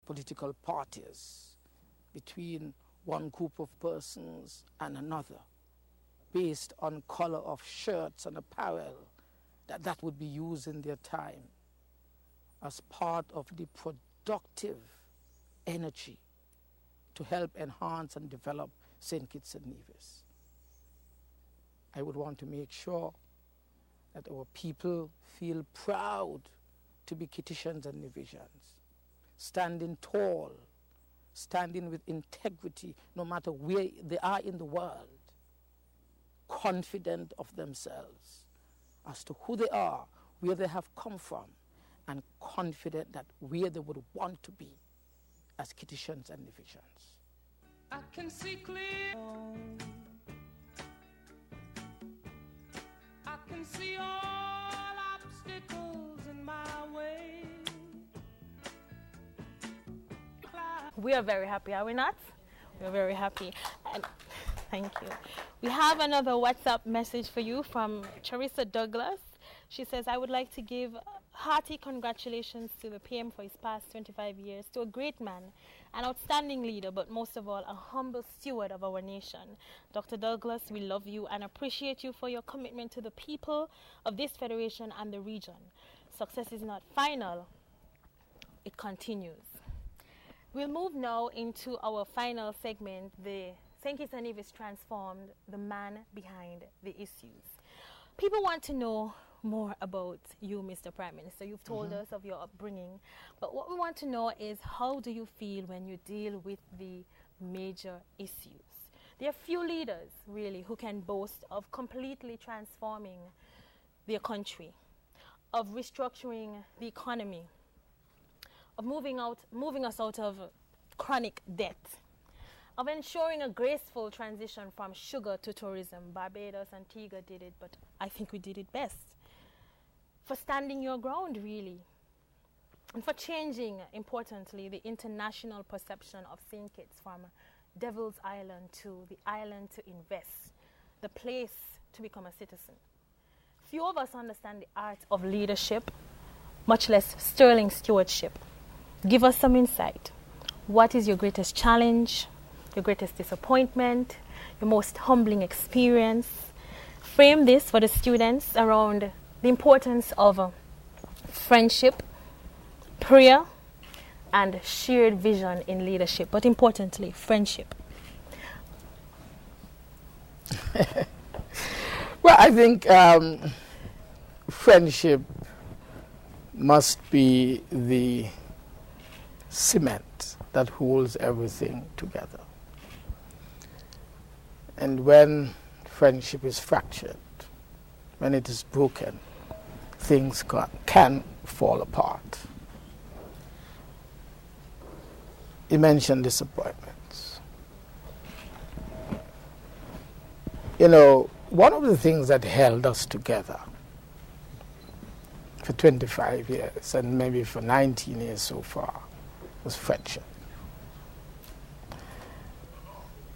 political parties between one group of persons and another based on color of shirts and apparel, that would be used in their time as part of the productive energy to help enhance and develop St. Kitts and Nevis. I would want to make sure that our people feel proud to be Kittitians and Nevisians, standing tall, standing with integrity no matter where they are in the world, confident of themselves as to who they are, where they have come from, and confident that where they would want to be as Kittitians and Nevisians. I can see clear. I can see all obstacles in my way. We are very happy, are we not? We're very happy. And thank you. We have another WhatsApp message for you from Charissa Douglas. She says, I would like to give hearty congratulations to the PM for his past 25 years, to a great man, an outstanding leader, but most of all, a humble steward of our nation. Dr. Douglas, we love you and appreciate you for your commitment to the people of this federation and the region. Success is not final, it continues. We'll move now into our final segment, the St. Kitts and Nevis Transformed, the man behind the issues. People want to know more about you, Mr. Prime Minister. You've told us of your upbringing, but what we want to know is, how do you feel when you deal with the major issues? There are few leaders, really, who can boast of completely transforming their country, of restructuring the economy, of moving us out of chronic debt, of ensuring a graceful transition from sugar to tourism. Barbados, Antigua did it, but I think we did it best. For standing your ground, really, and for changing, importantly, the international perception of St. Kitts from Devil's Island to the island to invest, the place to become a citizen. Few of us understand the art of leadership, much less sterling stewardship. Give us some insight. What is your greatest challenge, your greatest disappointment, your most humbling experience? Frame this for the students around the importance of friendship, prayer, and shared vision in leadership, but importantly, friendship. Well, I think friendship must be the cement that holds everything together. And when friendship is fractured, when it is broken, things can fall apart. You mentioned disappointments. You know, one of the things that held us together for 25 years and maybe for 19 years so far was friendship.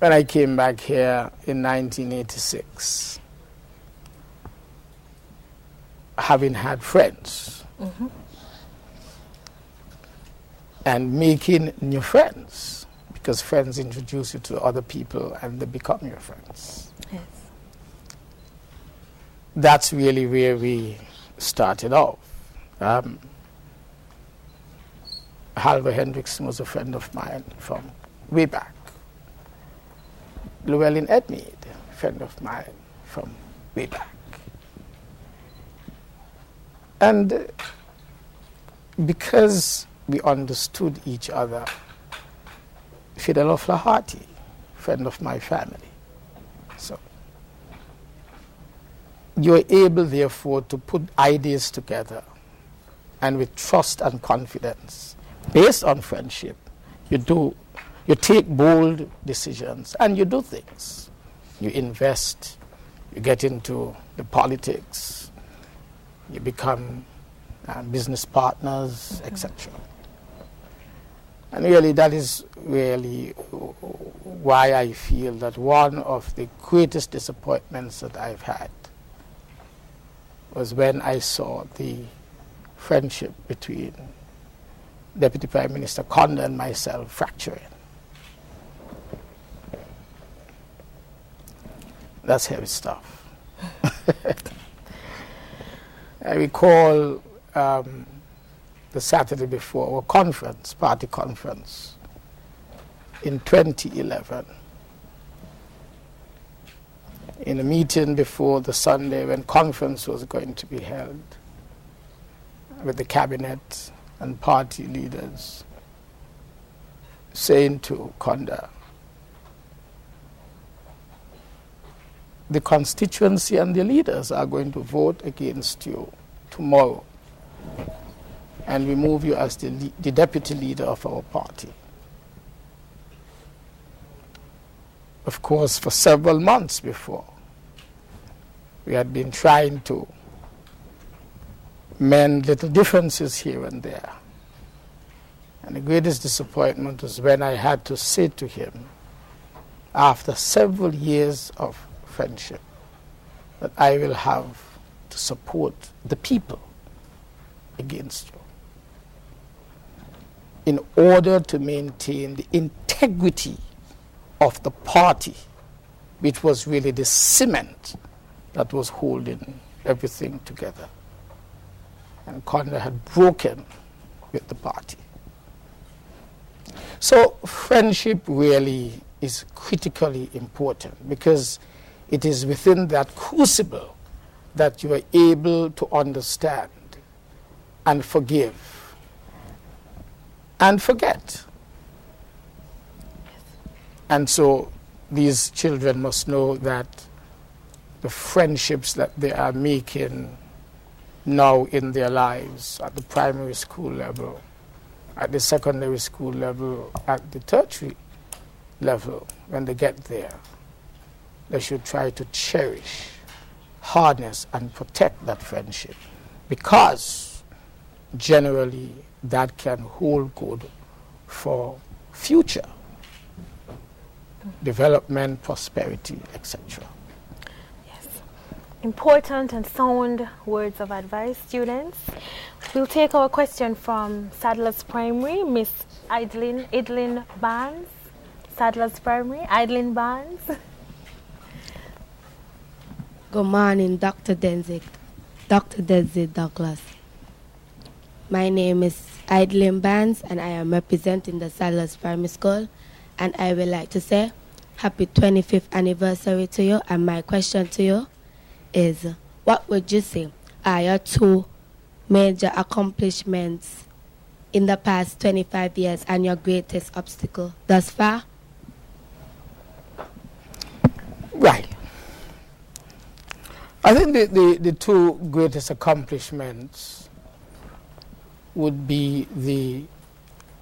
When I came back here in 1986, having had friends and making new friends, because friends introduce you to other people and they become your friends. Yes. That's really where we started off. Halvor Hendrickson was a friend of mine from way back. Llewellyn Edmeade, a friend of mine from way back. And because we understood each other, Fidel O'Flaherty, friend of my family. So you're able, therefore, to put ideas together, and with trust and confidence, based on friendship, you take bold decisions and you do things. You invest, you get into the politics, you become business partners, etc. And really, that is really why I feel that one of the greatest disappointments that I've had was when I saw the friendship between Deputy Prime Minister Conda and myself fracturing. That's heavy stuff. I recall the Saturday before, a conference, party conference, in 2011, in a meeting before the Sunday when conference was going to be held with the cabinet and party leaders, saying to Conda, the constituency and the leaders are going to vote against you tomorrow and remove you as the deputy leader of our party. Of course, for several months before, we had been trying to mend little differences here and there. And the greatest disappointment was when I had to say to him, after several years of friendship, that I will have to support the people against you in order to maintain the integrity of the party, which was really the cement that was holding everything together. And Conda had broken with the party. So friendship really is critically important, because it is within that crucible that you are able to understand and forgive and forget. And so these children must know that the friendships that they are making now in their lives at the primary school level, at the secondary school level, at the tertiary level, when they get there, they should try to cherish, harness, and protect that friendship, because generally that can hold good for future development, prosperity, etc. Yes. Important and sound words of advice, students. We'll take our question from Sadler's Primary, Miss Idlin Barnes. Sadler's Primary, Idlin Barnes. Good morning, Dr. Denzil Douglas. My name is Idlin Barnes, and I am representing the Sadler's Primary School, and I would like to say happy 25th anniversary to you, and my question to you is, what would you say are your two major accomplishments in the past 25 years and your greatest obstacle thus far? Right. I think the two greatest accomplishments would be the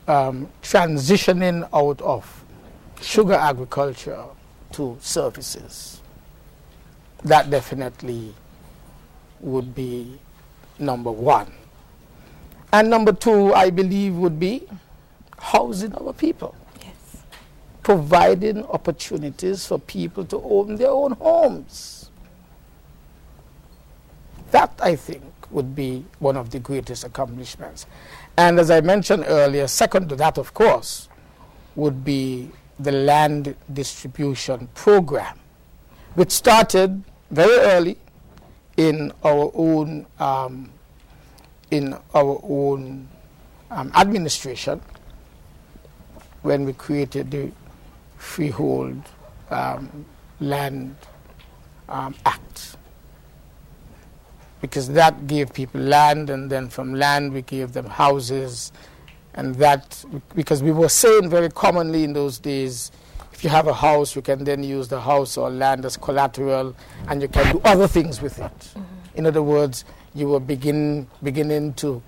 transitioning out of sugar agriculture to services. That definitely would be number one. And number two, I believe, would be housing our people. Yes. Providing opportunities for people to own their own homes. That, I think, would be one of the greatest accomplishments. And as I mentioned earlier, second to that, of course, would be the land distribution program, which started very early in our own administration, when we created the Freehold Land Act, because that gave people land, and then from land we gave them houses. And that, because we were saying very commonly in those days, if you have a house, you can then use the house or land as collateral, and you can do other things with it. Mm-hmm. In other words, you were beginning to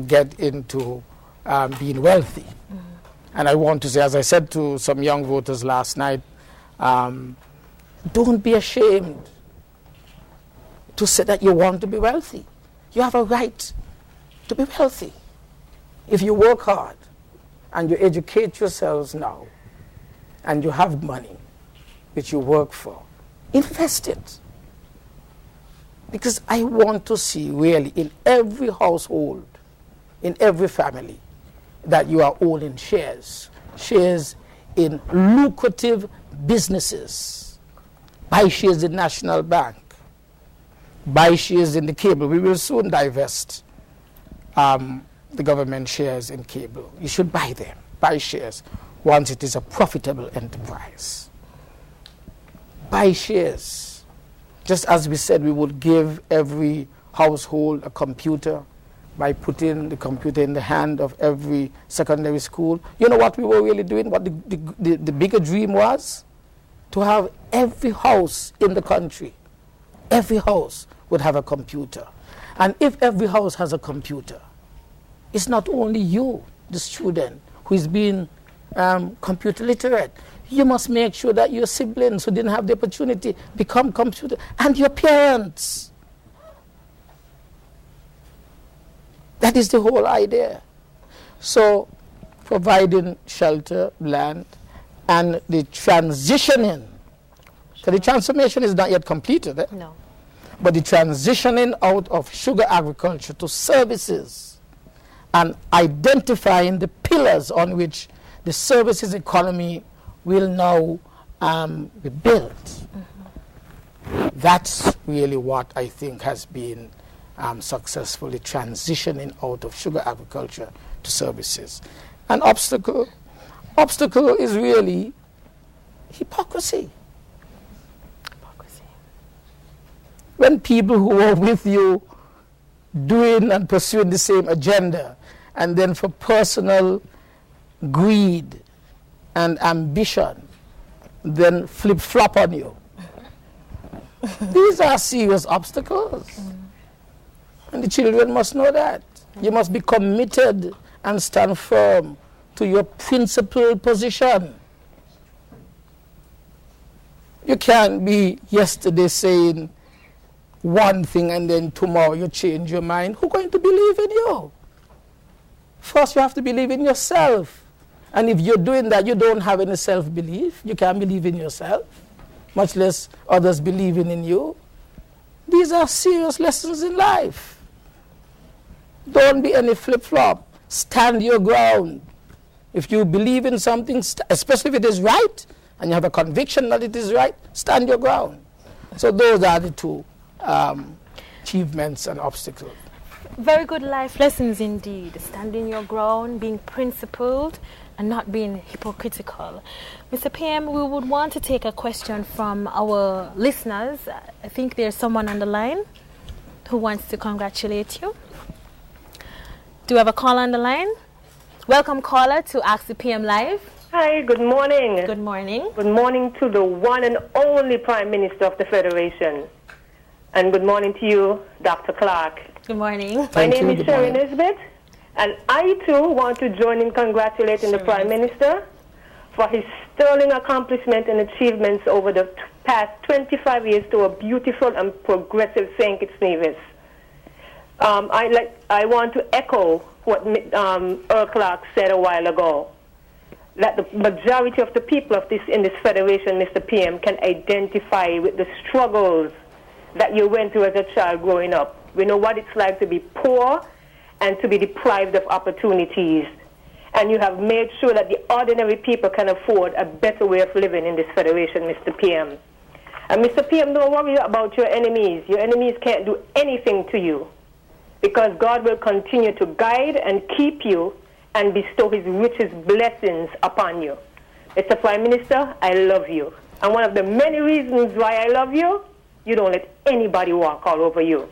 get into being wealthy. Mm-hmm. And I want to say, as I said to some young voters last night, don't be ashamed to say that you want to be wealthy. You have a right to be wealthy. If you work hard and you educate yourselves now and you have money which you work for, invest it. Because I want to see really in every household, in every family, that you are owning shares. Shares in lucrative businesses. Buy shares in National Bank. Buy shares in the cable. We will soon divest the government shares in cable. You should buy them. Buy shares once it is a profitable enterprise. Buy shares. Just as we said we would give every household a computer by putting the computer in the hand of every secondary school. You know what we were really doing? What the bigger dream was? To have every house in the country, every house would have a computer. And if every house has a computer, it's not only you, the student, who is being computer literate. You must make sure that your siblings who didn't have the opportunity become computer, and your parents. That is the whole idea. So providing shelter, land, and the transitioning. So the transformation is not yet completed. No. But the transitioning out of sugar agriculture to services and identifying the pillars on which the services economy will now be built. Mm-hmm. That's really what I think has been successfully transitioning out of sugar agriculture to services. An obstacle is really hypocrisy. When people who are with you doing and pursuing the same agenda, and then for personal greed and ambition, then flip-flop on you. These are serious obstacles. And the children must know that. You must be committed and stand firm to your principled position. You can't be yesterday saying one thing and then tomorrow you change your mind. Who's going to believe in you? First, you have to believe in yourself. And if you're doing that, you don't have any self-belief. You can't believe in yourself, much less others believing in you. These are serious lessons in life. Don't be any flip-flop. Stand your ground. If you believe in something, especially if it is right, and you have a conviction that it is right, stand your ground. So those are the two achievements and obstacles. Very good life lessons indeed. Standing your ground, being principled, and not being hypocritical. Mr. PM, we would want to take a question from our listeners. I think there's someone on the line who wants to congratulate you. Do you have a call on the line? Welcome, caller, to Ask the PM Live. Hi, good morning. Good morning. Good morning to the one and only Prime Minister of the Federation. And good morning to you, Dr. Clark. Good morning. My name is Sherry Nisbet, and I too want to join in congratulating the Prime Minister for his sterling accomplishment and achievements over the past 25 years to a beautiful and progressive St. Kitts-Nevis. I want to echo what Earl Clark said a while ago, that the majority of the people of in this federation, Mr. PM, can identify with the struggles that you went through as a child growing up. We know what it's like to be poor and to be deprived of opportunities. And you have made sure that the ordinary people can afford a better way of living in this federation, Mr. PM. And Mr. PM, don't worry about your enemies. Your enemies can't do anything to you, because God will continue to guide and keep you and bestow his richest blessings upon you. Mr. Prime Minister, I love you. And one of the many reasons why I love you, you don't let anybody walk all over you.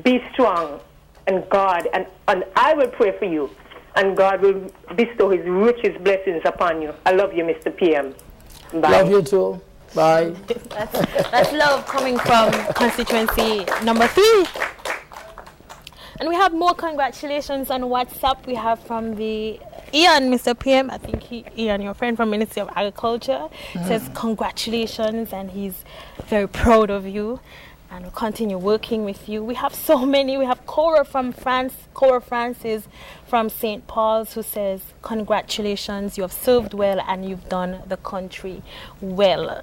Be strong, and God, and I will pray for you, and God will bestow his richest blessings upon you. I love you, Mr. PM. Bye. Love you too. Bye. That's love coming from constituency number 3. And we have more congratulations on WhatsApp. We have from the Ian, Mr. PM. I think Ian, your friend from Ministry of Agriculture, says congratulations, and he's very proud of you, and will continue working with you. We have so many. We have Cora from France. Cora Francis from St. Paul's, who says, congratulations, you have served well and you've done the country well.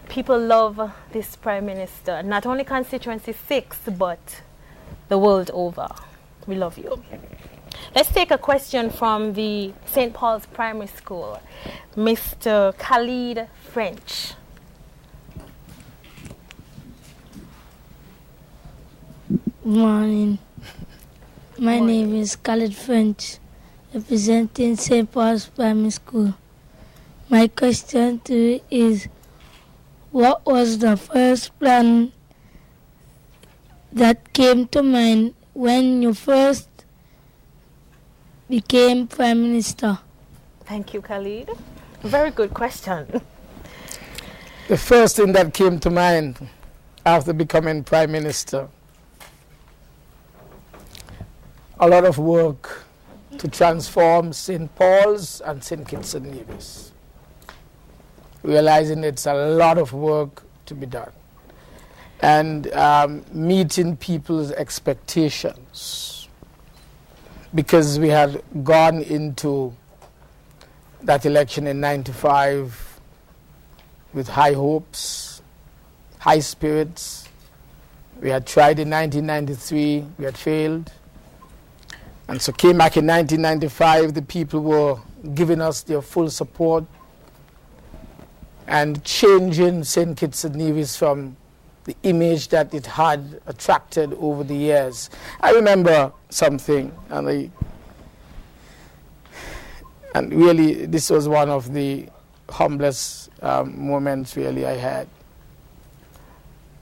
People love this Prime Minister, not only constituency 6, but the world over. We love you. Let's take a question from the St. Paul's Primary School, Mr. Khalid French. Good morning. My name is Khalid French, representing St. Paul's Primary School. My question to you is, what was the first plan that came to mind when you first became Prime Minister? Thank you, Khalid. Very good question. The first thing that came to mind after becoming Prime Minister, a lot of work to transform St. Paul's and St. Kitts-Nevis. Realizing it's a lot of work to be done. And meeting people's expectations. Because we had gone into that election in '95 with high hopes, high spirits. We had tried in 1993, we had failed. And so came back in 1995, the people were giving us their full support and changing St. Kitts-Nevis from the image that it had attracted over the years. I remember something, and really this was one of the humblest moments really I had.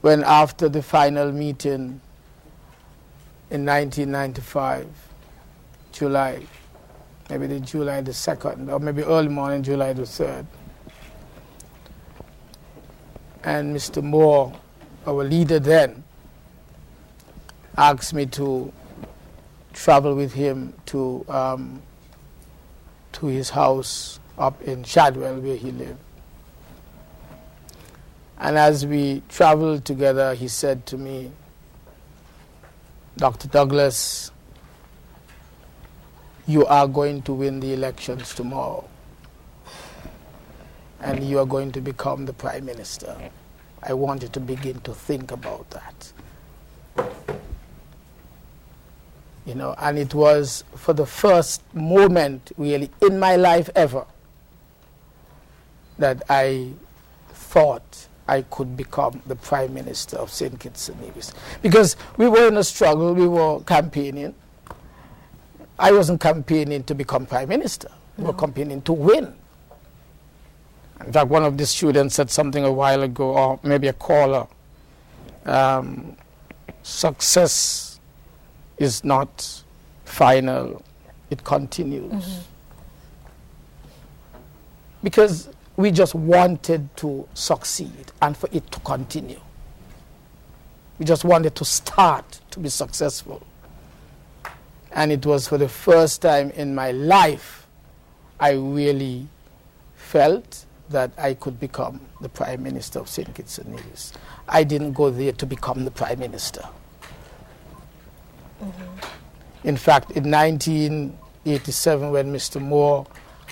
When after the final meeting in 1995, July, maybe July the 2nd, or maybe early morning, July the 3rd. And Mr. Moore, our leader then, asked me to travel with him to his house up in Shadwell, where he lived. And as we traveled together, he said to me, Dr. Douglas, you are going to win the elections tomorrow, and you are going to become the Prime Minister. I want you to begin to think about that. You know, and it was for the first moment really in my life ever that I thought I could become the Prime Minister of St. Kitts and Nevis. Because we were in a struggle, we were campaigning. I wasn't campaigning to become Prime Minister. We were campaigning to win. In fact, one of the students said something a while ago, or maybe a caller, success is not final, it continues. Mm-hmm. Because we just wanted to succeed and for it to continue. We just wanted to start to be successful. And it was for the first time in my life I really felt that I could become the Prime Minister of St. Kitts and Nevis. I didn't go there to become the Prime Minister. Mm-hmm. In fact, in 1987, when Mr. Moore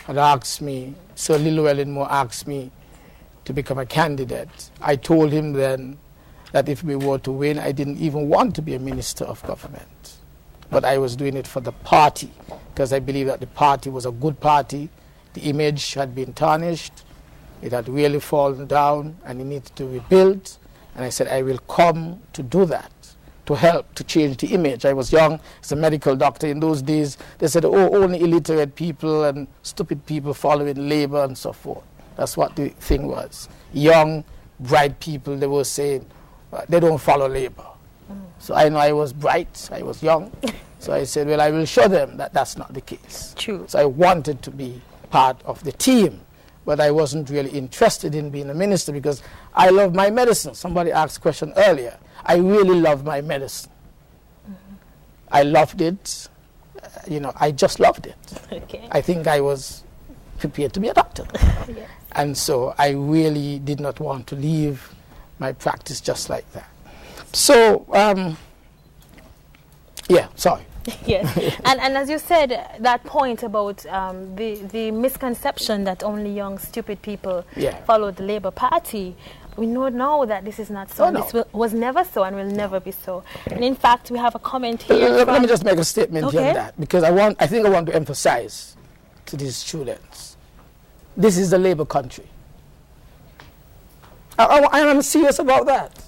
had asked me, Sir Llewellyn Moore asked me to become a candidate, I told him then that if we were to win, I didn't even want to be a Minister of Government. But I was doing it for the party, because I believe that the party was a good party. The image had been tarnished. It had really fallen down, and it needed to be rebuilt. And I said, I will come to do that, to help to change the image. I was young as a medical doctor in those days. They said, oh, only illiterate people and stupid people following labor and so forth. That's what the thing was. Young, bright people, they were saying, they don't follow labor. So I know I was bright, I was young. So I said, well, I will show them that that's not the case. True. So I wanted to be part of the team, but I wasn't really interested in being a minister because I love my medicine. Somebody asked a question earlier. I really love my medicine. Mm-hmm. I loved it. You know, I just loved it. Okay. I think I was prepared to be a doctor. Yes. And so I really did not want to leave my practice just like that. So, yeah, sorry. Yes, and as you said, that point about the misconception that only young, stupid people follow the Labour Party, we know now that this is not so. Oh, no. This was never so and will never be so. And in fact, we have a comment here. Let me just make a statement here Okay. on that, because I think I want to emphasize to these students, this is the Labour country. I am serious about that.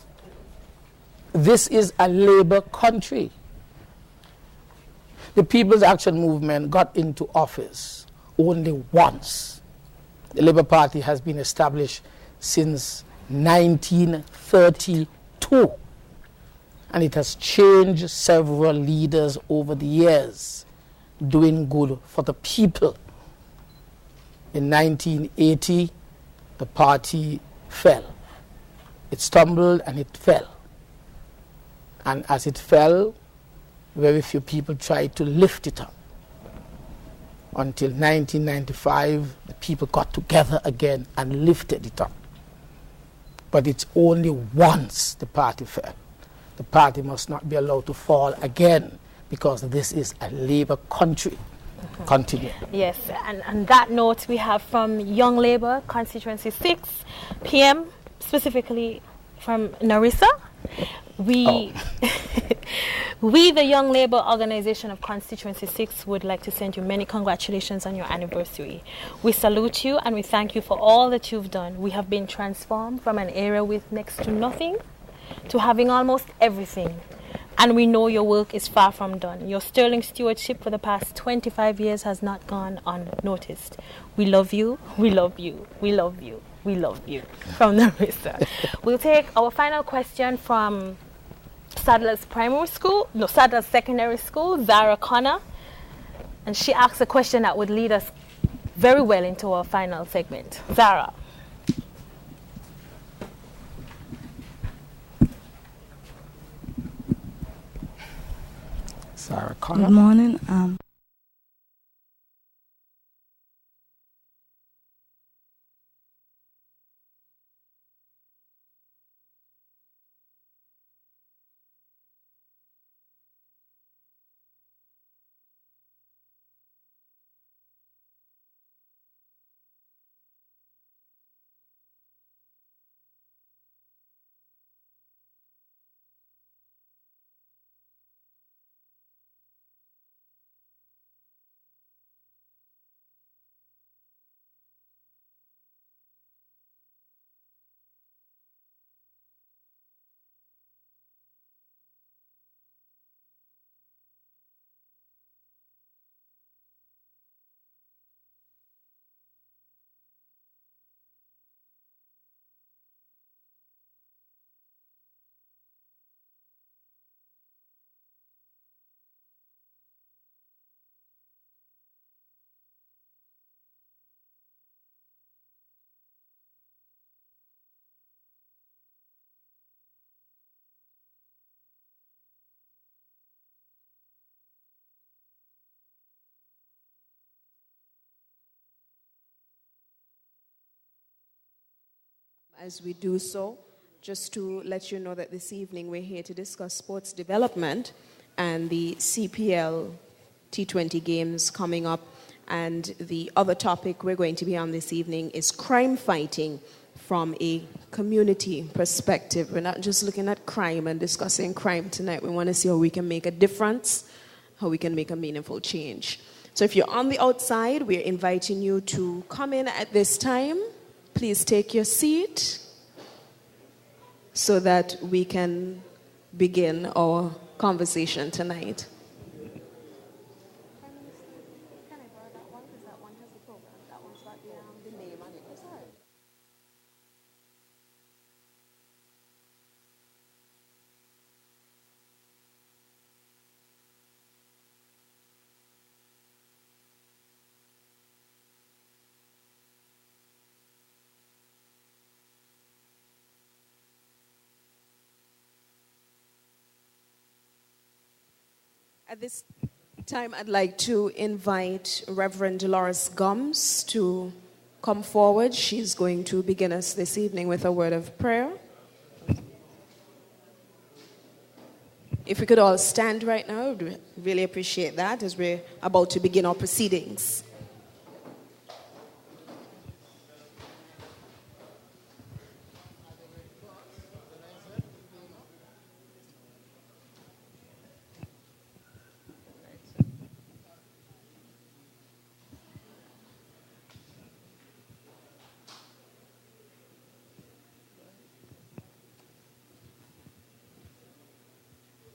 This is a Labour country. The People's Action Movement got into office only once. The Labour Party has been established since 1932, and it has changed several leaders over the years, doing good for the people. In 1980, the party fell. It stumbled and it fell. And as it fell, very few people tried to lift it up. Until 1995, the people got together again and lifted it up. But it's only once the party fell. The party must not be allowed to fall again, because this is a Labour country. Continue. Yes, and on that note, we have from Young Labour, Constituency 6, PM, specifically from Narissa. We, we, the Young Labour Organization of Constituency 6, would like to send you many congratulations on your anniversary. We salute you and we thank you for all that you've done. We have been transformed from an area with next to nothing to having almost everything. And we know your work is far from done. Your sterling stewardship for the past 25 years has not gone unnoticed. We love you, we love you, we love you, we love you. From Narissa. We'll take our final question from Sadler's Sadler's Secondary School, Zara Connor. And she asks a question that would lead us very well into our final segment. Zara. Sarah Connor. Good morning. As we do so, just to let you know that this evening we're here to discuss sports development and the CPL T20 games coming up. And the other topic we're going to be on this evening is crime fighting from a community perspective. We're not just looking at crime and discussing crime tonight. We want to see how we can make a difference, how we can make a meaningful change. So if you're on the outside, we're inviting you to come in at this time. Please take your seat so that we can begin our conversation tonight. At this time, I'd like to invite Reverend Dolores Gums to come forward. She's going to begin us this evening with a word of prayer. If we could all stand right now, I'd really appreciate that as we're about to begin our proceedings.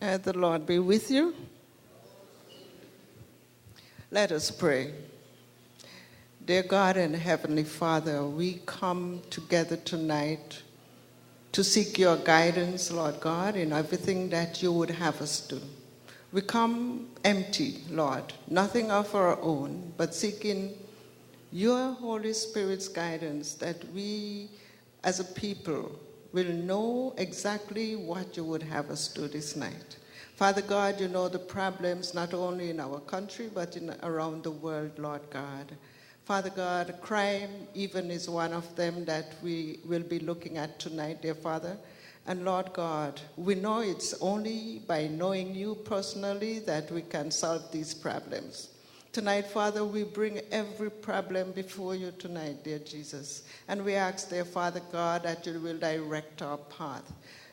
The Lord be with you. Let us pray. Dear God and Heavenly Father, we come together tonight to seek your guidance, Lord God, in everything that you would have us do. We come empty, Lord, nothing of our own, but seeking your Holy Spirit's guidance, that we as a people will know exactly what you would have us do this night. Father God, you know the problems not only in our country, but around the world, Lord God. Father God, crime even is one of them that we will be looking at tonight, dear Father. And Lord God, we know it's only by knowing you personally that we can solve these problems. Tonight, Father, we bring every problem before you tonight, dear Jesus. And we ask, dear Father God, that you will direct our path.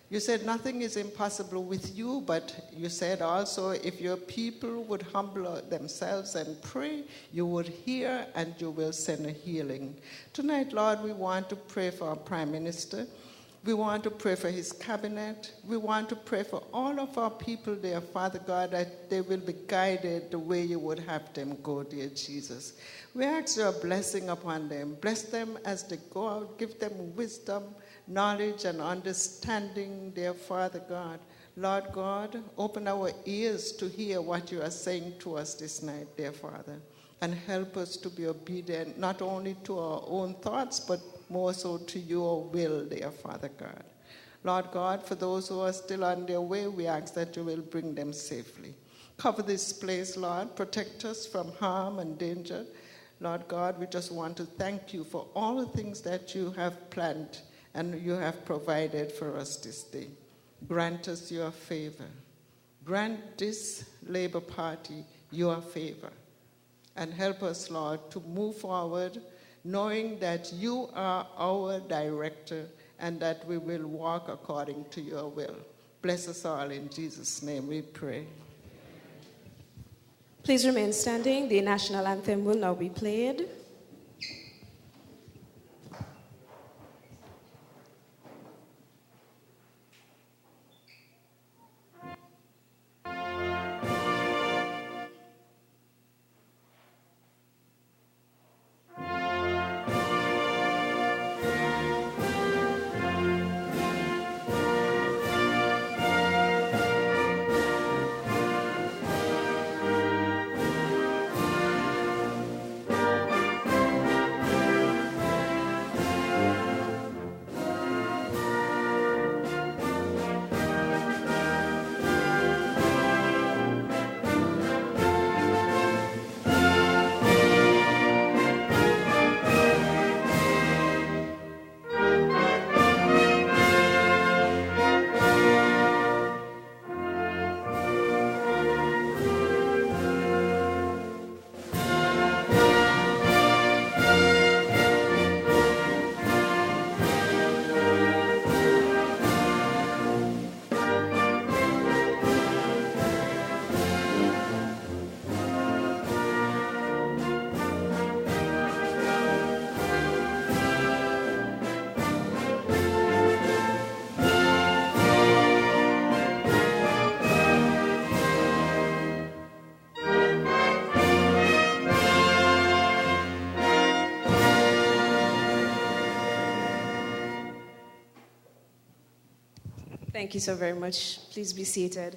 You said nothing is impossible with you, but you said also if your people would humble themselves and pray, you would hear and you will send a healing. Tonight, Lord, we want to pray for our Prime Minister. We want to pray for his cabinet. We want to pray for all of our people, dear Father God, that they will be guided the way you would have them go, dear Jesus. We ask your blessing upon them. Bless them as they go out. Give them wisdom, knowledge, and understanding, dear Father God. Lord God, open our ears to hear what you are saying to us this night, dear Father, and help us to be obedient, not only to our own thoughts, but more so to your will, dear Father God. Lord God, for those who are still on their way, we ask that you will bring them safely. Cover this place, Lord. Protect us from harm and danger. Lord God, we just want to thank you for all the things that you have planned and you have provided for us this day. Grant us your favor. Grant this Labour Party your favor. And help us, Lord, to move forward knowing that you are our director and that we will walk according to your will. Bless us all in Jesus' name we pray. Please remain standing. The national anthem will now be played. Thank you so very much. Please be seated.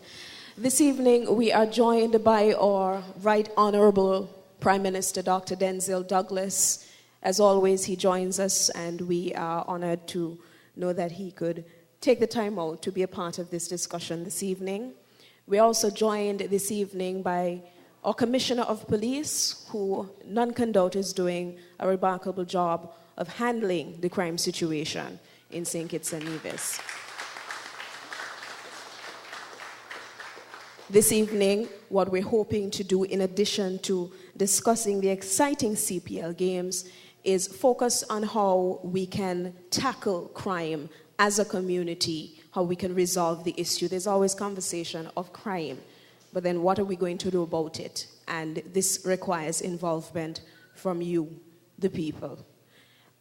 This evening, we are joined by our Right Honourable Prime Minister, Dr. Denzil Douglas. As always, he joins us, and we are honoured to know that he could take the time out to be a part of this discussion this evening. We're also joined this evening by our Commissioner of Police, who none can doubt is doing a remarkable job of handling the crime situation in St. Kitts and Nevis. This evening, what we're hoping to do, in addition to discussing the exciting CPL games, is focus on how we can tackle crime as a community, how we can resolve the issue. There's always conversation of crime, but then what are we going to do about it? And this requires involvement from you, the people.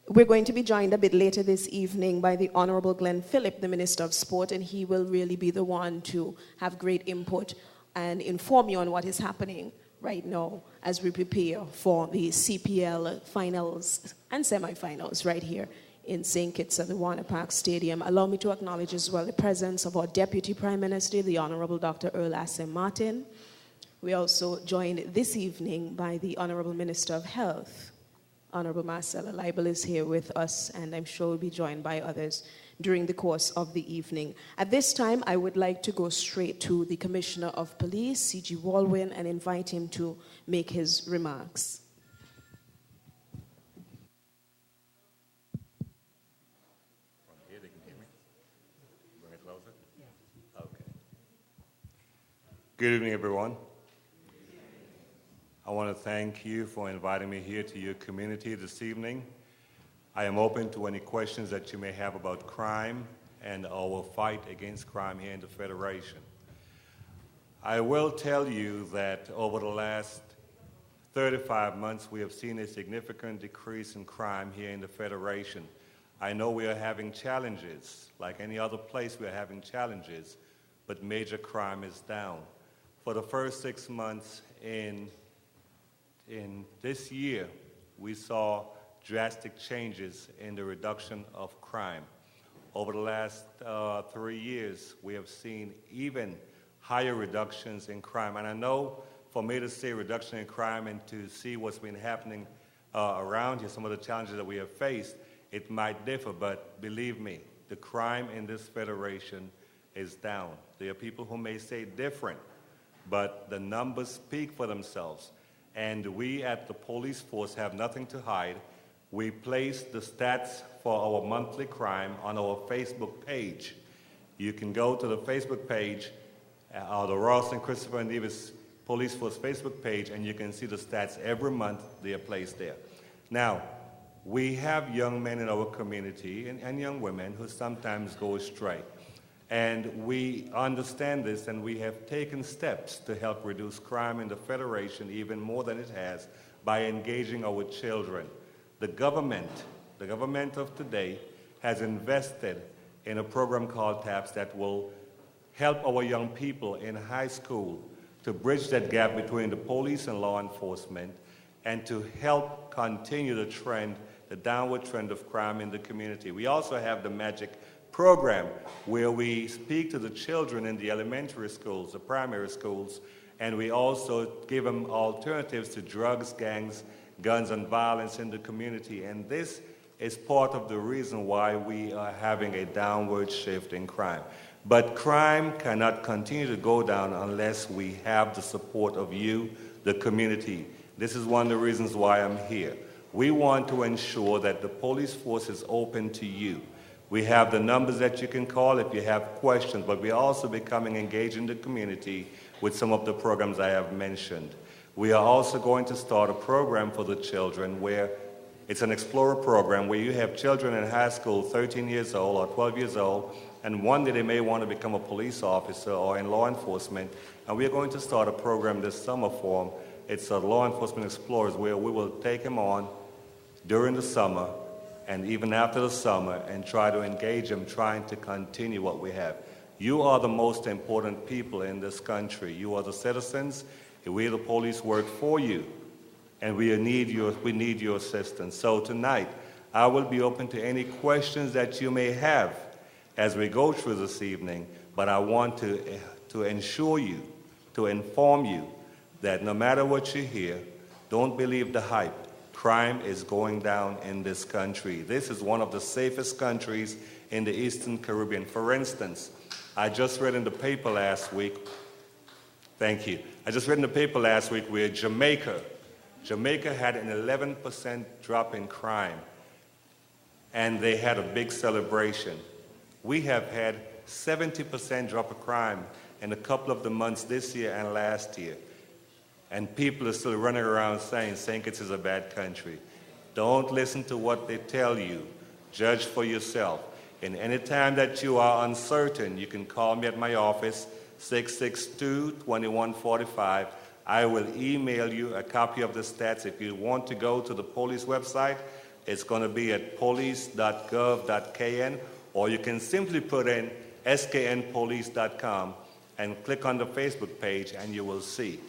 We're going to be joined a bit later this evening by the Honourable Glenn Phillip, the Minister of Sport, and he will really be the one to have great input and inform you on what is happening right now as we prepare for the CPL finals and semi-finals right here in St. Kitts at the Warner Park Stadium. Allow me to acknowledge as well the presence of our Deputy Prime Minister, the Honourable Dr. Earl Assem Martin. We also joined this evening by the Honourable Minister of Health. Honourable Marcella Leibel is here with us, and I'm sure will be joined by others during the course of the evening. At this time, I would like to go straight to the Commissioner of Police, C.G. Walwyn, and invite him to make his remarks. Good evening, everyone. I want to thank you for inviting me here to your community this evening. I am open to any questions that you may have about crime and our fight against crime here in the Federation. I will tell you that over the last 35 months, we have seen a significant decrease in crime here in the Federation. I know we are having challenges. Like any other place, we are having challenges, but major crime is down. For the first 6 months in this year, we saw drastic changes in the reduction of crime. Over the last 3 years, we have seen even higher reductions in crime. And I know for me to say reduction in crime and to see what's been happening around here, some of the challenges that we have faced, it might differ, but believe me, the crime in this Federation is down. There are people who may say different, but the numbers speak for themselves. And we at the police force have nothing to hide. We place the stats for our monthly crime on our Facebook page. You can go to the Facebook page, the Royal St. Christopher and Nevis Police Force Facebook page, and you can see the stats every month. They are placed there. Now, we have young men in our community and young women who sometimes go astray. And we understand this, and we have taken steps to help reduce crime in the Federation even more than it has by engaging our children. The government of today has invested in a program called TAPS that will help our young people in high school to bridge that gap between the police and law enforcement and to help continue the trend, the downward trend of crime in the community. We also have the MAGIC program where we speak to the children in the elementary schools, the primary schools, and we also give them alternatives to drugs, gangs, guns, and violence in the community. And this is part of the reason why we are having a downward shift in crime. But crime cannot continue to go down unless we have the support of you, the community. This is one of the reasons why I'm here. We want to ensure that the police force is open to you. We have the numbers that you can call if you have questions, but we're also becoming engaged in the community with some of the programs I have mentioned. We are also going to start a program for the children where it's an Explorer program where you have children in high school, 13 years old or 12 years old, and one day they may want to become a police officer or in law enforcement. And we're going to start a program this summer for them. It's a Law Enforcement Explorers where we will take them on during the summer and even after the summer and try to engage them, trying to continue what we have. You are the most important people in this country. You are the citizens. We, the police, work for you, and we need your assistance. So tonight, I will be open to any questions that you may have as we go through this evening, but I want to ensure you, to inform you that no matter what you hear, don't believe the hype. Crime is going down in this country. This is one of the safest countries in the Eastern Caribbean. For instance, I just read in the paper last week, thank you. I just read in the paper last week where Jamaica had an 11% drop in crime, and they had a big celebration. We have had 70% drop of crime in a couple of the months this year and last year. And people are still running around saying St. Kitts is a bad country. Don't listen to what they tell you. Judge for yourself. And any time that you are uncertain, you can call me at my office, 662-2145. I will email you a copy of the stats. If you want to go to the police website, It's going to be at police.gov.kn, or you can simply put in sknpolice.com and click on the Facebook page and you will see.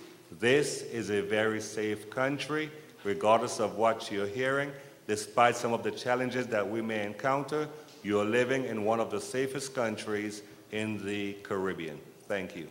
This is a very safe country, regardless of what you're hearing. Despite some of the challenges that we may encounter, you're living in one of the safest countries in the Caribbean. Thank you.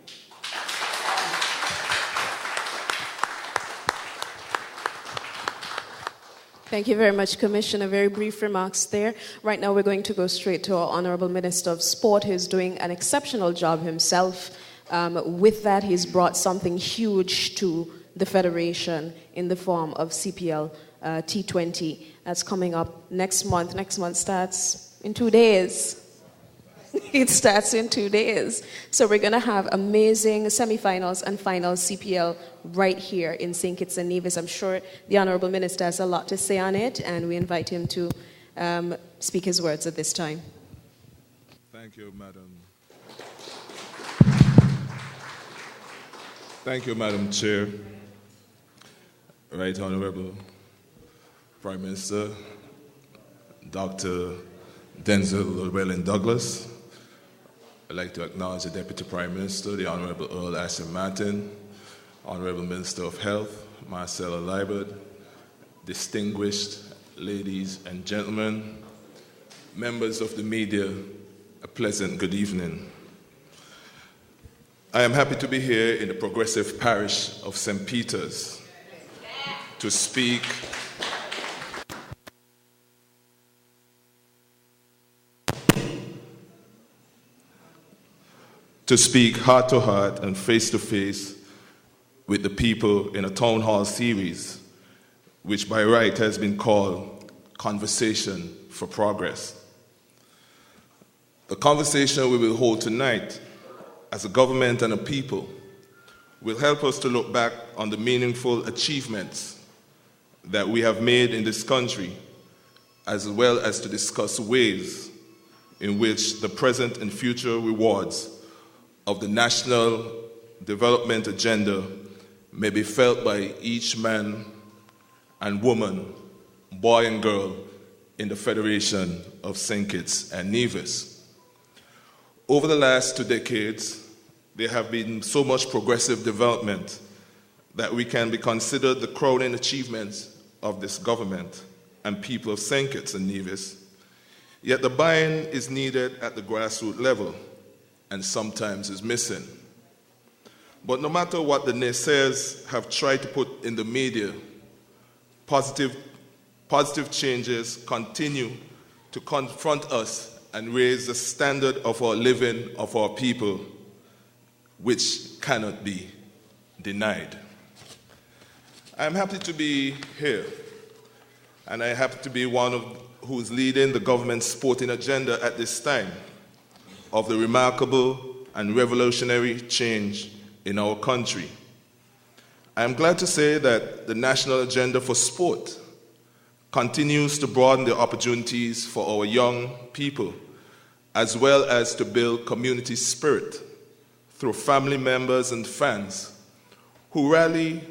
Thank you very much, Commissioner. Very brief remarks there. Right now, we're going to go straight to our Honourable Minister of Sport, who's doing an exceptional job himself. With that, he's brought something huge to the Federation in the form of CPL T20. That's coming up next month. Next month starts in 2 days. It starts in 2 days. So we're going to have amazing semifinals and finals CPL right here in St. Kitts and Nevis. I'm sure the Honourable Minister has a lot to say on it, and we invite him to speak his words at this time. Thank you, Madam. Thank you, Madam Chair. Right Honourable Prime Minister, Dr. Denzil L Douglas. I'd like to acknowledge the Deputy Prime Minister, the Honourable Earl Ashton Martin, Honourable Minister of Health, Marcella Liebert, distinguished ladies and gentlemen, members of the media, a pleasant good evening. I am happy to be here in the progressive parish of St. Peter's to speak heart to heart and face to face with the people in a town hall series, which by right has been called Conversation for Progress. The conversation we will hold tonight as a government and a people will help us to look back on the meaningful achievements that we have made in this country, as well as to discuss ways in which the present and future rewards of the national development agenda may be felt by each man and woman, boy and girl in the Federation of St. Kitts and Nevis. Over the last 2 decades, there have been so much progressive development that we can be considered the crowning achievements of this government and people of St. Kitts and Nevis. Yet the buy-in is needed at the grassroots level and sometimes is missing. But no matter what the naysayers have tried to put in the media, positive changes continue to confront us and raise the standard of our living of our people, which cannot be denied. I'm happy to be here, and I happen to be one of who's leading the government's sporting agenda at this time of the remarkable and revolutionary change in our country. I am glad to say that the national agenda for sport continues to broaden the opportunities for our young people, as well as to build community spirit through family members and fans who rally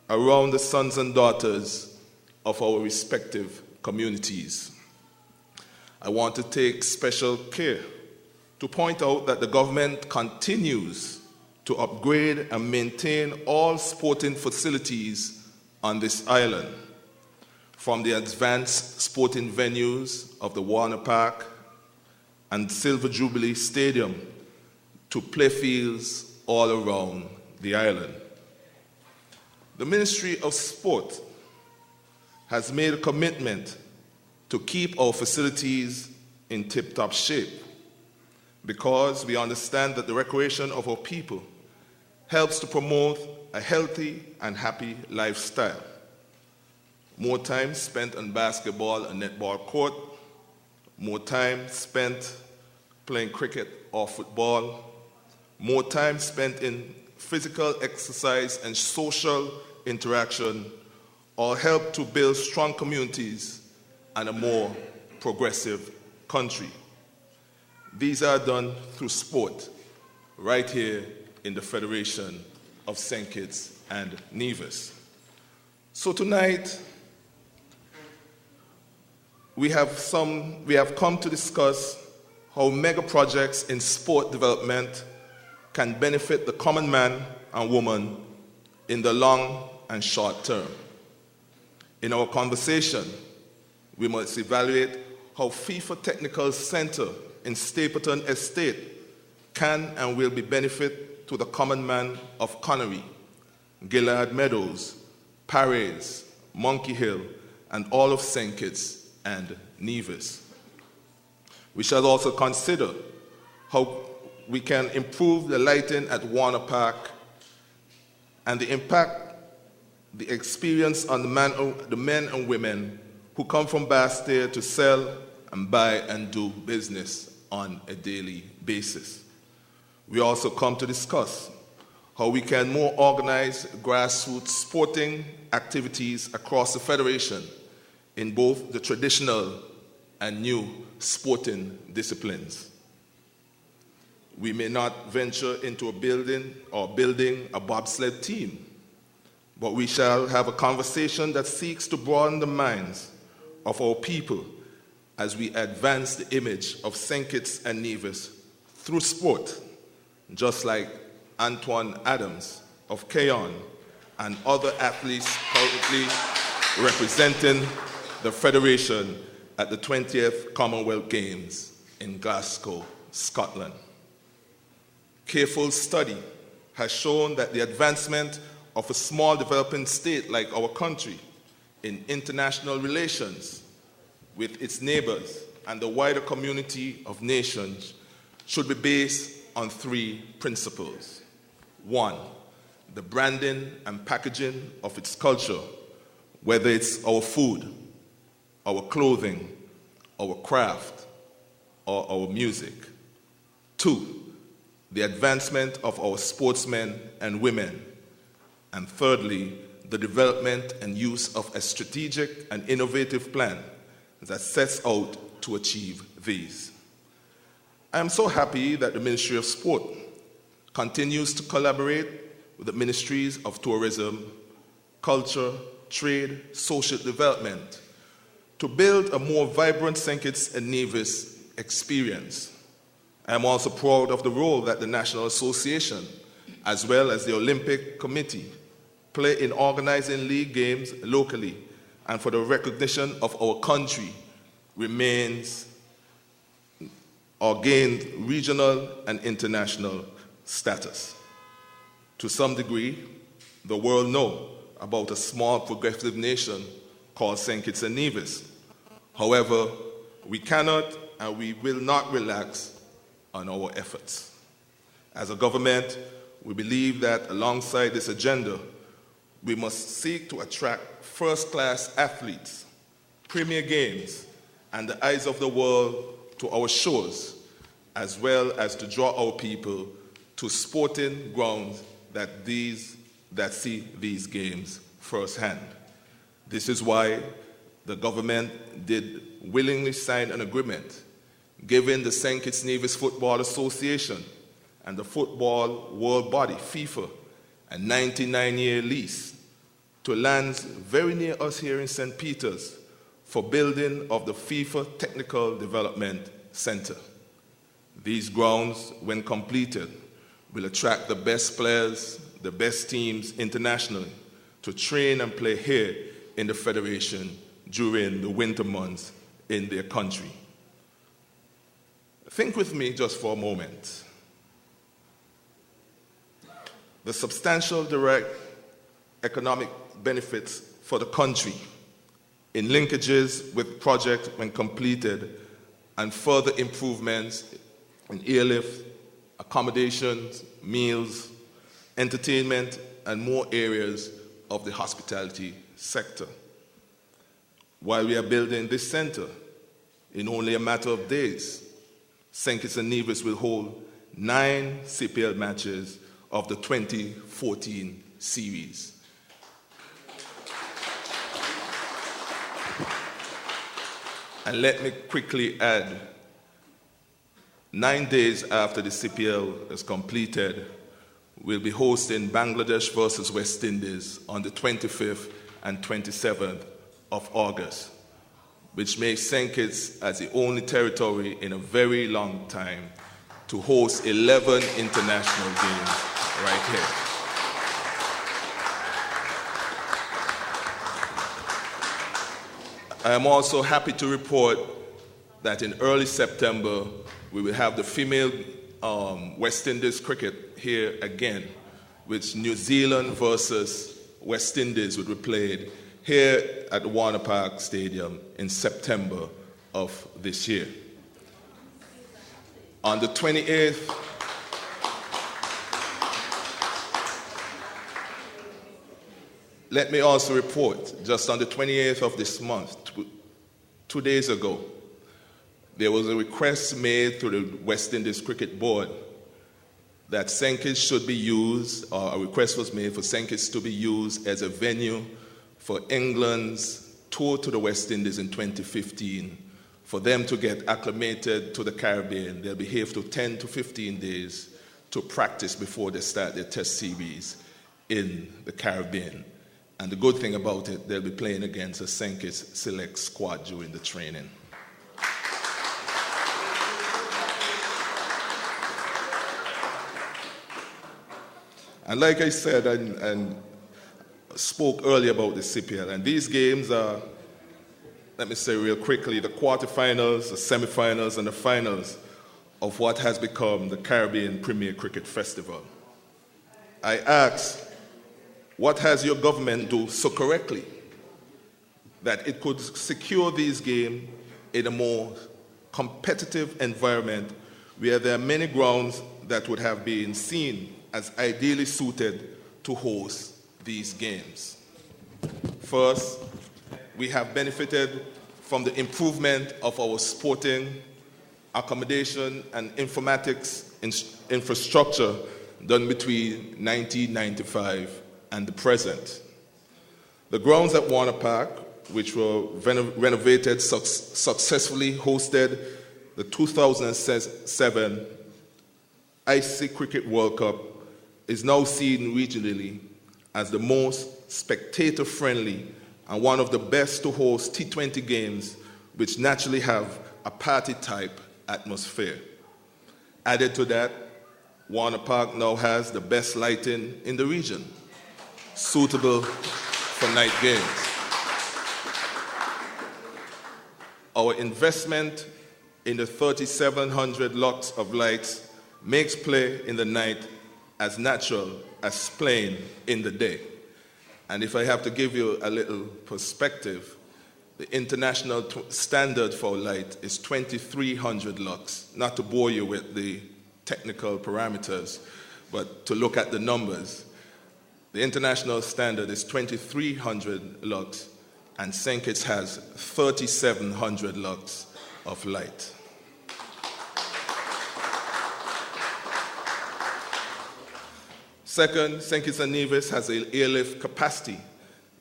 around the sons and daughters of our respective communities. I want to take special care to point out that the government continues to upgrade and maintain all sporting facilities on this island, from the advanced sporting venues of the Warner Park and Silver Jubilee Stadium to playfields all around the island. The Ministry of Sport has made a commitment to keep our facilities in tip-top shape, because we understand that the recreation of our people helps to promote a healthy and happy lifestyle. More time spent on basketball and netball court, more time spent playing cricket or football, more time spent in physical exercise and social interaction, all help to build strong communities and a more progressive country. These are done through sport, right here in the Federation of St. Kitts and Nevis. So tonight, we have come to discuss how mega projects in sport development can benefit the common man and woman in the long and short term. In our conversation, we must evaluate how FIFA Technical Center in Stapleton Estate can and will be benefit to the common man of Connery, Gillard Meadows, Parades, Monkey Hill, and all of St. Kitts and Nevis. We shall also consider how we can improve the lighting at Warner Park and the impact, the experience on the men and women who come from Bastille to sell and buy and do business on a daily basis. We also come to discuss how we can more organize grassroots sporting activities across the Federation in both the traditional and new sporting disciplines. We may not venture into building a bobsled team, but we shall have a conversation that seeks to broaden the minds of our people as we advance the image of St. Kitts and Nevis through sport, just like Antoine Adams of Keyon and other athletes currently representing the Federation at the 20th Commonwealth Games in Glasgow, Scotland. Careful study has shown that the advancement of a small developing state like our country in international relations with its neighbors and the wider community of nations should be based on three principles. One, the branding and packaging of its culture, whether it's our food, our clothing, our craft, or our music. Two, the advancement of our sportsmen and women. And thirdly, the development and use of a strategic and innovative plan that sets out to achieve these. I am so happy that the Ministry of Sport continues to collaborate with the Ministries of Tourism, Culture, Trade, Social Development to build a more vibrant St. Kitts and Nevis experience. I am also proud of the role that the National Association, as well as the Olympic Committee, play in organizing league games locally and for the recognition of our country remains or gained regional and international status. To some degree, the world knows about a small progressive nation called St. Kitts and Nevis. However, we cannot and we will not relax on our efforts. As a government, we believe that alongside this agenda, we must seek to attract first-class athletes, premier games, and the eyes of the world to our shores, as well as to draw our people to sporting grounds that see these games firsthand. This is why the government did willingly sign an agreement giving the St. Kitts-Nevis Football Association and the football world body, FIFA, a 99-year lease to lands very near us here in St. Peter's for building of the FIFA Technical Development Center. These grounds, when completed, will attract the best players, the best teams internationally to train and play here in the Federation during the winter months in their country. Think with me just for a moment. The substantial direct economic benefits for the country in linkages with projects when completed and further improvements in airlift, accommodations, meals, entertainment, and more areas of the hospitality sector. While we are building this center, in only a matter of days, St. Kitts and Nevis will hold 9 CPL matches of the 2014 series. And let me quickly add, 9 days after the CPL is completed, we'll be hosting Bangladesh versus West Indies on the 25th and 27th of August. which makes St. Kitts as the only territory in a very long time to host 11 international games right here. I am also happy to report that in early September, we will have the female West Indies cricket here again, which New Zealand versus West Indies would be played here at Warner Park Stadium in September of this year. On the 28th, let me also report, just on the 28th of this month, 2 days ago, there was a request made to the West Indies Cricket Board that St. Kitts should be used, or a request was made for St. Kitts to be used as a venue for England's tour to the West Indies in 2015, for them to get acclimated to the Caribbean. They'll be here for 10 to 15 days to practice before they start their test series in the Caribbean. And the good thing about it, they'll be playing against a St. Kitts select squad during the training. And like I said, and spoke earlier about the CPL, and these games are, let me say real quickly, the quarterfinals, the semifinals, and the finals of what has become the Caribbean Premier Cricket Festival. I ask, what has your government done so correctly that it could secure these games in a more competitive environment where there are many grounds that would have been seen as ideally suited to host these games? First, we have benefited from the improvement of our sporting, accommodation, and informatics infrastructure done between 1995 and the present. The grounds at Warner Park, which were renovated, successfully hosted the 2007 ICC Cricket World Cup, is now seen regionally as the most spectator-friendly and one of the best to host T20 games, which naturally have a party-type atmosphere. Added to that, Warner Park now has the best lighting in the region, suitable for night games. Our investment in the 3,700 lux of lights makes play in the night as natural as playing in the day. And if I have to give you a little perspective, the international standard for light is 2,300 lux. Not to bore you with the technical parameters, but to look at the numbers. The international standard is 2,300 lux, and St. Kitts has 3,700 lux of light. Second, St. Kitts and Nevis has an airlift capacity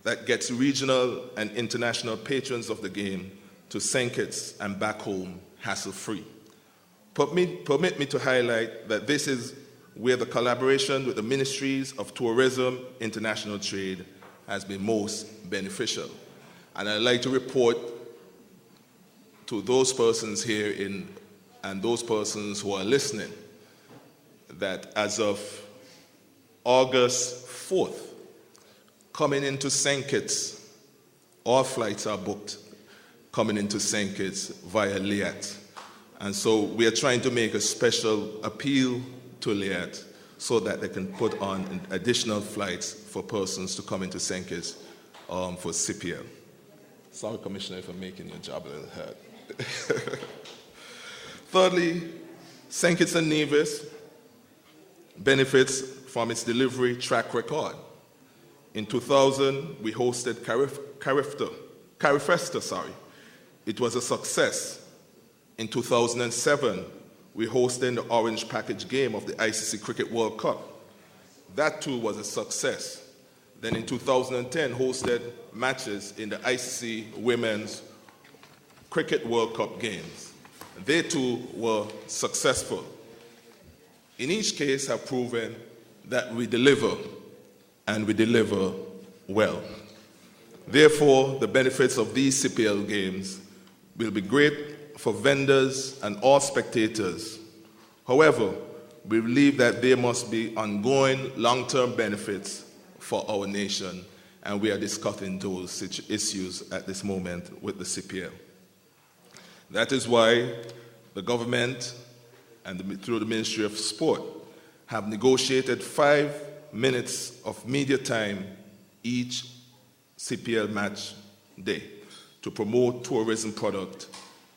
that gets regional and international patrons of the game to St. Kitts and back home hassle-free. Permit me to highlight that this is where the collaboration with the Ministries of Tourism, International Trade has been most beneficial. And I'd like to report to those persons here and those persons who are listening that as of August 4th, coming into St. Kitts, all flights are booked coming into St. Kitts via Liat. And so we are trying to make a special appeal to Liat so that they can put on additional flights for persons to come into St. Kitts for CPL. Sorry, Commissioner, if I'm making your job a little hard. Thirdly, St. Kitts and Nevis benefits from its delivery track record. In 2000, we hosted Carifesta. It was a success. In 2007, we hosted the Orange Package game of the ICC Cricket World Cup. That too was a success. Then in 2010, hosted matches in the ICC Women's Cricket World Cup games. They too were successful. In each case, have proven that we deliver, and we deliver well. Therefore, the benefits of these CPL games will be great for vendors and all spectators. However, we believe that there must be ongoing long-term benefits for our nation, and we are discussing those issues at this moment with the CPL. That is why the government and through the Ministry of Sport have negotiated 5 minutes of media time each CPL match day to promote tourism product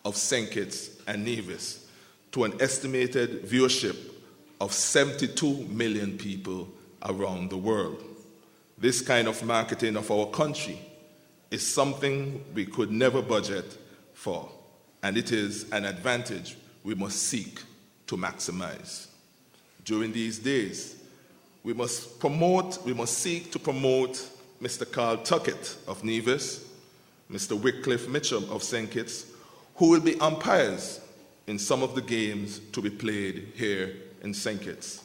of St. Kitts and Nevis to an estimated viewership of 72 million people around the world. This kind of marketing of our country is something we could never budget for, and it is an advantage we must seek to maximize. During these days, we must seek to promote Mr. Carl Tuckett of Nevis, Mr. Wycliffe Mitchell of St. Kitts, who will be umpires in some of the games to be played here in St. Kitts.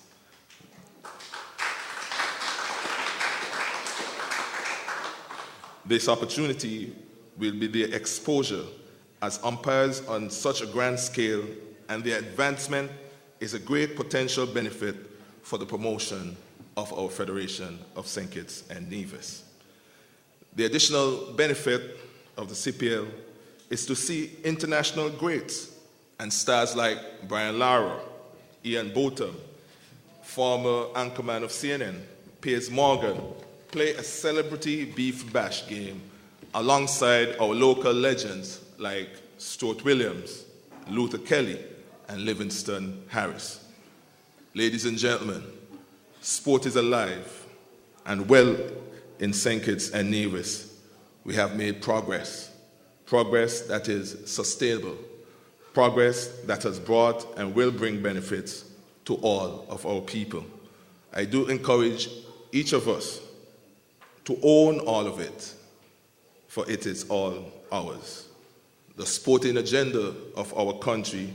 This opportunity will be their exposure as umpires on such a grand scale, and their advancement is a great potential benefit for the promotion of our Federation of St. Kitts and Nevis. The additional benefit of the CPL is to see international greats and stars like Brian Lara, Ian Botham, former anchorman of CNN, Piers Morgan, play a celebrity beef bash game alongside our local legends like Stuart Williams, Luther Kelly, and Livingston Harris. Ladies and gentlemen, sport is alive and well in St. Kitts and Nevis. We have made progress that is sustainable, progress that has brought and will bring benefits to all of our people. I do encourage each of us to own all of it, for it is all ours. The sporting agenda of our country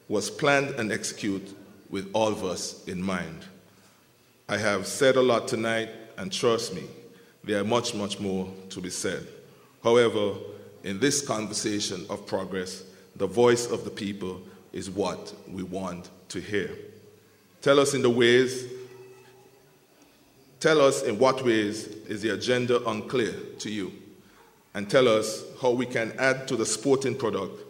was planned and executed with all of us in mind. I have said a lot tonight, and trust me, there are much, much more to be said. However, in this conversation of progress, the voice of the people is what we want to hear. Tell us in what ways is the agenda unclear to you, and tell us how we can add to the sporting product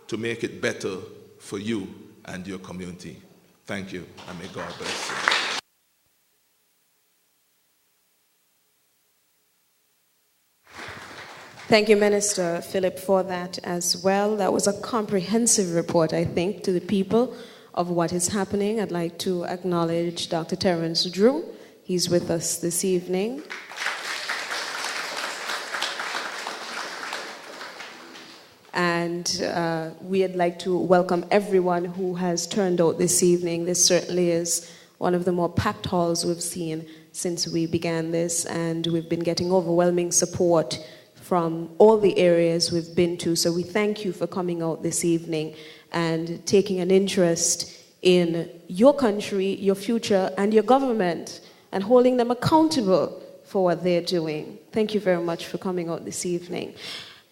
to make it better for you and your community. Thank you, and may God bless you. Thank you, Minister Phillip, for that as well. That was a comprehensive report, I think, to the people of what is happening. I'd like to acknowledge Dr. Terence Drew. He's with us this evening. And we'd like to welcome everyone who has turned out this evening. This certainly is one of the more packed halls we've seen since we began this, and we've been getting overwhelming support from all the areas we've been to. So we thank you for coming out this evening and taking an interest in your country, your future, and your government, and holding them accountable for what they're doing. Thank you very much for coming out this evening.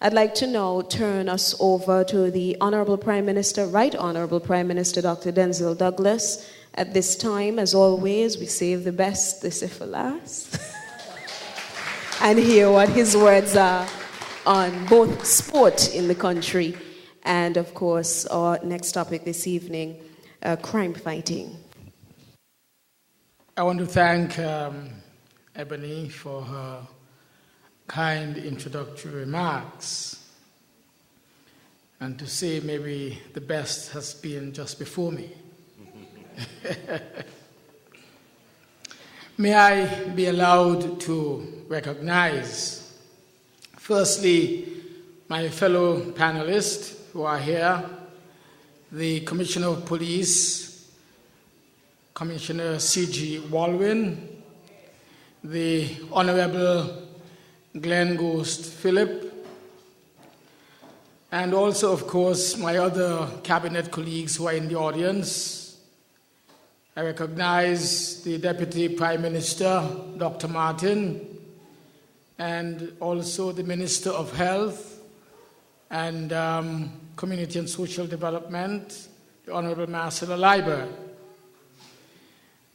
I'd like to now turn us over to the Honourable Prime Minister, Right Honourable Prime Minister Dr. Denzil Douglas. At this time, as always, we save the best, they say for last. And hear what his words are on both sport in the country and, of course, our next topic this evening, crime fighting. I want to thank Ebony for her kind introductory remarks, and to say maybe the best has been just before me. May I be allowed to recognize, firstly, my fellow panelists who are here, the Commissioner of Police, Commissioner C.G. Walwyn, the Honourable Glenn Phillip, and also, of course, my other cabinet colleagues who are in the audience. I recognize the Deputy Prime Minister, Dr. Martin, and also the Minister of Health, and Community and Social Development, the Honourable Marcella Liber.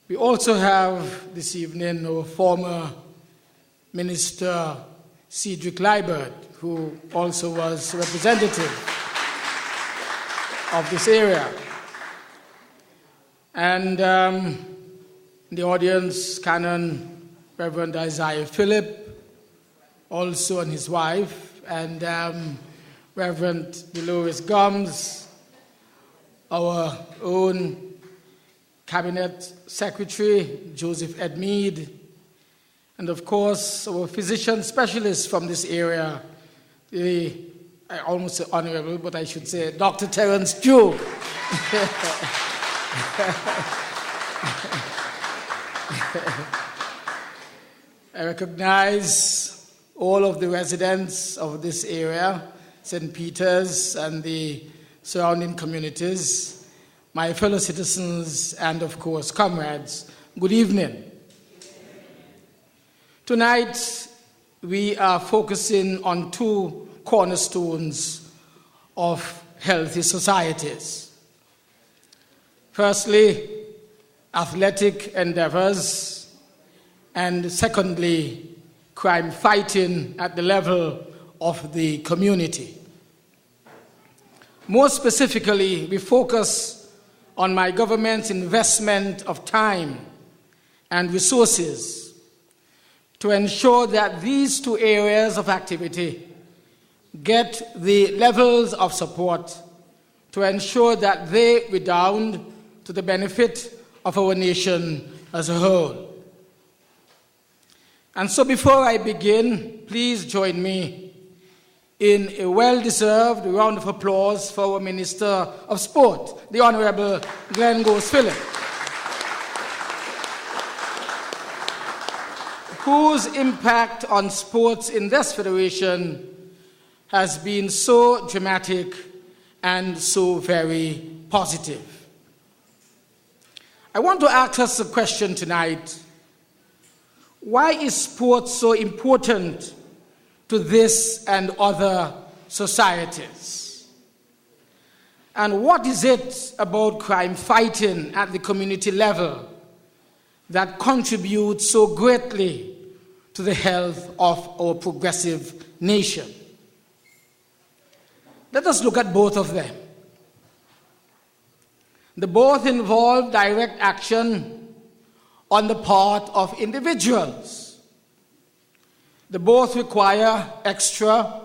We also have this evening our former Minister Cedric Liebert, who also was representative of this area. And in the audience, Canon Reverend Isaiah Phillip, also and his wife, and Reverend Dolores Gums, our own Cabinet Secretary, Joseph Edmead, and of course, our physician specialist from this area, I almost say honorable, but I should say Dr. Terence Joe. I recognize all of the residents of this area, St. Peter's and the surrounding communities, my fellow citizens, and of course, comrades. Good evening. Tonight, we are focusing on two cornerstones of healthy societies. Firstly, athletic endeavors, and secondly, crime fighting at the level of the community. More specifically, we focus on my government's investment of time and resources to ensure that these two areas of activity get the levels of support to ensure that they redound to the benefit of our nation as a whole. And so before I begin, please join me in a well-deserved round of applause for our Minister of Sport, the Honourable Glenn Phillip, whose impact on sports in this federation has been so dramatic and so very positive. I want to ask us a question tonight. Why is sport so important to this and other societies? And what is it about crime fighting at the community level that contributes so greatly to the health of our progressive nation? Let us look at both of them. They both involve direct action on the part of individuals. They both require extra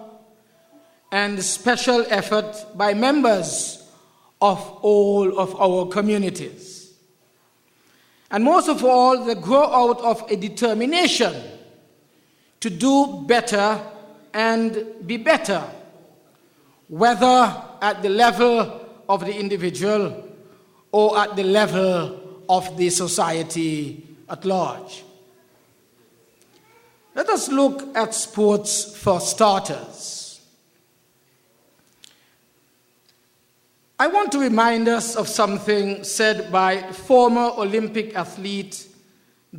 and special effort by members of all of our communities. And most of all, they grow out of a determination to do better and be better, whether at the level of the individual or at the level of the society at large. Let us look at sports for starters. I want to remind us of something said by former Olympic athlete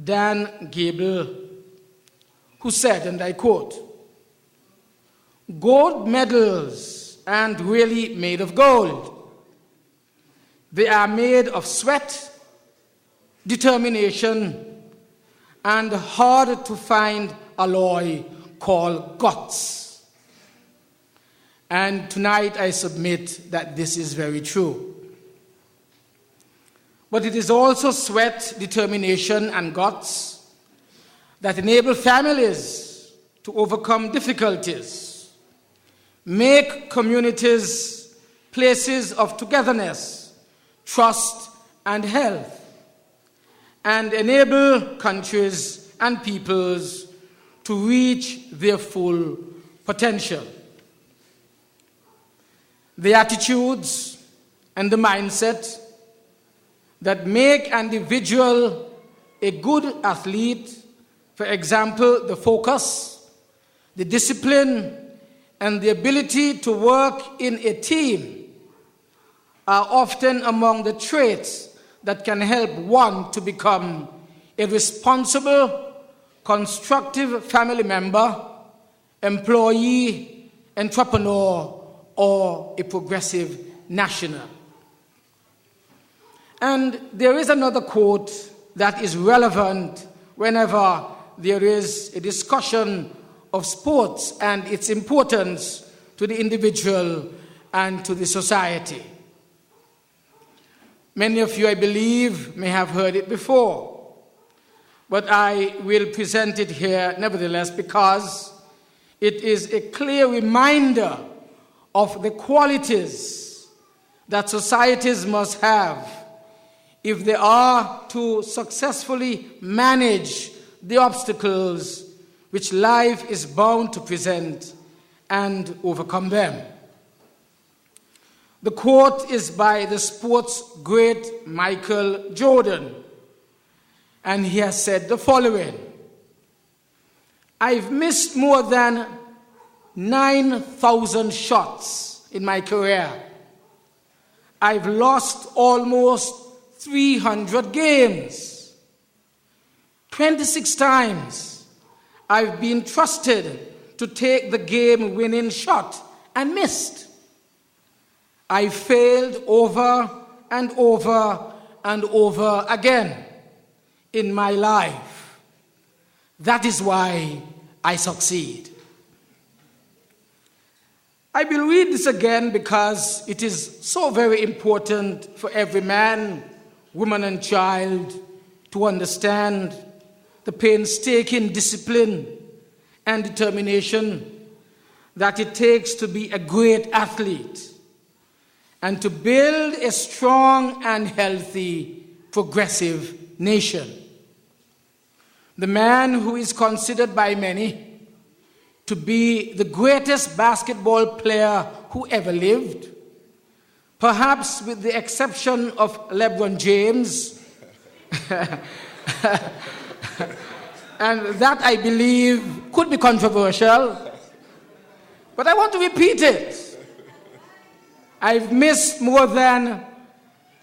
Dan Gable, who said, and I quote, "Gold medals aren't really made of gold. They are made of sweat, determination, and hard-to-find alloy called guts." And tonight I submit that this is very true. But it is also sweat, determination, and guts that enable families to overcome difficulties, make communities places of togetherness, trust, and health, and enable countries and peoples to reach their full potential. The attitudes and the mindset that make an individual a good athlete, for example, the focus, the discipline, and the ability to work in a team, are often among the traits that can help one to become a responsible, constructive family member, employee, entrepreneur, or a progressive national. And there is another quote that is relevant whenever there is a discussion of sports and its importance to the individual and to the society. Many of you, I believe, may have heard it before, but I will present it here nevertheless because it is a clear reminder of the qualities that societies must have if they are to successfully manage the obstacles which life is bound to present and overcome them. The quote is by the sports great Michael Jordan, and he has said the following: "I've missed more than 9,000 shots in my career. I've lost almost 300 games. 26 times I've been trusted to take the game-winning shot and missed. I failed over and over and over again in my life. That is why I succeed." I will read this again because it is so very important for every man, woman, and child to understand the painstaking discipline and determination that it takes to be a great athlete and to build a strong and healthy, progressive nation. The man who is considered by many to be the greatest basketball player who ever lived, perhaps with the exception of LeBron James, and that I believe could be controversial, but I want to repeat it. I've missed more than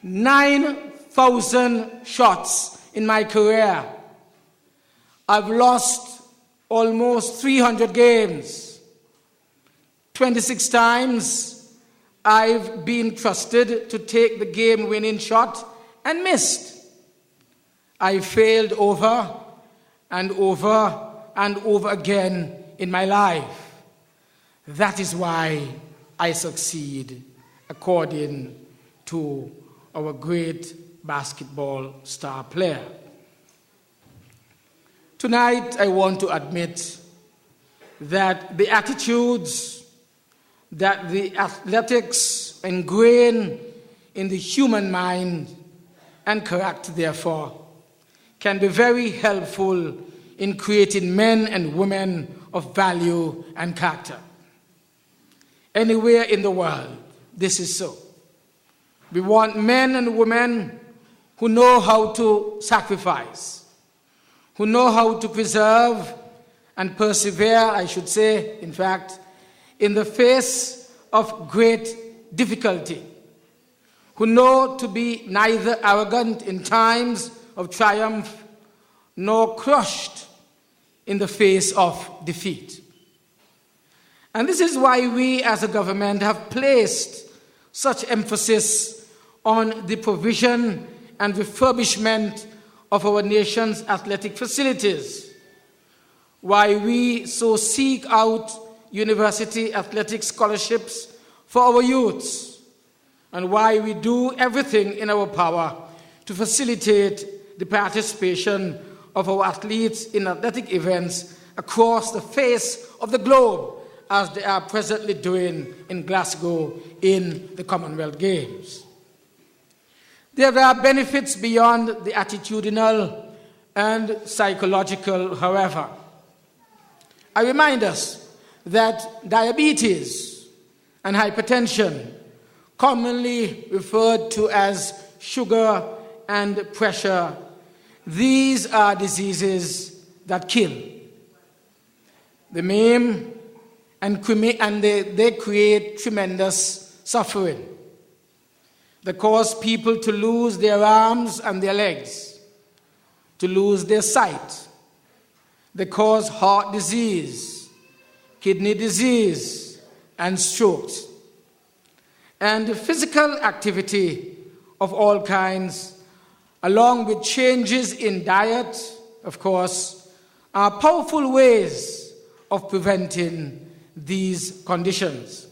9,000 shots in my career. I've lost almost 300 games. 26 times I've been trusted to take the game-winning shot and missed. I failed over and over and over again in my life. That is why I succeed, according to our great basketball star player. Tonight, I want to admit that the attitudes that the athletics ingrain in the human mind and character, therefore, can be very helpful in creating men and women of value and character. Anywhere in the world, this is so. We want men and women who know how to sacrifice, who know how to preserve and persevere, I should say, in fact, in the face of great difficulty, who know to be neither arrogant in times of triumph nor crushed in the face of defeat. And this is why we as a government have placed such emphasis on the provision and refurbishment of our nation's athletic facilities, why we so seek out university athletic scholarships for our youths, and why we do everything in our power to facilitate the participation of our athletes in athletic events across the face of the globe, as they are presently doing in Glasgow in the Commonwealth Games. There are benefits beyond the attitudinal and psychological, however. I remind us that diabetes and hypertension, commonly referred to as sugar and pressure, these are diseases that kill. They maim and they create tremendous suffering. They cause people to lose their arms and their legs, to lose their sight. They cause heart disease, kidney disease, and strokes. And physical activity of all kinds, along with changes in diet, of course, are powerful ways of preventing these conditions.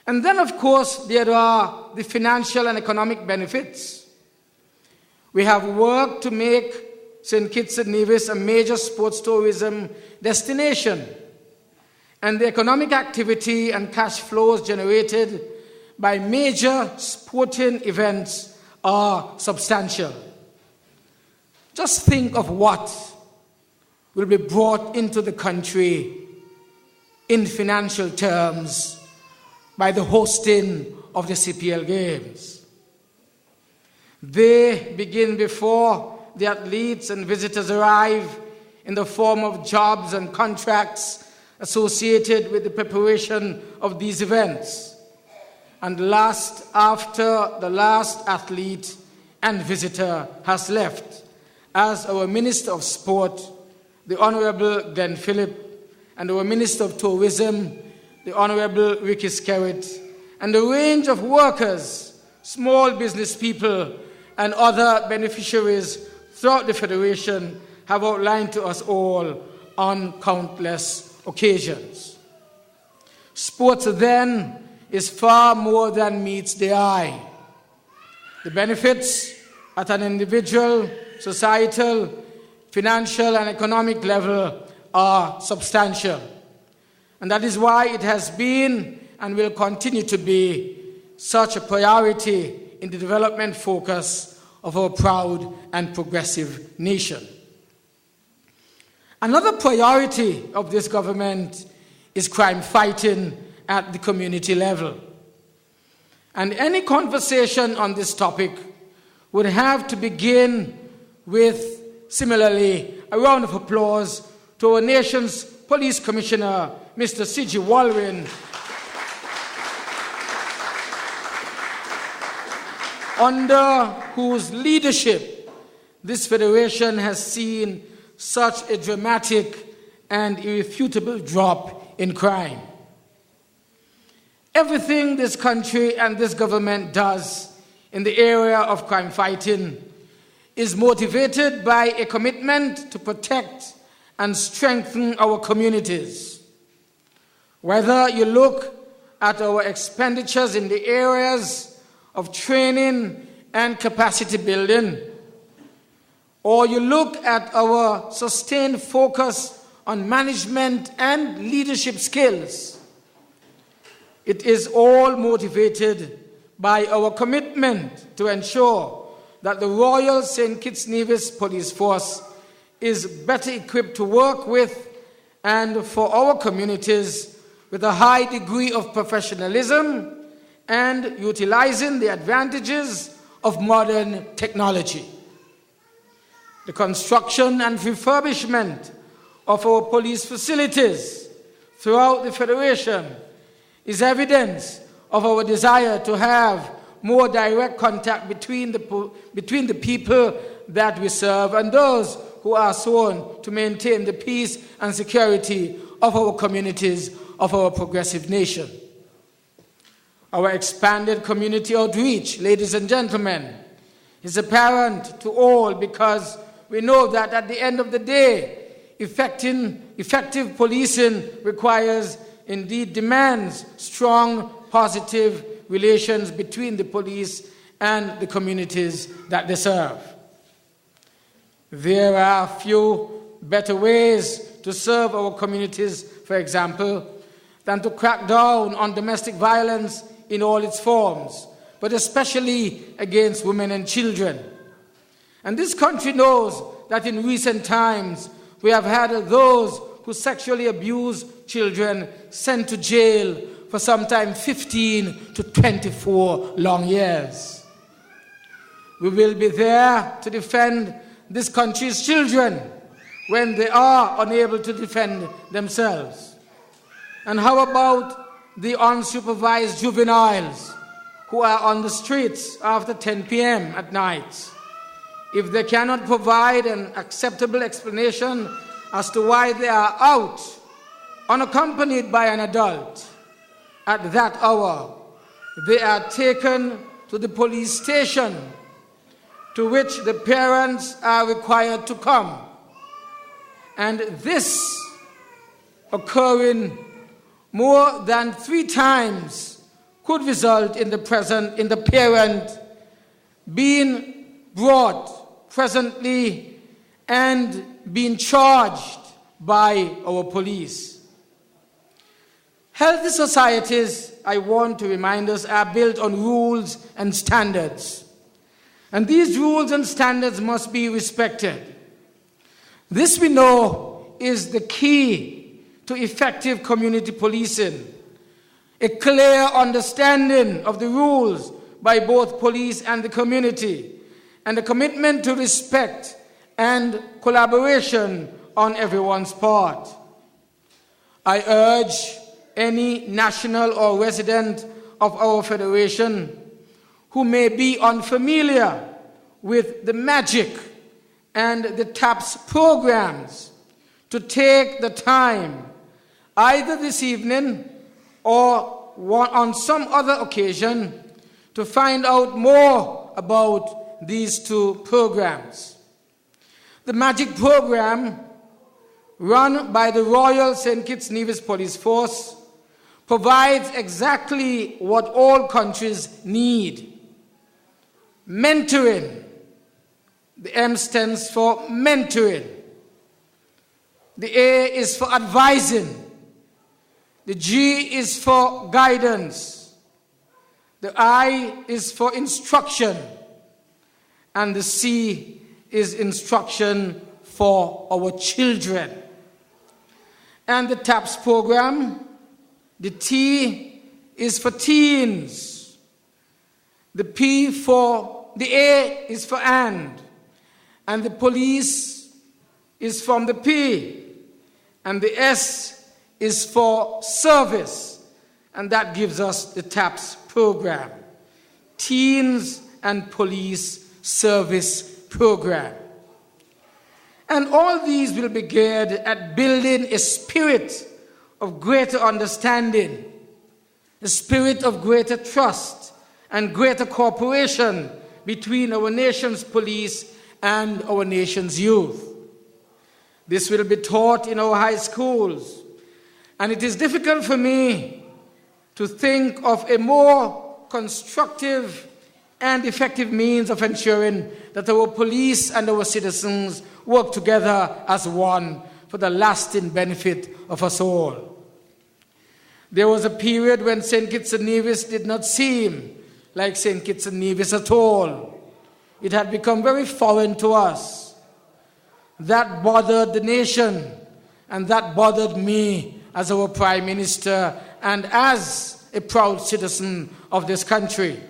And then, of course, there are the financial and economic benefits. We have worked to make St. Kitts-Nevis a major sports tourism destination, and the economic activity and cash flows generated by major sporting events are substantial. Just think of what will be brought into the country in financial terms by the hosting of the CPL Games. They begin before the athletes and visitors arrive in the form of jobs and contracts associated with the preparation of these events, and last after the last athlete and visitor has left, as our Minister of Sport, the Honourable Glenn Phillip, and our Minister of Tourism, the Honourable Ricky Skerritt, and a range of workers, small business people, and other beneficiaries throughout the Federation have outlined to us all on countless occasions. Sports, then, is far more than meets the eye. The benefits at an individual, societal, financial, and economic level are substantial. And that is why it has been and will continue to be such a priority in the development focus of our proud and progressive nation. Another priority of this government is crime fighting at the community level. And any conversation on this topic would have to begin with, similarly, a round of applause to our nation's Police Commissioner, Mr. C.G. Walwyn, under whose leadership this Federation has seen such a dramatic and irrefutable drop in crime. Everything this country and this government does in the area of crime fighting is motivated by a commitment to protect and strengthen our communities. Whether you look at our expenditures in the areas of training and capacity building, or you look at our sustained focus on management and leadership skills, it is all motivated by our commitment to ensure that the Royal St. Kitts-Nevis Police Force is better equipped to work with and for our communities with a high degree of professionalism and utilizing the advantages of modern technology. The construction and refurbishment of our police facilities throughout the Federation is evidence of our desire to have more direct contact between the people that we serve and those who are sworn to maintain the peace and security of our communities, of our progressive nation. Our expanded community outreach, ladies and gentlemen, is apparent to all because we know that at the end of the day, effective policing requires, indeed demands, strong, positive relations between the police and the communities that they serve. There are few better ways to serve our communities, for example, than to crack down on domestic violence in all its forms, but especially against women and children. And this country knows that in recent times we have had those who sexually abuse children sent to jail for sometimes 15 to 24 long years. We will be there to defend this country's children when they are unable to defend themselves. And how about the unsupervised juveniles who are on the streets after 10 p.m. at night? If they cannot provide an acceptable explanation as to why they are out, unaccompanied by an adult, at that hour, they are taken to the police station, to which the parents are required to come. And this occurring more than 3 times could result in the parent being brought presently and being charged by our police. Healthy societies, I want to remind us, are built on rules and standards. And these rules and standards must be respected. This, we know, is the key to effective community policing. A clear understanding of the rules by both police and the community, and a commitment to respect and collaboration on everyone's part. I urge any national or resident of our federation who may be unfamiliar with the magic and the TAPS programs to take the time, either this evening or on some other occasion, to find out more about these 2 programs. The MAGIC program, run by the Royal St. Kitts-Nevis Police Force, provides exactly what all countries need: mentoring. The M stands for mentoring. The A is for advising. The G is for guidance. The I is for instruction. And the C is instruction for our children. And the TAPS program, the T is for teens. The A is for and the police is from the P, and the S is for service, and that gives us the TAPS program, Teens and Police Service Program. And all these will be geared at building a spirit of greater understanding, a spirit of greater trust and greater cooperation between our nation's police and our nation's youth. This will be taught in our high schools, and it is difficult for me to think of a more constructive and effective means of ensuring that our police and our citizens work together as one for the lasting benefit of us all. There was a period when St. Kitts and Nevis did not seem like St. Kitts and Nevis at all. It had become very foreign to us. That bothered the nation, and that bothered me as our Prime Minister and as a proud citizen of this country.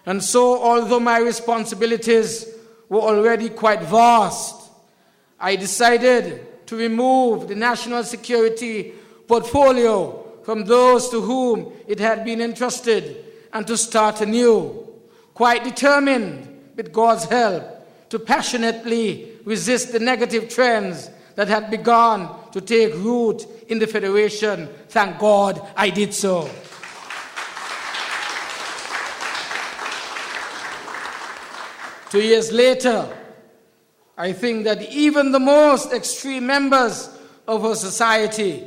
And so, although my responsibilities were already quite vast, I decided to remove the national security portfolio from those to whom it had been entrusted and to start anew, quite determined, with God's help, to passionately resist the negative trends that had begun to take root in the Federation. Thank God I did so. Two years later, I think that even the most extreme members of our society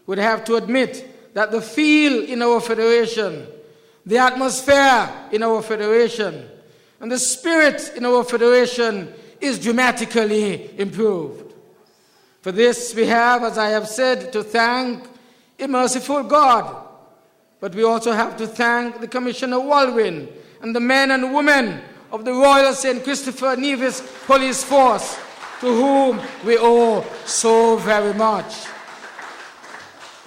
would have to admit that the feel in our Federation, the atmosphere in our Federation, and the spirit in our Federation is dramatically improved. For this we have, as I have said, to thank a merciful God, but we also have to thank the Commissioner Walwyn and the men and women of the Royal St. Christopher Nevis Police Force, to whom we owe so very much.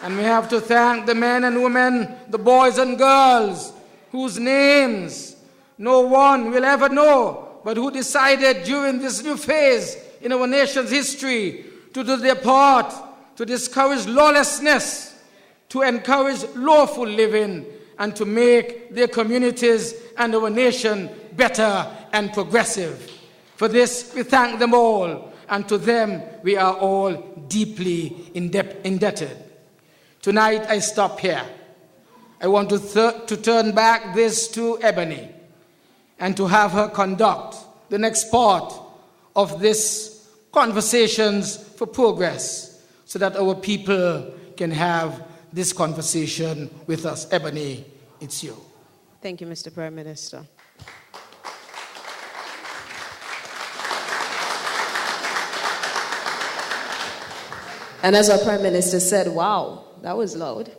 And we have to thank the men and women, the boys and girls, whose names no one will ever know, but who decided during this new phase in our nation's history to do their part to discourage lawlessness, to encourage lawful living, and to make their communities and our nation better and progressive. For this, we thank them all, and to them we are all deeply indebted. Tonight, I stop here. I want to turn back this to Ebony and to have her conduct the next part of this Conversations for Progress so that our people can have this conversation with us. Ebony, it's you. Thank you, Mr. Prime Minister. And as our Prime Minister said, wow, that was loud.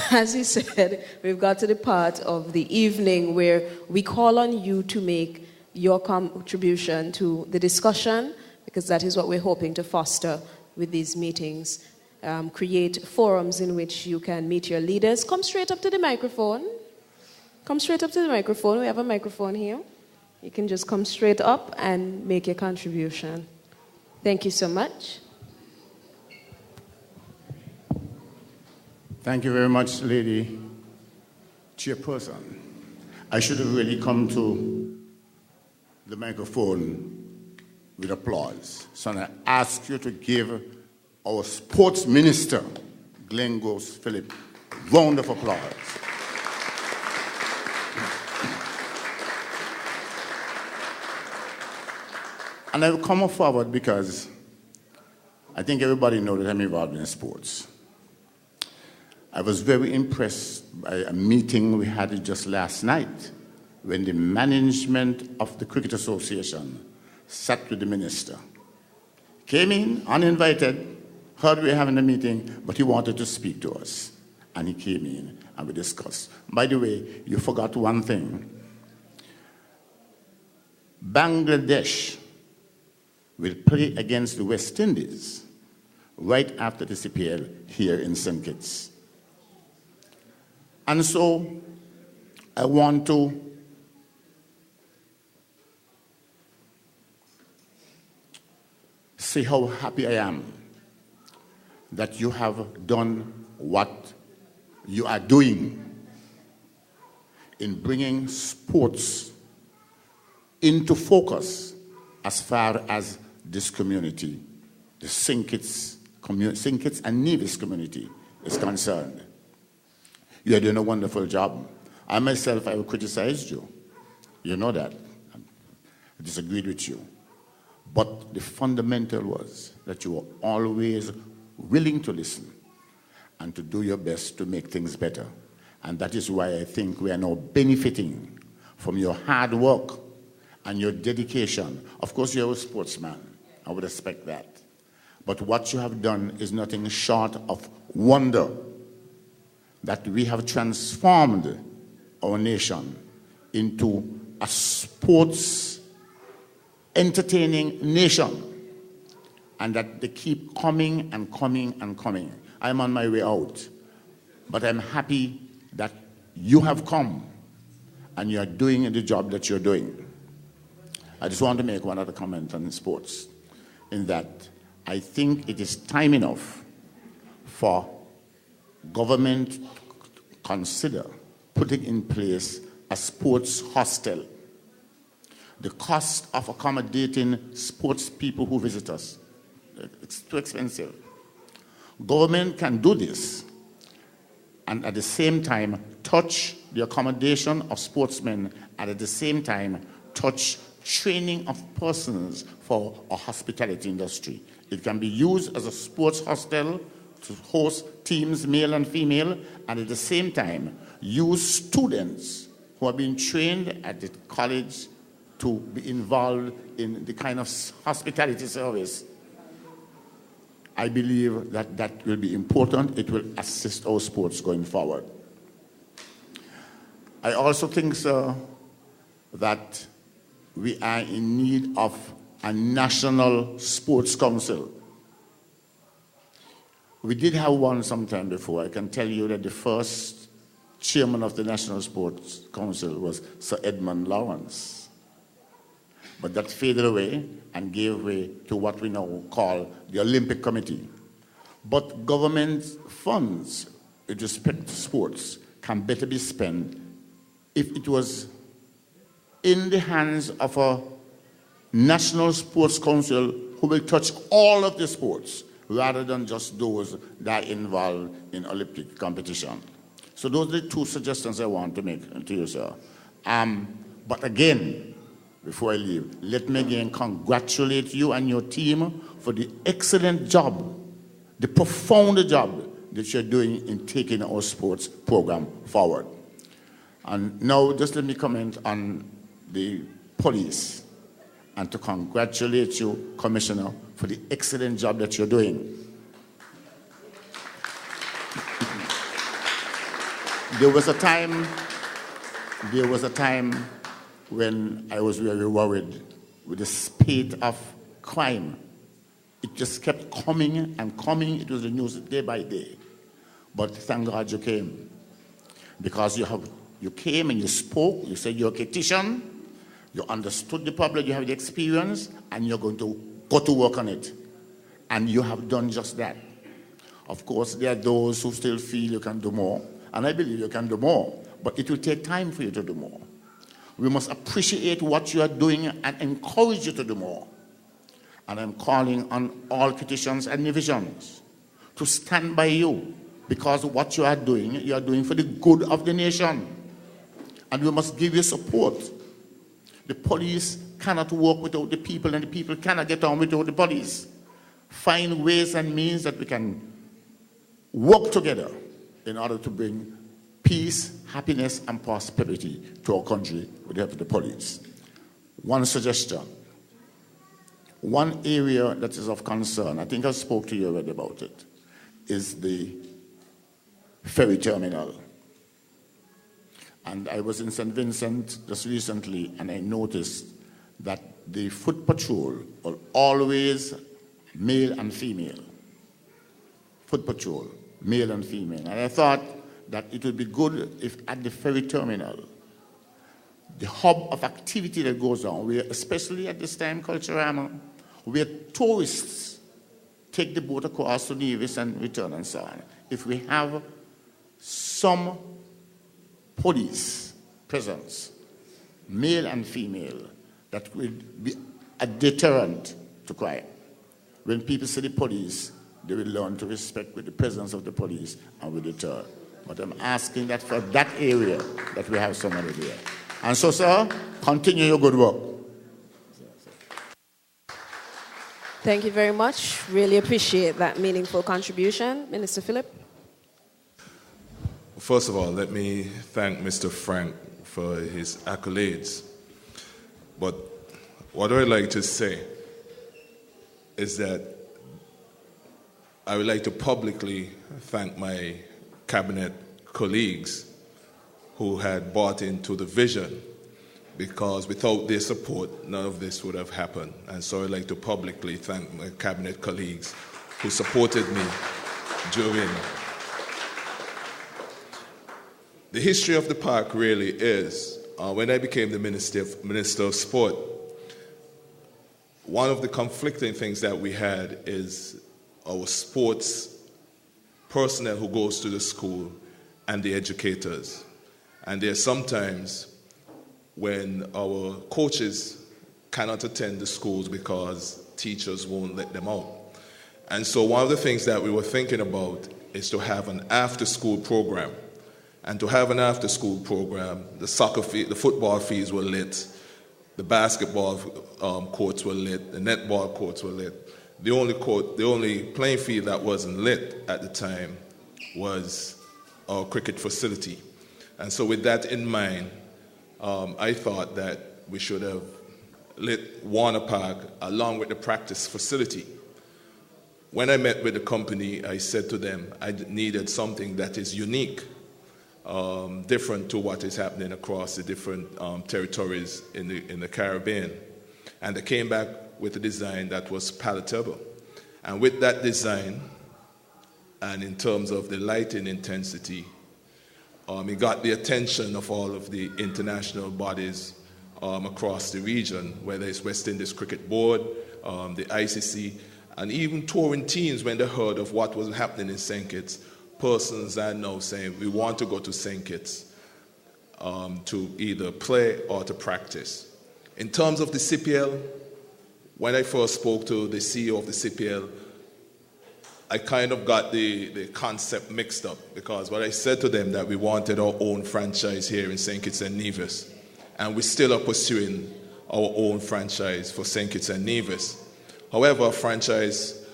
As he said, we've got to the part of the evening where we call on you to make your contribution to the discussion, because that is what we're hoping to foster with these meetings. Create forums in which you can meet your leaders. Come straight up to the microphone. Come straight up to the microphone. We have a microphone here. You can just come straight up and make your contribution. Thank you so much. Thank you very much, Lady Chairperson. I should have really come to the microphone with applause. So I ask you to give our Sports Minister, Glenn Phillip, a round of applause. And I've come forward because I think everybody knows that I'm involved in sports. I was very impressed by a meeting we had just last night when the management of the Cricket Association sat with the minister. Came in uninvited, heard we were having a meeting, but he wanted to speak to us. And he came in and we discussed. By the way, you forgot one thing. Bangladesh will play against the West Indies right after the CPL here in St. Kitts. And so I want to say how happy I am that you have done what you are doing in bringing sports into focus as far as this community, the St. Kitts and Nevis community is concerned. You are doing a wonderful job. I myself, I have criticized you. You know that. I disagreed with you. But the fundamental was that you were always willing to listen and to do your best to make things better. And that is why I think we are now benefiting from your hard work and your dedication. Of course, you're a sportsman. I would expect that. But what you have done is nothing short of wonder, that we have transformed our nation into a sports entertaining nation, and that they keep coming and coming and coming. I'm on my way out, but I'm happy that you have come and you're doing the job that you're doing. I just want to make one other comment on sports, in that I think it is time enough for government to consider putting in place a sports hostel. The cost of accommodating sports people who visit us, it's too expensive. Government can do this and at the same time touch the accommodation of sportsmen, and at the same time touch training of persons for a hospitality industry. It can be used as a sports hostel to host teams, male and female, and at the same time use students who are being trained at the college to be involved in the kind of hospitality service. I believe that that will be important. It will assist our sports going forward. I also think, sir, that we are in need of a national sports council. We did have one sometime before. I can tell you that the first chairman of the National Sports Council was Sir Edmund Lawrence. But that faded away and gave way to what we now call the Olympic Committee. But government funds with respect to sports can better be spent if it was in the hands of a National Sports Council who will touch all of the sports rather than just those that are involved in Olympic competition. So those are the two suggestions I want to make to you, sir. But again, before I leave, let me again congratulate you and your team for the excellent job, the profound job that you're doing in taking our sports program forward. And now just let me comment on the police and to congratulate you, Commissioner, for the excellent job that you're doing. There was a time when I was very worried with the spate of crime. It just kept coming and coming. It was the news day by day. But thank God you came. Because you came and you spoke, you said you're a Kittitian, you understood the problem, you have the experience, and you're going to go to work on it. And you have done just that. Of course, there are those who still feel you can do more. And I believe you can do more, but it will take time for you to do more. We must appreciate what you are doing and encourage you to do more. And I'm calling on all Kittitians and Nevisians to stand by you, because what you are doing for the good of the nation. And we must give you support. The police cannot work without the people, and the people cannot get on without the police. Find ways and means that we can work together in order to bring peace, happiness, and prosperity to our country with the help of the police. One suggestion. One area that is of concern, I think I spoke to you already about it, is the ferry terminal. And I was in St. Vincent just recently, and I noticed that the foot patrol are always male and female. Foot patrol, male and female. And I thought that it would be good if at the ferry terminal, the hub of activity that goes on, where, especially at this time, Culturama, where tourists take the boat across to Nevis and return and so on. If we have some police presence, male and female, that will be a deterrent to crime. When people see the police, they will learn to respect with the presence of the police and will deter. But I'm asking that for that area that we have somebody there. And so, sir, continue your good work. Thank you very much. Really appreciate that meaningful contribution. Minister Phillip. First of all, let me thank Mr. Frank for his accolades. But what I would like to say is that I would like to publicly thank my cabinet colleagues who had bought into the vision, because without their support, none of this would have happened. And so I'd like to publicly thank my cabinet colleagues who supported me during. The history of the park really is, when I became the Minister of Sport, one of the conflicting things that we had is our sports personnel who goes to the school and the educators. And there are sometimes when our coaches cannot attend the schools because teachers won't let them out. And so one of the things that we were thinking about is to have an after-school program. And to have an after-school program, the football fees were lit, the basketball courts were lit, the netball courts were lit. The only playing field that wasn't lit at the time was our cricket facility. And so with that in mind, I thought that we should have lit Warner Park along with the practice facility. When I met with the company, I said to them I needed something that is unique, different to what is happening across the different territories in the Caribbean. And they came back with a design that was palatable. And with that design, and in terms of the lighting intensity, it got the attention of all of the international bodies across the region, whether it's West Indies Cricket Board, the ICC, and even touring teams, when they heard of what was happening in St. Kitts, persons are now saying, we want to go to St. Kitts to either play or to practice. In terms of the CPL, when I first spoke to the CEO of the CPL, I kind of got the concept mixed up, because what I said to them that we wanted our own franchise here in St. Kitts and Nevis, and we still are pursuing our own franchise for St. Kitts and Nevis. However, a franchise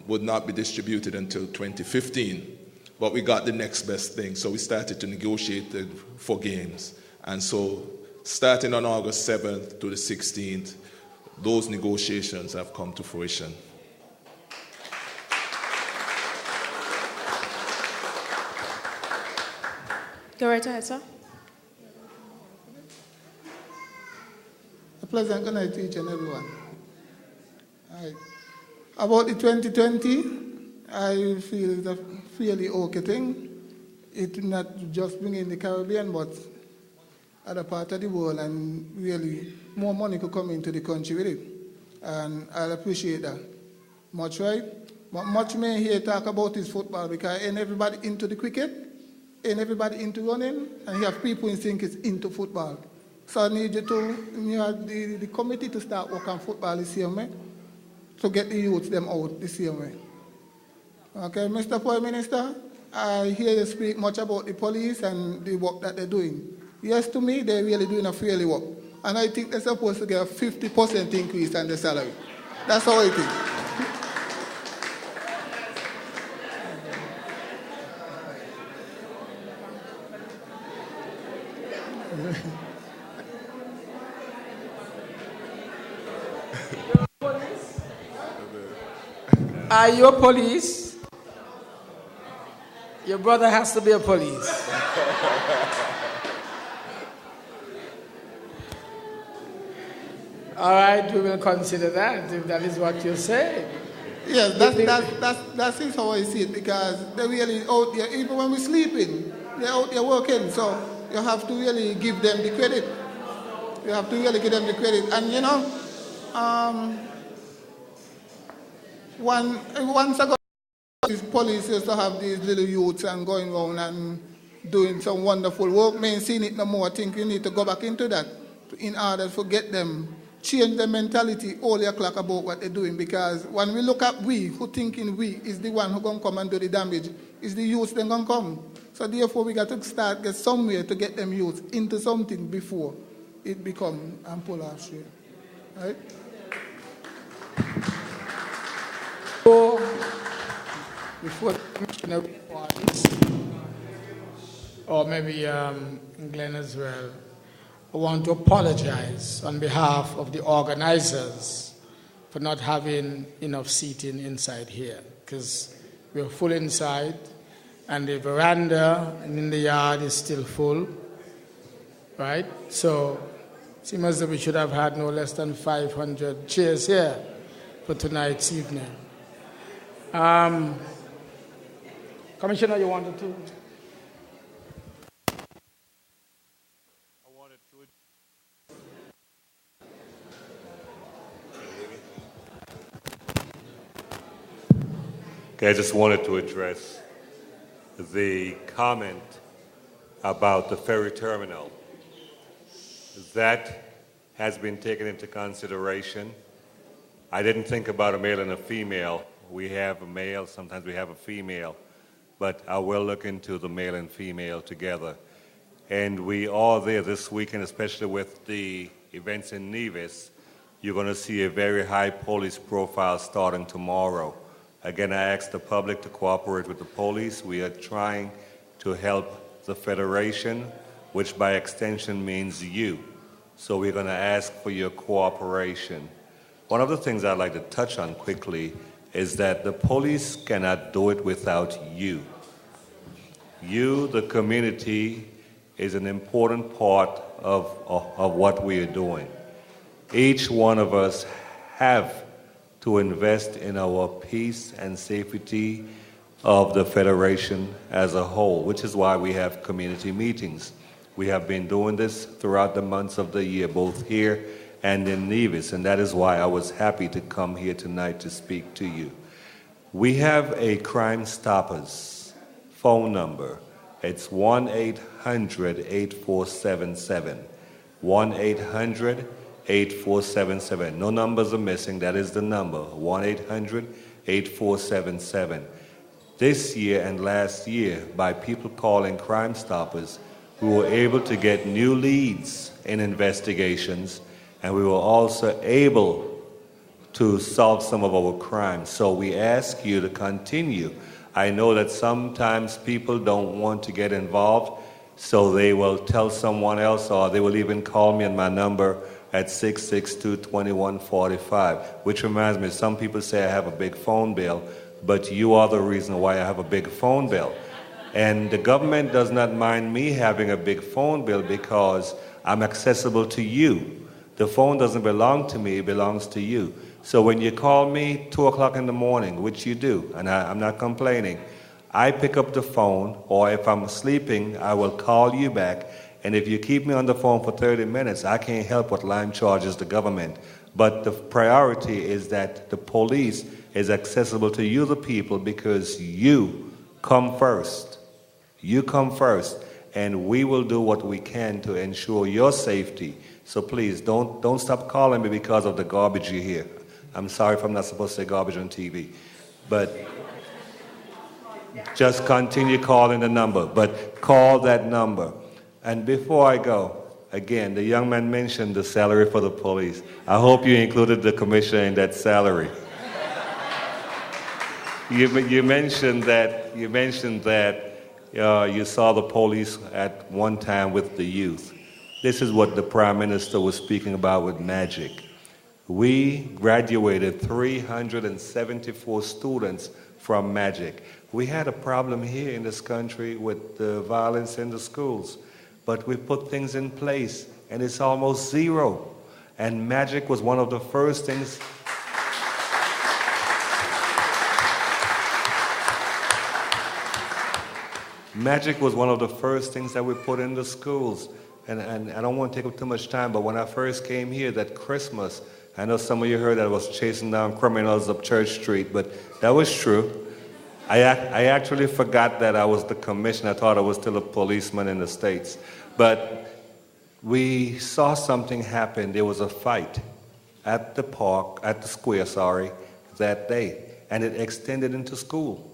would not be distributed until 2015, but we got the next best thing, so we started to negotiate for games. And so starting on August 7th to the 16th, those negotiations have come to fruition. Go right ahead, sir. A pleasant good night to each and everyone. Right. About the 2020, I feel it's a fairly okay thing. It not just bring in the Caribbean, but other part of the world, and really more money could come into the country with it. And I'll appreciate that much, right? But much may here talk about is football, because ain't everybody into the cricket, ain't everybody into running, and you have people who think it's into football. So I need you to, the committee to start working on football the same way, to get the youth them out the same way. Okay, Mr. Prime Minister, I hear you speak much about the police and the work that they're doing. Yes, to me, they're really doing a fairly work. And I think they're supposed to get a 50% increase on their salary. That's how I think. Are you a police? Your brother has to be a police. All right, we will consider that, if that is what you say. Yes, that's how I see it, because they're really out there, even when we're sleeping, they're out there working, so you have to really give them the credit. You have to really give them the credit. And you know, once ago, police used to have these little youths and going around and doing some wonderful work. Me ain't seen it no more. I think you need to go back into that in order to get them, change their mentality all the clock about what they're doing. Because when we look at we, who thinking we is the one who going to come and do the damage, is the youth then going to come. So therefore we got to get somewhere to get them youth into something before it become and pull off straight. Right? So, before the commissioner reports, or maybe Glenn as well, I want to apologize on behalf of the organizers for not having enough seating inside here, because we're full inside, and the veranda and in the yard is still full, right? So it seems as though we should have had no less than 500 chairs here for tonight's evening. Commissioner, you wanted to? Okay, I just wanted to address the comment about the ferry terminal. That has been taken into consideration. I didn't think about a male and a female. We have a male, sometimes we have a female, but I will look into the male and female together. And we are there this weekend, especially with the events in Nevis. You're going to see a very high police profile starting tomorrow. Again, I ask the public to cooperate with the police. We are trying to help the Federation, which by extension means you. So we're going to ask for your cooperation. One of the things I'd like to touch on quickly is that the police cannot do it without you. You, the community, is an important part of what we are doing. Each one of us have to invest in our peace and safety of the Federation as a whole, which is why we have community meetings. We have been doing this throughout the months of the year, both here and in Nevis, and that is why I was happy to come here tonight to speak to you. We have a Crime Stoppers phone number. It's 1-800-8477. 1-800-8477. No numbers are missing. That is the number, 8477. This year and last year, by people calling Crime Stoppers, we were able to get new leads in investigations, and we were also able to solve some of our crimes. So we ask you to continue. I know that sometimes people don't want to get involved, so they will tell someone else, or they will even call me on my number at 662-2145, which reminds me, some people say I have a big phone bill, but you are the reason why I have a big phone bill. And the government does not mind me having a big phone bill because I'm accessible to you. The phone doesn't belong to me, it belongs to you. So when you call me 2 o'clock in the morning, which you do, and I'm not complaining, I pick up the phone, or if I'm sleeping, I will call you back. And if you keep me on the phone for 30 minutes, I can't help but line charges the government. But the priority is that the police is accessible to you, the people, because you come first. You come first, and we will do what we can to ensure your safety. So please, don't stop calling me because of the garbage you hear. I'm sorry if I'm not supposed to say garbage on TV, but just continue calling the number, but call that number. And before I go, again, the young man mentioned the salary for the police. I hope you included the commissioner in that salary. You mentioned that you saw the police at one time with the youth. This is what the Prime Minister was speaking about with MAGIC. We graduated 374 students from MAGIC. We had a problem here in this country with the violence in the schools, but we put things in place, and it's almost zero. And MAGIC was one of the first things. MAGIC was one of the first things that we put in the schools. And I don't want to take up too much time, but when I first came here that Christmas, I know some of you heard that I was chasing down criminals up Church Street, but that was true. I actually forgot that I was the commissioner. I thought I was still a policeman in the States. But we saw something happen. There was a fight at the square, that day, and it extended into school.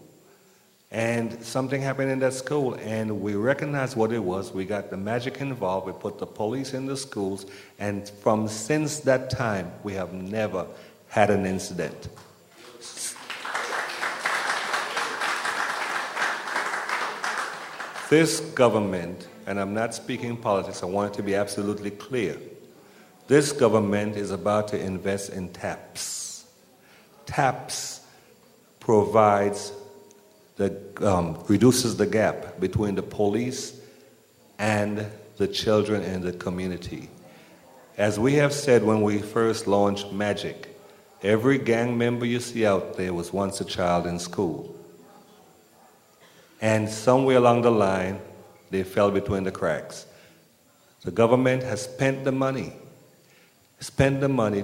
And something happened in that school, and we recognized what it was. We got the MAGIC involved. We put the police in the schools, and since that time, we have never had an incident. This government, and I'm not speaking politics, I want it to be absolutely clear. This government is about to invest in TAPS. TAPS provides reduces the gap between the police and the children in the community. As we have said when we first launched MAGIC, every gang member you see out there was once a child in school. And somewhere along the line, they fell between the cracks. The government has spent the money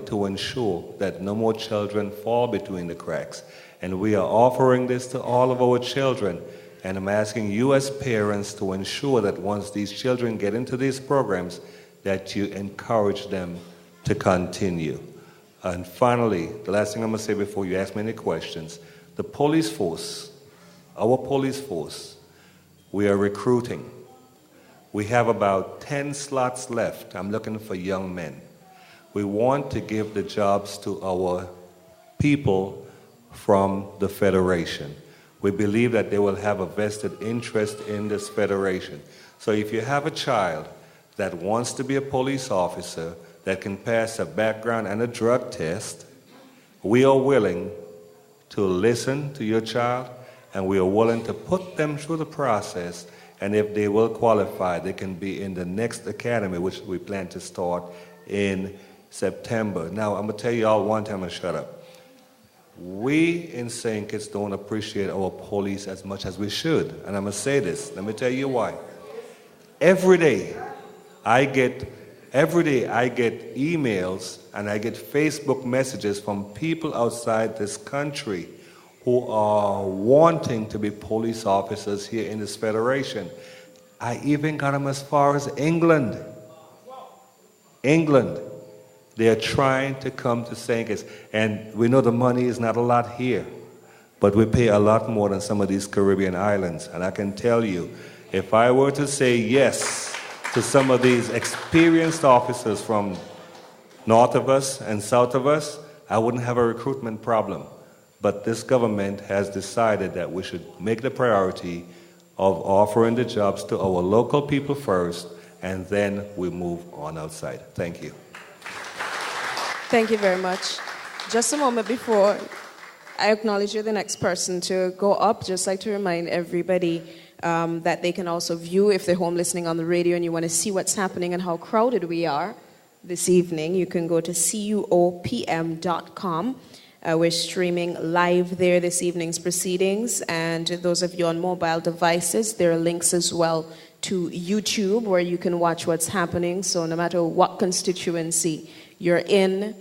to ensure that no more children fall between the cracks. And we are offering this to all of our children. And I'm asking you as parents to ensure that once these children get into these programs, that you encourage them to continue. And finally, the last thing I'm going to say before you ask me any questions, the police force, our police force, we are recruiting. We have about 10 slots left. I'm looking for young men. We want to give the jobs to our people from the Federation. We believe that they will have a vested interest in this Federation. So if you have a child that wants to be a police officer, that can pass a background and a drug test, we are willing to listen to your child, and we are willing to put them through the process, and if they will qualify, they can be in the next academy, which we plan to start in September. Now, I'm going to tell you all one time and shut up. We in St. Kitts don't appreciate our police as much as we should. And I'm going to say this. Let me tell you why. Every day I get emails and I get Facebook messages from people outside this country who are wanting to be police officers here in this federation. I even got them as far as England. They are trying to come to St. Kitts. And we know the money is not a lot here. but we pay a lot more than some of these Caribbean islands. And I can tell you, if I were to say yes to some of these experienced officers from north of us and south of us, I wouldn't have a recruitment problem. But this government has decided that we should make the priority of offering the jobs to our local people first, and then we move on outside. Thank you. Thank you very much. Just a moment before I acknowledge you're the next person to go up, just like to remind everybody that they can also view, if they're home listening on the radio and you want to see what's happening and how crowded we are this evening, you can go to cuopm.com. We're streaming live there this evening's proceedings, and those of you on mobile devices, there are links as well to YouTube where you can watch what's happening. So no matter what constituency you're in,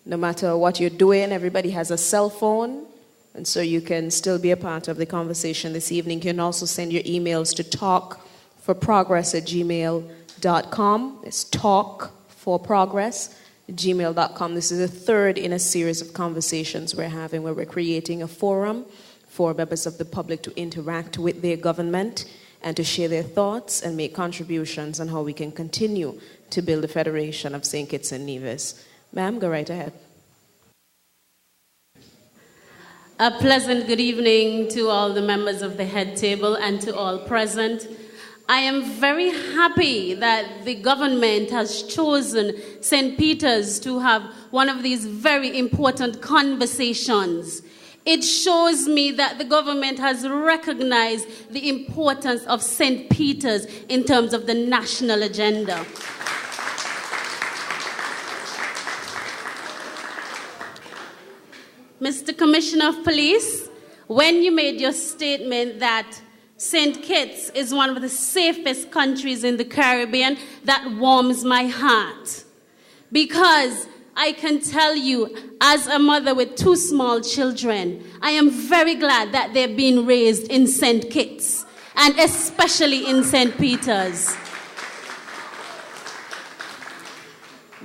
no matter what you're doing, everybody has a cell phone, and so you can still be a part of the conversation this evening. You can also send your emails to talkforprogress@gmail.com. It's talkforprogress@gmail.com. This is the third in a series of conversations we're having where we're creating a forum for members of the public to interact with their government and to share their thoughts and make contributions on how we can continue to build the Federation of St. Kitts and Nevis. Ma'am, go right ahead. A pleasant good evening to all the members of the head table and to all present. I am very happy that the government has chosen St. Peter's to have one of these very important conversations. It shows me that the government has recognized the importance of St. Peter's in terms of the national agenda. Mr. Commissioner of Police, when you made your statement that St. Kitts is one of the safest countries in the Caribbean, that warms my heart. Because I can tell you, as a mother with 2 small children, I am very glad that they're being raised in St. Kitts, and especially in St. Peter's.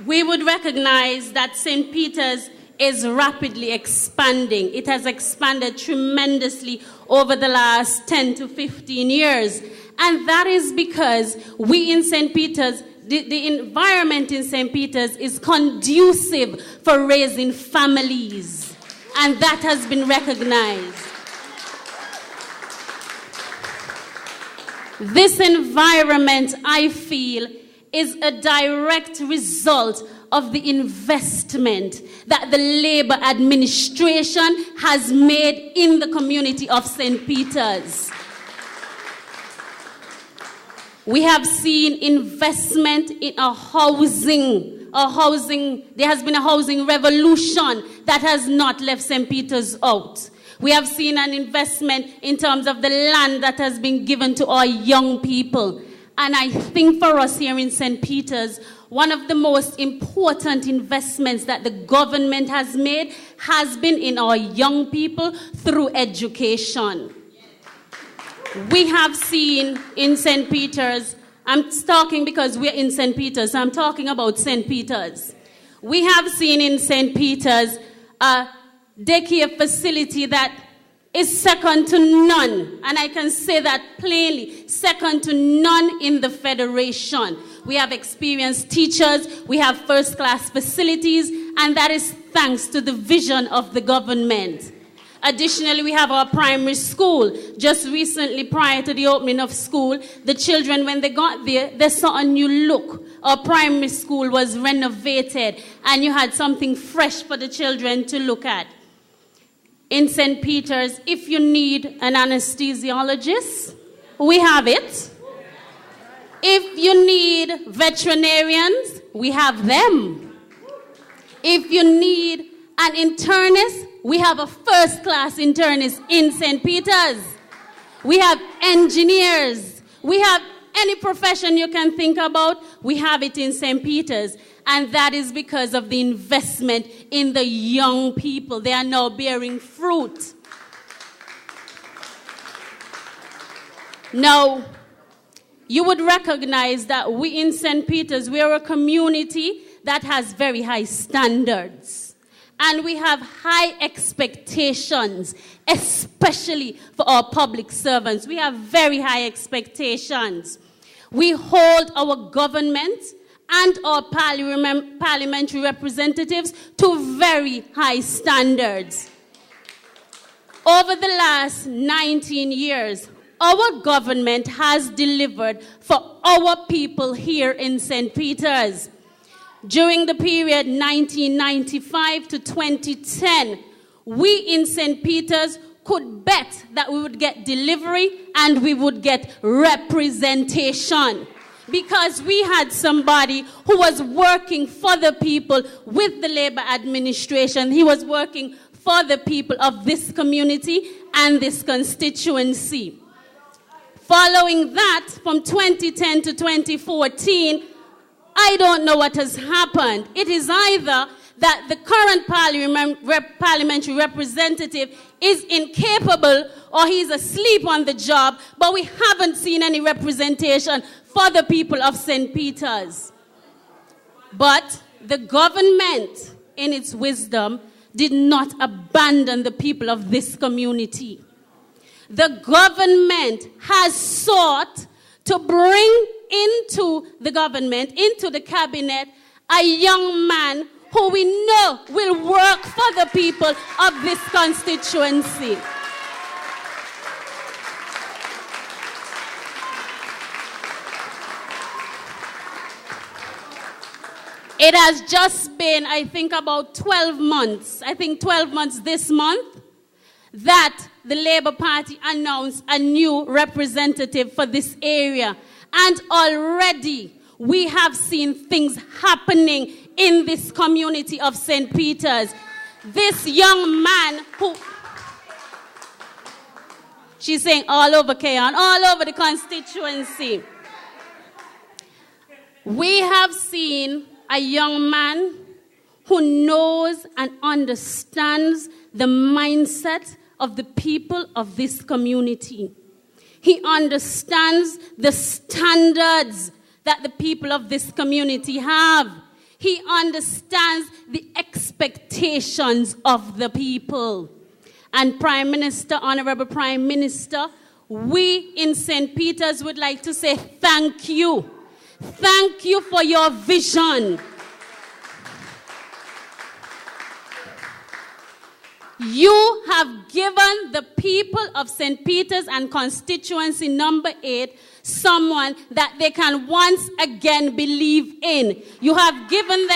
We would recognize that St. Peter's is rapidly expanding. It has expanded tremendously over the last 10 to 15 years. And that is because we in St. Peter's, the environment in St. Peter's is conducive for raising families. And that has been recognized. This environment, I feel, is a direct result of the investment that the Labour administration has made in the community of St. Peter's. We have seen investment in a housing. There has been a housing revolution that has not left St. Peter's out. We have seen an investment in terms of the land that has been given to our young people. And I think for us here in St. Peter's, one of the most important investments that the government has made has been in our young people through education. We have seen in St. Peter's, I'm talking because we're in St. Peter's, I'm talking about St. Peter's. We have seen in St. Peter's a daycare facility that is second to none, and I can say that plainly, second to none in the Federation. We have experienced teachers, we have first-class facilities, and that is thanks to the vision of the government. Additionally, we have our primary school. Just recently, prior to the opening of school, the children, when they got there, they saw a new look. Our primary school was renovated, and you had something fresh for the children to look at. In St. Peter's, if you need an anesthesiologist, we have it. If you need veterinarians, we have them. If you need an internist, we have a first-class internist in St. Peter's. We have engineers. We have any profession you can think about, we have it in St. Peter's. And that is because of the investment in the young people. They are now bearing fruit. Now, you would recognize that we in St. Peter's, we are a community that has very high standards. And we have high expectations, especially for our public servants. We have very high expectations. We hold our government and our parliamentary representatives to very high standards. Over the last 19 years, our government has delivered for our people here in St. Peter's. During the period 1995 to 2010, we in St. Peter's could bet that we would get delivery and we would get representation, because we had somebody who was working for the people with the Labour administration. He was working for the people of this community and this constituency. Following that, from 2010 to 2014, I don't know what has happened. It is either that the current parliamentary representative is incapable or he's asleep on the job, but we haven't seen any representation for the people of St. Peter's. But the government, in its wisdom, did not abandon the people of this community. The government has sought to bring into the government, into the cabinet, a young man who we know will work for the people of this constituency. It has just been, I think, about 12 months, 12 months this month, that the Labour Party announced a new representative for this area. And already we have seen things happening in this community of St. Peter's. This young man who, she's saying all over Keon, all over the constituency. We have seen a young man who knows and understands the mindset of the people of this community. He understands the standards that the people of this community have. He understands the expectations of the people. And Prime Minister, Honourable Prime Minister, we in St. Peter's would like to say thank you. Thank you for your vision. You have given the people of St. Peter's and constituency number 8 someone that they can once again believe in. You have given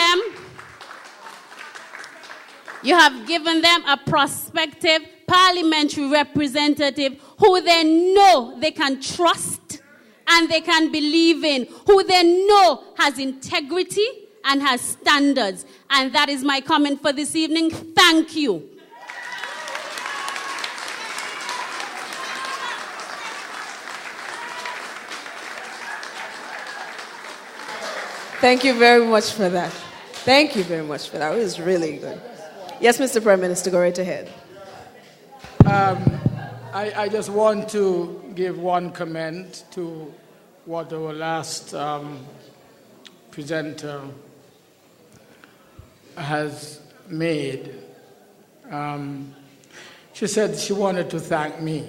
them a prospective parliamentary representative who they know they can trust and they can believe in, who they know has integrity and has standards. And that is my comment for this evening. Thank you. Thank you very much for that. Thank you very much for that. It was really good. Yes, Mr. Prime Minister, go right ahead. I just want to give one comment to what our last presenter has made. She said she wanted to thank me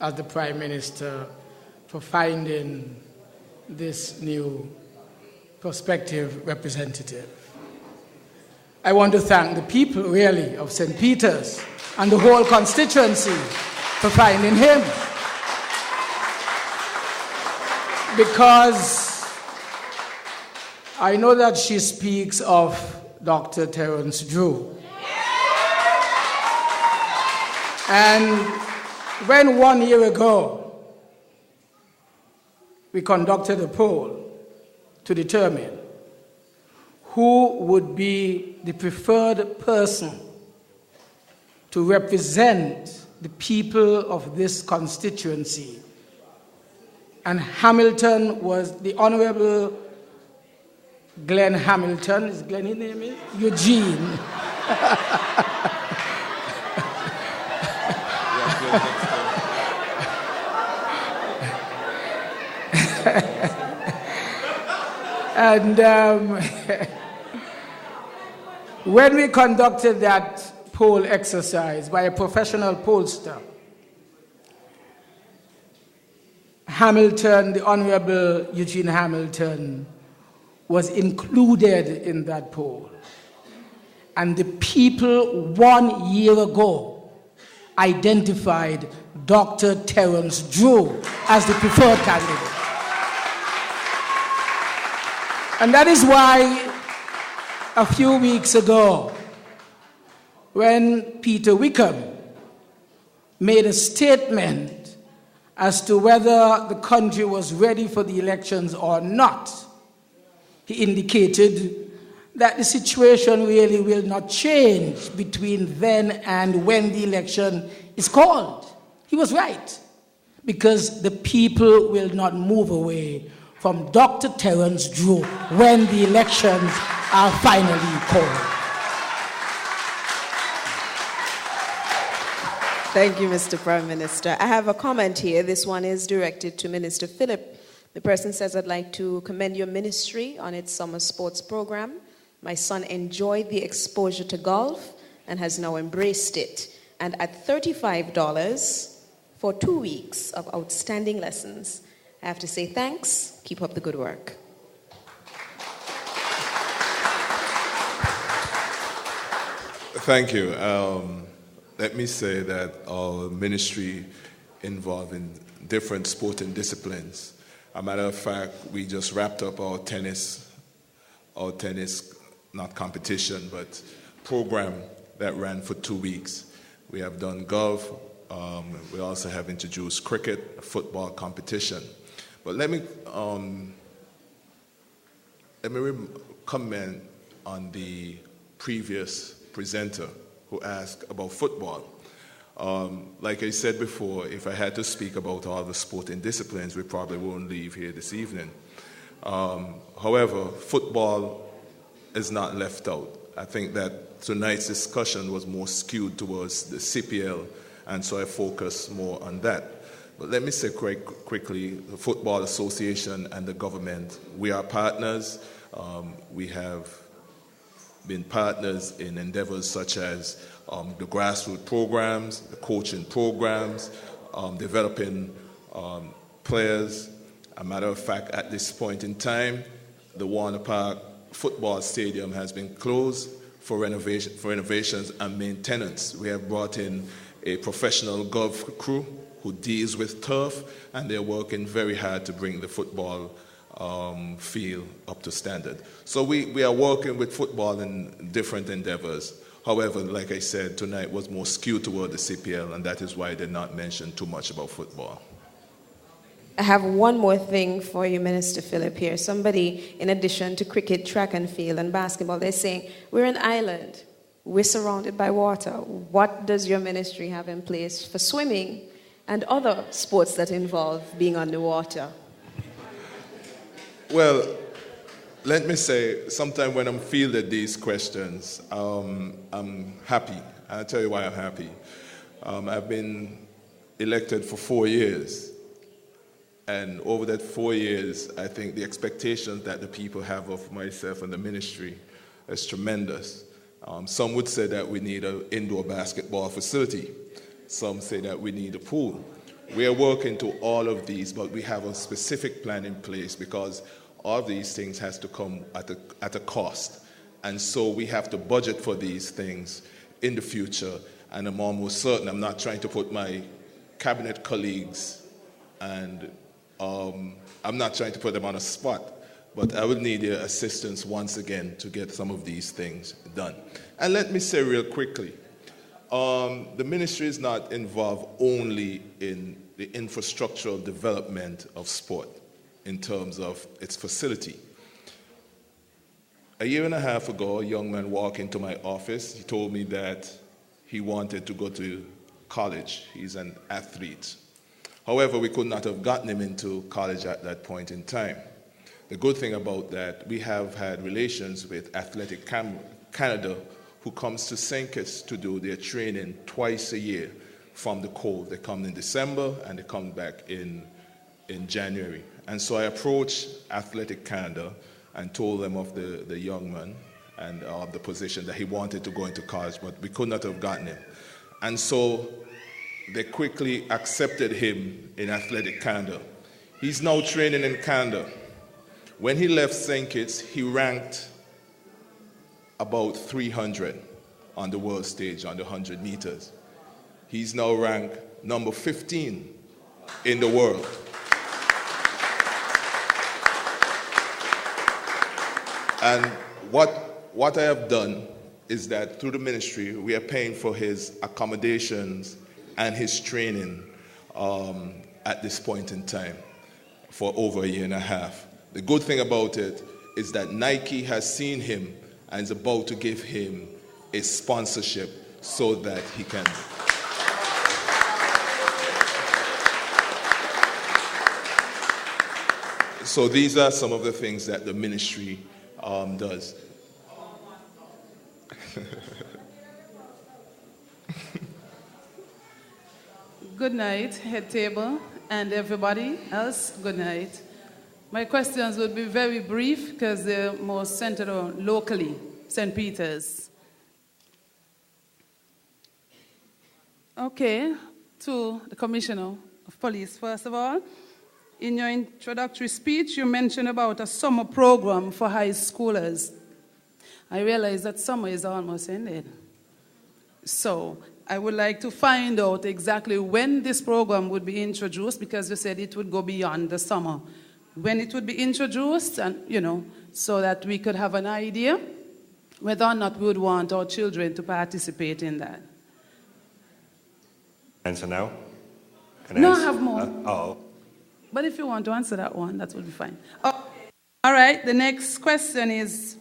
as the Prime Minister for finding this new prospective representative. I want to thank the people, really, of St. Peter's and the whole constituency for finding him. Because I know that she speaks of Dr. Terence Drew. And when 1 year ago we conducted a poll to determine who would be the preferred person to represent the people of this constituency, and Hamilton was the Honourable Glenn Hamilton. Is Glenn his name is? Eugene. When we conducted that poll exercise by a professional pollster, Hamilton, the Honourable Eugene Hamilton, was included in that poll. And the people 1 year ago identified Dr. Terence Drew as the preferred candidate. And that is why a few weeks ago, when Peter Wickham made a statement as to whether the country was ready for the elections or not, he indicated that the situation really will not change between then and when the election is called. He was right, because the people will not move away from Dr. Terence Drew when the elections are finally called. Thank you, Mr. Prime Minister. I have a comment here. This one is directed to Minister Phillip. The person says, I'd like to commend your ministry on its summer sports program. My son enjoyed the exposure to golf and has now embraced it. And at $35 for 2 weeks of outstanding lessons, I have to say thanks. Keep up the good work. Thank you. Let me say that our ministry involved in different sporting disciplines. As a matter of fact, we just wrapped up our tennis, not competition, but program that ran for 2 weeks. We have done golf. We also have introduced cricket, football competition. But let me comment on the previous presenter who asked about football. Like I said before, if I had to speak about all the sporting disciplines, we probably won't leave here this evening. However, football is not left out. I think that tonight's discussion was more skewed towards the CPL, and so I focus more on that. But let me say quickly, the Football Association and the government, we are partners. We have been partners in endeavors such as the grassroots programs, the coaching programs, developing players. As a matter of fact, at this point in time, the Warner Park football stadium has been closed for renovations and maintenance. We have brought in a professional golf crew who deals with turf, and they're working very hard to bring the football field up to standard. So we are working with football in different endeavors. However, like I said, tonight was more skewed toward the CPL, and that is why I did not mention too much about football. I have one more thing for you, Minister Phillip, here. Somebody, in addition to cricket, track and field, and basketball, they're saying, we're an island. We're surrounded by water. What does your ministry have in place for swimming and other sports that involve being underwater? Well, let me say, sometimes when I'm fielded these questions, I'm happy. I'll tell you why I'm happy. I've been elected for 4 years. And over that 4 years, I think the expectations that the people have of myself and the ministry is tremendous. Some would say that we need an indoor basketball facility. Some say that we need a pool. We are working to all of these, but we have a specific plan in place because all of these things has to come at a cost. And so we have to budget for these things in the future. And I'm almost certain, I'm not trying to put my cabinet colleagues and I'm not trying to put them on a spot, but I will need your assistance once again to get some of these things done. And let me say real quickly, the ministry is not involved only in the infrastructural development of sport in terms of its facility. A year and a half ago, a young man walked into my office. He told me that he wanted to go to college. He's an athlete. However, we could not have gotten him into college at that point in time. The good thing about that, we have had relations with Athletic Canada, who comes to St. Kitts to do their training twice a year from the cold. They come in December and they come back in January. And so I approached Athletic Canada and told them of the young man and the position that he wanted to go into college, but we could not have gotten him. And so they quickly accepted him in Athletic Canada. He's now training in Canada. When he left St. Kitts, he ranked about 300 on the world stage on the 100 meters. He's now ranked number 15 in the world. And what I have done is that through the ministry, we are paying for his accommodations and his training at this point in time for over a year and a half. The good thing about it is that Nike has seen him and is about to give him a sponsorship so that he can. So these are some of the things that the ministry does. Good night, head table, and everybody else, good night. My questions would be very brief because they're more centered on locally, St. Peter's. Okay, to the Commissioner of Police, first of all. In your introductory speech, you mentioned about a summer program for high schoolers. I realize that summer is almost ended. So I would like to find out exactly when this program would be introduced, because you said it would go beyond the summer. When it would be introduced, and so that we could have an idea whether or not we would want our children to participate in that. Answer now? I have more. Oh. But if you want to answer that one, that will be fine. Oh, all right, the next question is,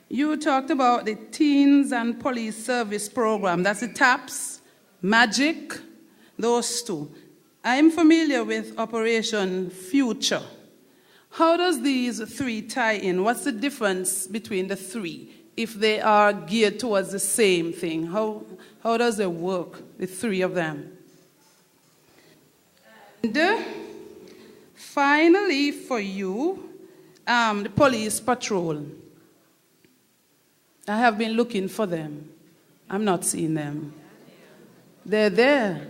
you talked about the Teens and Police Service Program. That's the TAPS, MAGIC, those two. I'm familiar with Operation Future. How does these three tie in? What's the difference between the three if they are geared towards the same thing? How does it work, the three of them? And finally, for you, the police patrol. I have been looking for them. I'm not seeing them. They're there.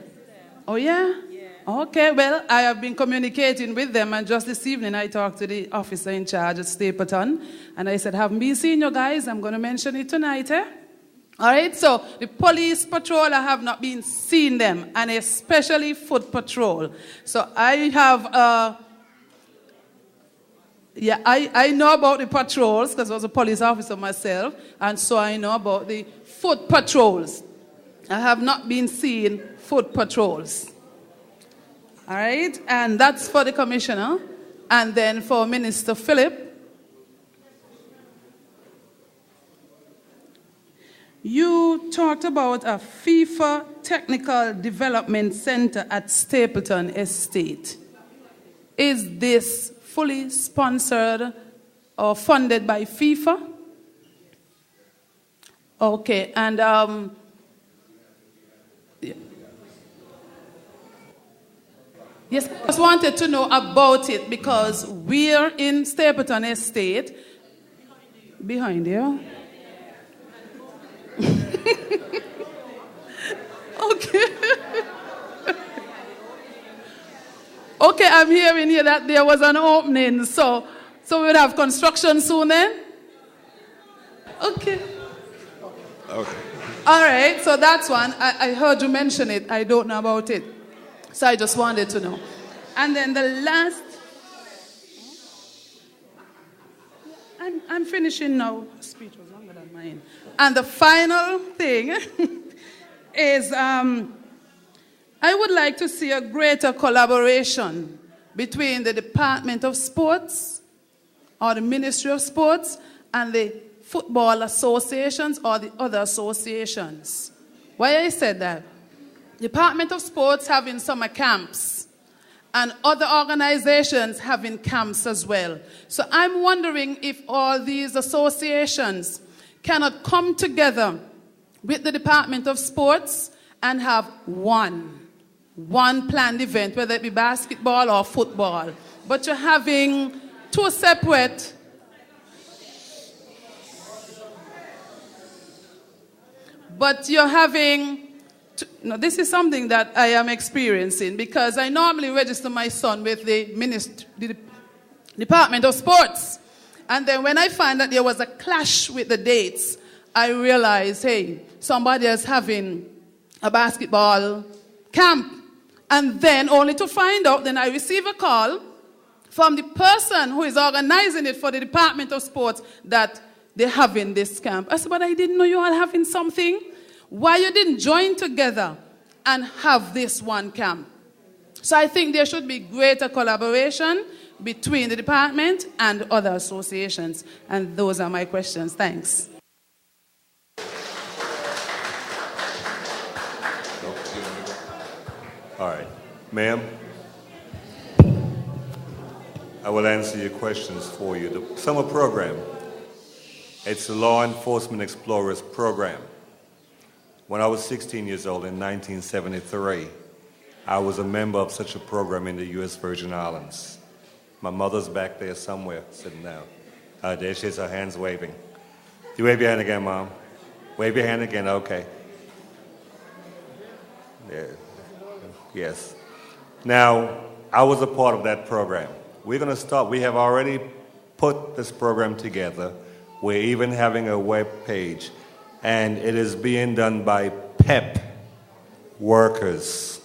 Oh, yeah? Okay, well, I have been communicating with them, and just this evening I talked to the officer in charge at Stapleton, and I said, haven't been seeing you guys. I'm going to mention it tonight, eh? All right, so the police patrol, I have not been seeing them, and especially foot patrol. So I have, I know about the patrols, because I was a police officer myself, and so I know about the foot patrols. I have not been seeing foot patrols. All right, and that's for the Commissioner. And then for Minister Phillip, you talked about a FIFA Technical Development Center at Stapleton Estate. Is this fully sponsored or funded by FIFA? Okay, and yes, I just wanted to know about it because we're in Stapleton Estate. Behind you? Okay. Okay, I'm hearing here that there was an opening, so we'll have construction soon then? Okay. Okay. All right, so that's one. I heard you mention it. I don't know about it. So I just wanted to know. And then the last... I'm finishing now. Speech was longer than mine. And the final thing is I would like to see a greater collaboration between the Department of Sports or the Ministry of Sports and the football associations or the other associations. Why I said that? Department of Sports having summer camps and other organizations having camps as well. So I'm wondering if all these associations cannot come together with the Department of Sports and have one planned event, whether it be basketball or football. But you're having two separate... but you're having... this is something that I am experiencing because I normally register my son with the Department of Sports. And then when I find that there was a clash with the dates, I realized, hey, somebody is having a basketball camp. And then only to find out, then I receive a call from the person who is organizing it for the Department of Sports that they're having this camp. I said, but I didn't know you all having something. Why you didn't join together and have this one camp? So I think there should be greater collaboration between the department and other associations. And those are my questions. Thanks. All right. Ma'am, I will answer your questions for you. The summer program, it's the Law Enforcement Explorers program. When I was 16 years old in 1973, I was a member of such a program in the U.S. Virgin Islands. My mother's back there somewhere, sitting down. There she is, her hands waving. You wave your hand again, Mom. Wave your hand again, okay. Yeah. Yes. Now, I was a part of that program. We're going to start, we have already put this program together. We're even having a web page. And it is being done by PEP workers.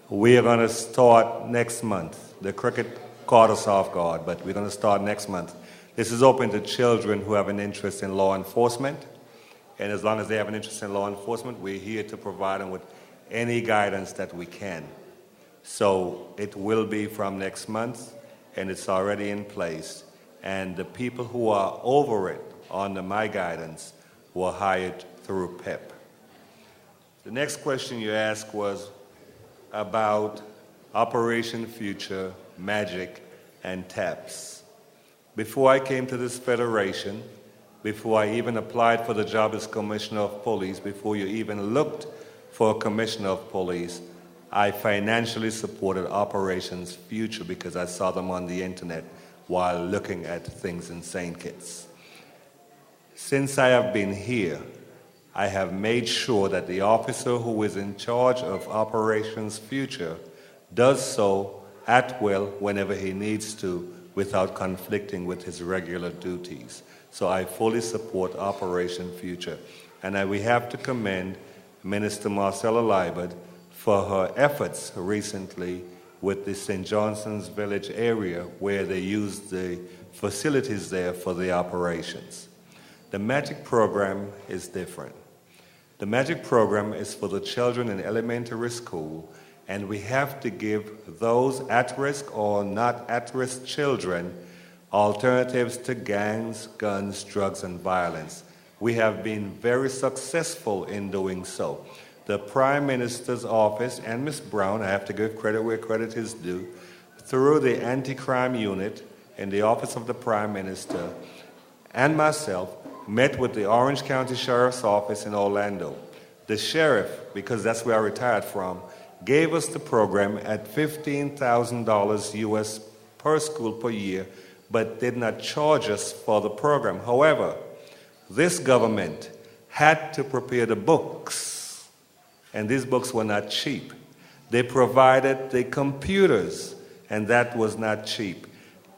We are going to start next month. The cricket caught us off guard, but we're going to start next month. This is open to children who have an interest in law enforcement. And as long as they have an interest in law enforcement, we're here to provide them with any guidance that we can. So it will be from next month, and it's already in place. And the people who are over it, under my guidance, were hired through PEP. The next question you asked was about Operation Future, MAGIC, and TAPS. Before I came to this federation, before I even applied for the job as Commissioner of Police, before you even looked for a Commissioner of Police, I financially supported Operations Future because I saw them on the internet while looking at things in St. Kitts. Since I have been here, I have made sure that the officer who is in charge of Operations Future does so at will whenever he needs to without conflicting with his regular duties. So I fully support Operation Future. And we have to commend Minister Marcella Liebert for her efforts recently with the St. Johnson's Village area where they used the facilities there for the operations. The MAGIC program is different. The MAGIC program is for the children in elementary school, and we have to give those at-risk or not at-risk children alternatives to gangs, guns, drugs, and violence. We have been very successful in doing so. The Prime Minister's office and Ms. Brown, I have to give credit where credit is due, through the anti-crime unit in the office of the Prime Minister, and myself, met with the Orange County Sheriff's Office in Orlando. The sheriff, because that's where I retired from, gave us the program at $15,000 US per school per year, but did not charge us for the program. However, this government had to prepare the books, and these books were not cheap. They provided the computers, and that was not cheap.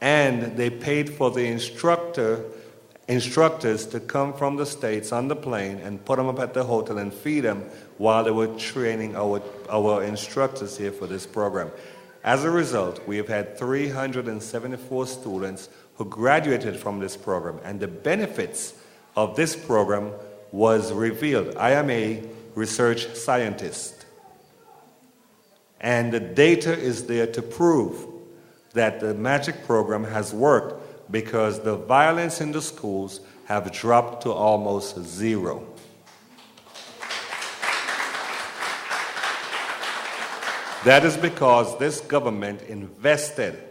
And they paid for the instructors to come from the States on the plane and put them up at the hotel and feed them while they were training our instructors here for this program. As a result, we have had 374 students who graduated from this program, and the benefits of this program was revealed. I am a research scientist, and the data is there to prove that the MAGIC program has worked because the violence in the schools have dropped to almost zero. That is because this government invested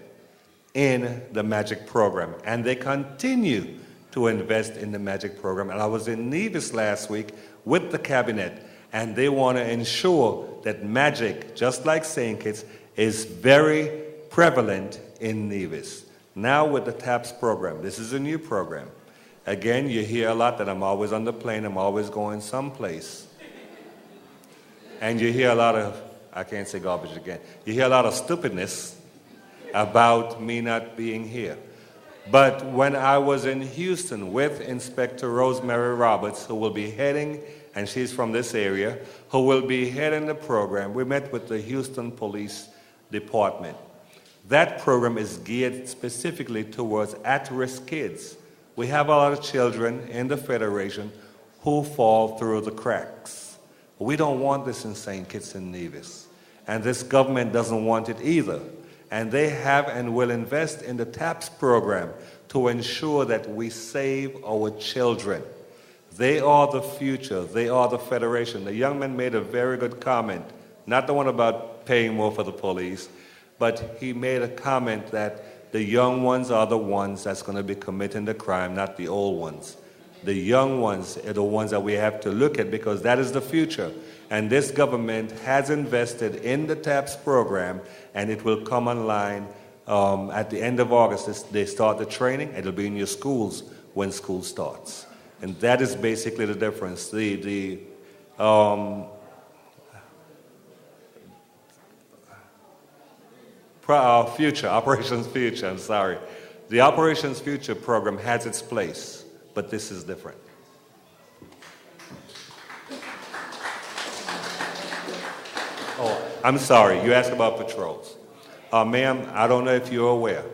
in the MAGIC program, and they continue to invest in the MAGIC program. And I was in Nevis last week with the cabinet, and they want to ensure that MAGIC, just like St. Kitts, is very prevalent in Nevis. Now with the TAPS program, this is a new program. Again, you hear a lot that I'm always on the plane, I'm always going someplace. And you hear a lot of, I can't say garbage again, you hear a lot of stupidness about me not being here. But when I was in Houston with Inspector Rosemary Roberts, who will be heading, and she's from this area, who will be heading the program, we met with the Houston Police Department. That program is geared specifically towards at-risk kids. We have a lot of children in the Federation who fall through the cracks. We don't want this in St. Kitts and Nevis, and this government doesn't want it either. And they have and will invest in the TAPS program to ensure that we save our children. They are the future. They are the Federation. The young man made a very good comment, not the one about paying more for the police, but he made a comment that the young ones are the ones that's going to be committing the crime, not the old ones. The young ones are the ones that we have to look at because that is the future. And this government has invested in the TAPS program, and it will come online at the end of August. They start the training. It'll be in your schools when school starts. And that is basically the difference. Operations Future, I'm sorry. The Operations Future program has its place, but this is different. Oh, I'm sorry, you asked about patrols. Ma'am, I don't know if you're aware,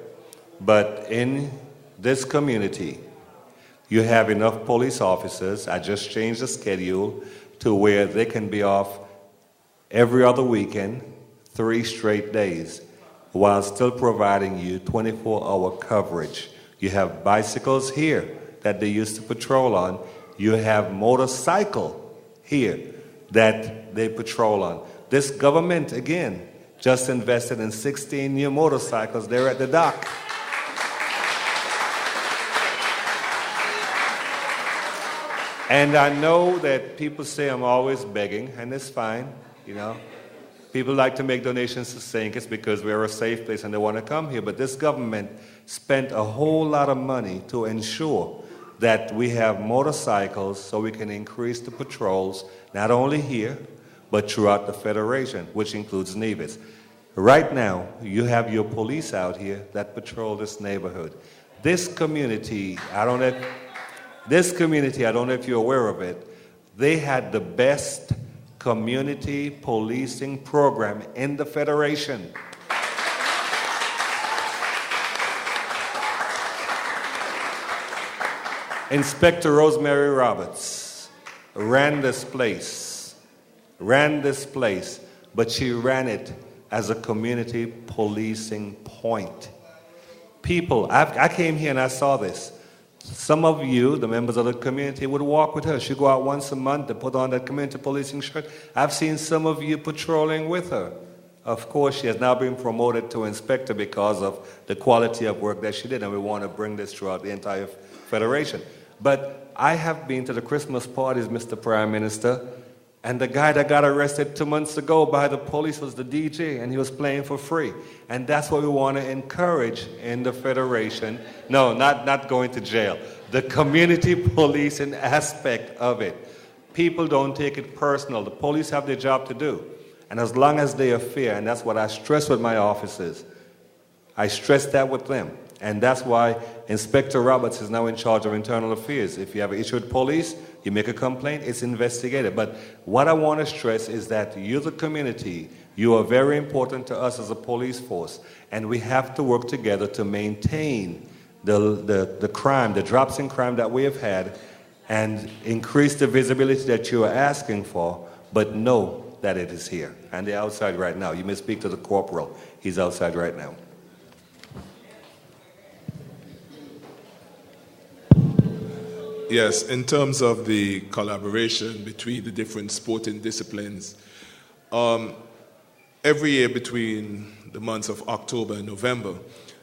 but in this community, you have enough police officers. I just changed the schedule to where they can be off every other weekend, 3 straight days, while still providing you 24-hour coverage. You have bicycles here that they used to patrol on. You have motorcycle here that they patrol on. This government, again, just invested in 16 new motorcycles there at the dock. And I know that people say I'm always begging, and it's fine, you know. People like to make donations to St. Kitts because we're a safe place and they want to come here. But this government spent a whole lot of money to ensure that we have motorcycles so we can increase the patrols, not only here, but throughout the Federation, which includes Nevis. Right now, you have your police out here that patrol this neighborhood. This community, I don't know if you're aware of it, they had the best community policing program in the Federation. Inspector Rosemary Roberts ran this place, but she ran it as a community policing point. People, I came here and I saw this. Some of you, the members of the community, would walk with her. She'd go out once a month to put on that community policing shirt. I've seen some of you patrolling with her. Of course, she has now been promoted to inspector because of the quality of work that she did, and we want to bring this throughout the entire Federation. But I have been to the Christmas parties, Mr. Prime Minister, and the guy that got arrested 2 months ago by the police was the DJ, and he was playing for free. And that's what we want to encourage in the Federation. No, not going to jail. The community policing aspect of it. People don't take it personal. The police have their job to do. And as long as they are fair, and that's what I stress with my officers, I stress that with them. And that's why Inspector Roberts is now in charge of internal affairs. If you have an issue with police, you make a complaint, it's investigated. But what I want to stress is that you, the community, you are very important to us as a police force. And we have to work together to maintain the crime, the drops in crime that we have had, and increase the visibility that you are asking for, but know that it is here. And they're outside right now. You may speak to the corporal. He's outside right now. Yes, in terms of the collaboration between the different sporting disciplines, every year between the months of October and November,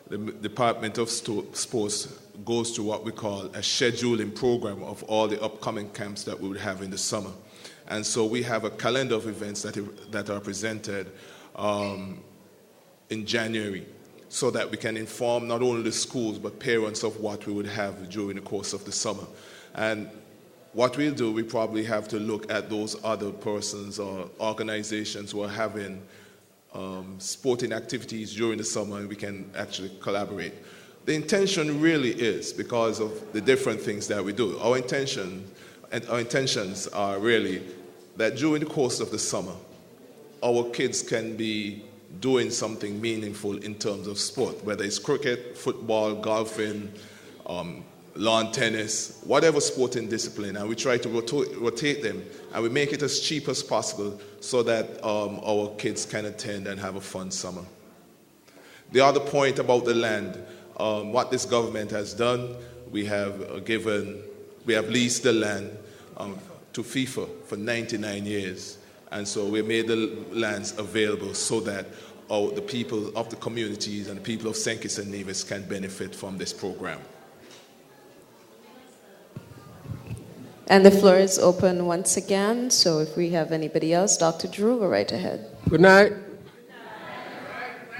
the Department of Sports goes to what we call a scheduling program of all the upcoming camps that we would have in the summer. And so we have a calendar of events that are presented in January. so that we can inform not only the schools but parents of what we would have during the course of the summer. And what we'll do, we probably have to look at those other persons or organizations who are having sporting activities during the summer, and we can actually collaborate. The intention really is, because of the different things that we do, our intentions are really that during the course of the summer, our kids can be doing something meaningful in terms of sport, whether it's cricket, football, golfing, lawn tennis, whatever sporting discipline, and we try to rotate them, and we make it as cheap as possible so that our kids can attend and have a fun summer. The other point about the land, what this government has done, we have leased the land to FIFA for 99 years. And so we made the lands available so that the people of the communities and the people of St. Kitts and Nevis can benefit from this program. And the floor is open once again, so if we have anybody else, Dr. Drew, go right ahead. Good night.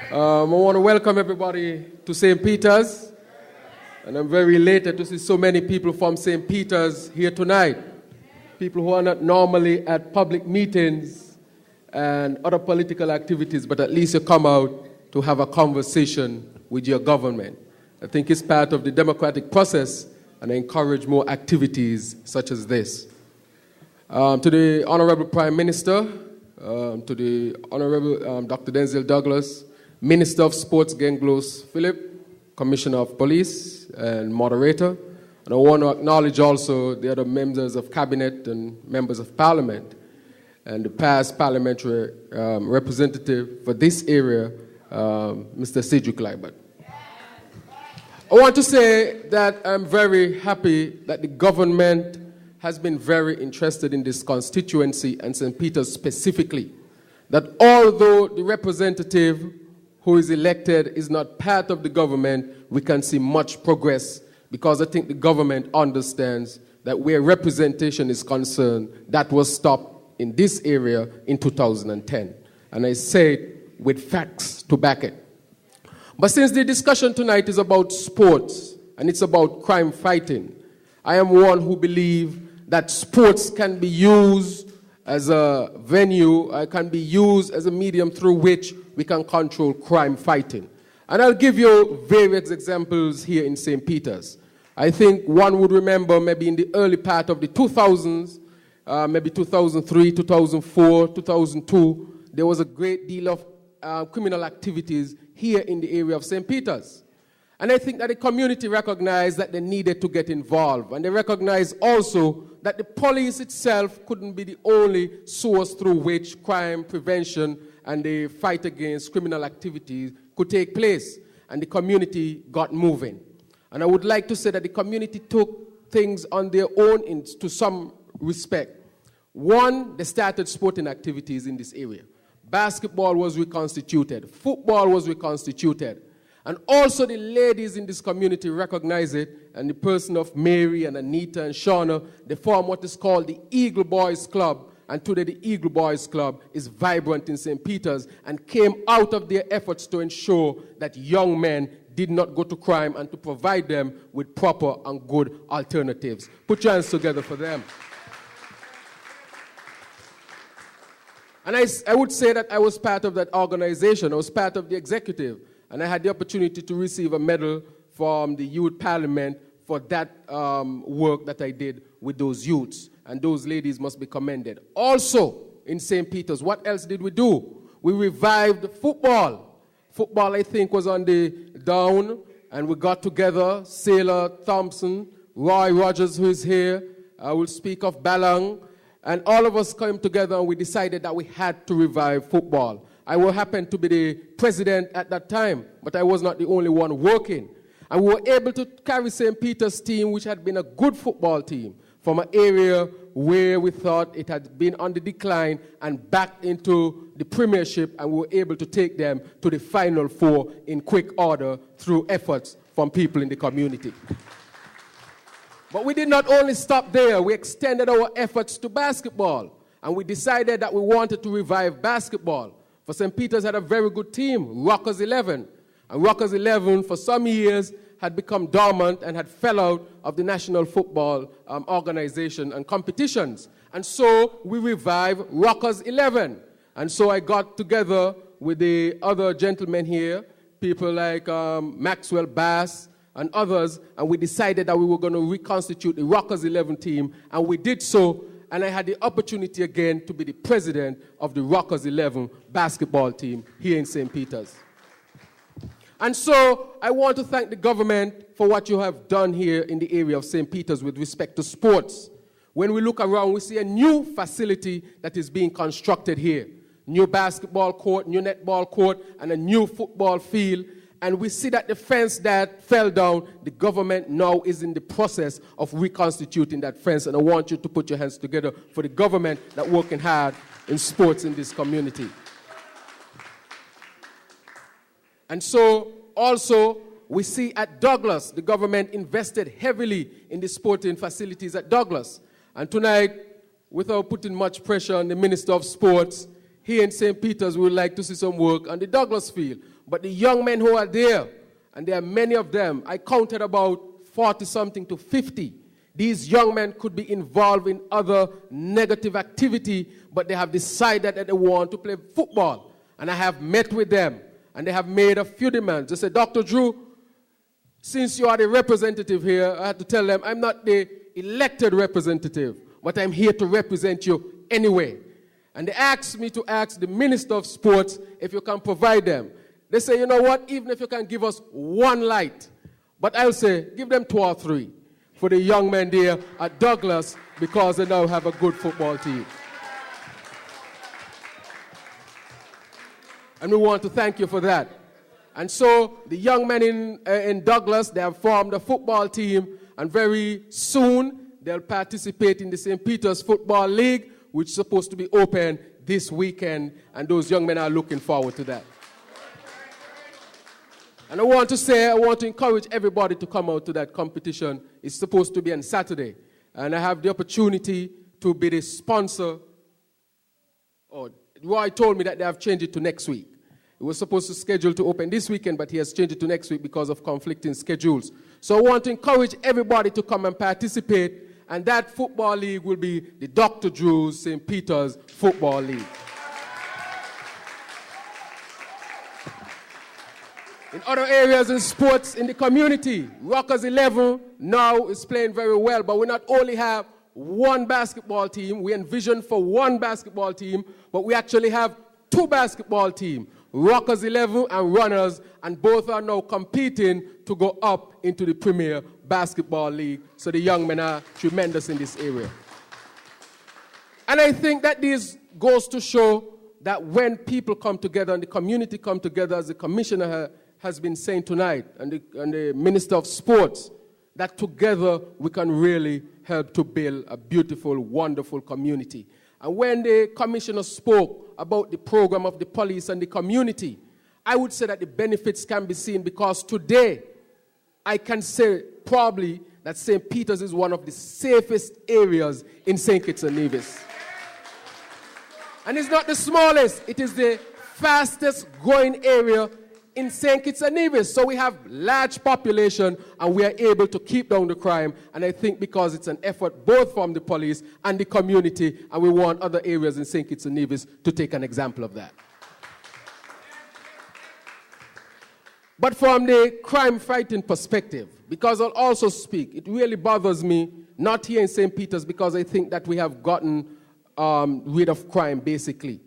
I want to welcome everybody to St. Peter's, and I'm very elated to see so many people from St. Peter's here tonight. People who are not normally at public meetings and other political activities, but at least you come out to have a conversation with your government. I think it's part of the democratic process, and I encourage more activities such as this. To the Honourable Prime Minister, to the Honourable Dr. Denzil Douglas, Minister of Sports Glenn Phillip, Commissioner of Police and Moderator. And I want to acknowledge also the other members of Cabinet and members of Parliament and the past parliamentary representative for this area, Mr. Cedric Liebert. I want to say that I'm very happy that the government has been very interested in this constituency and St. Peter's specifically. That although the representative who is elected is not part of the government, we can see much progress, because I think the government understands that where representation is concerned, that was stopped in this area in 2010. And I say it with facts to back it. But since the discussion tonight is about sports and it's about crime fighting, I am one who believes that sports can be used as a venue, can be used as a medium through which we can control crime fighting. And I'll give you various examples here in St. Peter's. I think one would remember maybe in the early part of the 2000s, maybe 2003, 2004, 2002, there was a great deal of criminal activities here in the area of St. Peter's. And I think that the community recognized that they needed to get involved. And they recognized also that the police itself couldn't be the only source through which crime prevention and the fight against criminal activities could take place. And the community got moving. And I would like to say that the community took things on their own to some respect. One, they started sporting activities in this area. Basketball was reconstituted. Football was reconstituted. And also the ladies in this community recognize it, and the person of Mary and Anita and Shauna, they form what is called the Eagle Boys Club. And today the Eagle Boys Club is vibrant in St. Peter's and came out of their efforts to ensure that young men did not go to crime and to provide them with proper and good alternatives. Put your hands together for them. And I would say that I was part of that organization. I was part of the executive. And I had the opportunity to receive a medal from the Youth Parliament for that work that I did with those youths. And those ladies must be commended. Also, in St. Peter's, what else did we do? We revived football. Football, I think, was on the down, and we got together, Sailor Thompson, Roy Rogers, who is here, I will speak of Balang, and all of us came together and we decided that we had to revive football. I happened to be the president at that time, but I was not the only one working. And we were able to carry St. Peter's team, which had been a good football team, from an area where we thought it had been on the decline and back into the premiership, and we were able to take them to the Final Four in quick order through efforts from people in the community. But we did not only stop there. We extended our efforts to basketball, and we decided that we wanted to revive basketball. For St. Peter's had a very good team, Rockers 11. And Rockers 11, for some years, had become dormant and had fell out of the national football organization and competitions. And so we revived Rockers 11. And so I got together with the other gentlemen here, people like Maxwell Bass and others, and we decided that we were going to reconstitute the Rockers 11 team, and we did so, and I had the opportunity again to be the president of the Rockers 11 basketball team here in St. Peter's. And so I want to thank the government for what you have done here in the area of St. Peter's with respect to sports. When we look around, we see a new facility that is being constructed here. New basketball court, new netball court, and a new football field. And we see that the fence that fell down, the government now is in the process of reconstituting that fence. And I want you to put your hands together for the government that working hard in sports in this community. And so, also, we see at Douglas, the government invested heavily in the sporting facilities at Douglas. And tonight, without putting much pressure on the Minister of Sports, here in St. Peter's, we would like to see some work on the Douglas field. But the young men who are there, and there are many of them, I counted about 40-something to 50. These young men could be involved in other negative activity, but they have decided that they want to play football. And I have met with them. And they have made a few demands. They said, Dr. Drew, since you are the representative here, I had to tell them, I'm not the elected representative, but I'm here to represent you anyway. And they asked me to ask the Minister of Sports if you can provide them. They say, you know what, even if you can give us one light, but I'll say, give them 2 or 3 for the young men there at Douglas, because they now have a good football team. And we want to thank you for that. And so the young men in Douglas, they have formed a football team, and very soon they'll participate in the St. Peter's Football League, which is supposed to be open this weekend, and those young men are looking forward to that. And I want to encourage everybody to come out to that competition. It's supposed to be on Saturday. And I have the opportunity to be the sponsor. Roy told me that they have changed it to next week. It was supposed to schedule to open this weekend, but he has changed it to next week because of conflicting schedules. So I want to encourage everybody to come and participate, and that football league will be the Dr. Drew's St. Peter's Football League. In other areas in sports in the community, Rockers 11 now is playing very well, but we not only have one basketball team, we envision for one basketball team, but we actually have 2 basketball teams. Rockers 11 and Runners, and both are now competing to go up into the Premier Basketball League. So the young men are tremendous in this area. And I think that this goes to show that when people come together and the community come together, as the Commissioner has been saying tonight, and the Minister of Sports, that together we can really help to build a beautiful, wonderful community. And when the Commissioner spoke about the program of the police and the community, I would say that the benefits can be seen, because today I can say probably that St. Peter's is one of the safest areas in St. Kitts-Nevis. And it's not the smallest, it is the fastest growing area in St. Kitts-Nevis. So we have large population, and we are able to keep down the crime. And I think because it's an effort both from the police and the community, and we want other areas in St. Kitts-Nevis to take an example of that. But from the crime fighting perspective, because I'll also speak, it really bothers me, not here in St. Peter's, because I think that we have gotten rid of crime basically.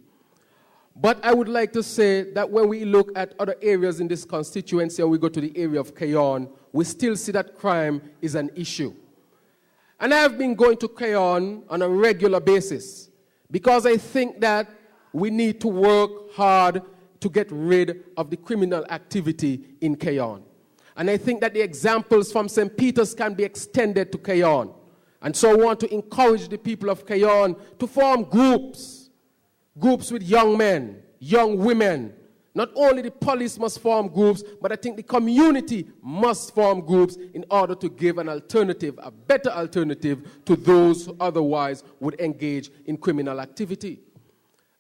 But I would like to say that when we look at other areas in this constituency and we go to the area of Cayon, we still see that crime is an issue. And I have been going to Cayon on a regular basis because I think that we need to work hard to get rid of the criminal activity in Cayon. And I think that the examples from St. Peter's can be extended to Cayon. And so I want to encourage the people of Cayon to form groups with young men, young women. Not only the police must form groups, but I think the community must form groups in order to give an alternative, a better alternative to those who otherwise would engage in criminal activity.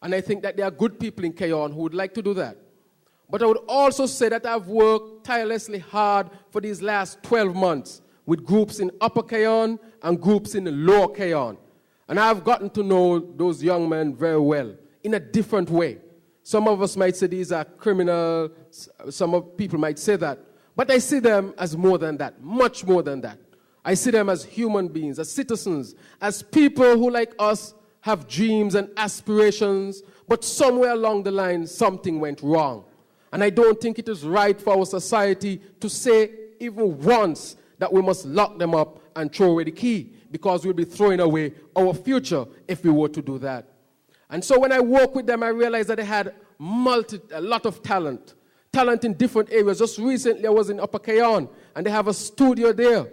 And I think that there are good people in Cayon who would like to do that. But I would also say that I've worked tirelessly hard for these last 12 months with groups in Upper Cayon and groups in Lower Cayon. And I've gotten to know those young men very well in a different way. Some of us might say these are criminals. Some people might say that. But I see them as more than that, much more than that. I see them as human beings, as citizens, as people who, like us, have dreams and aspirations, but somewhere along the line, something went wrong. And I don't think it is right for our society to say even once that we must lock them up and throw away the key, because we'll be throwing away our future if we were to do that. And so when I work with them, I realized that they had a lot of talent in different areas. Just recently, I was in Upper Cayon, and they have a studio there.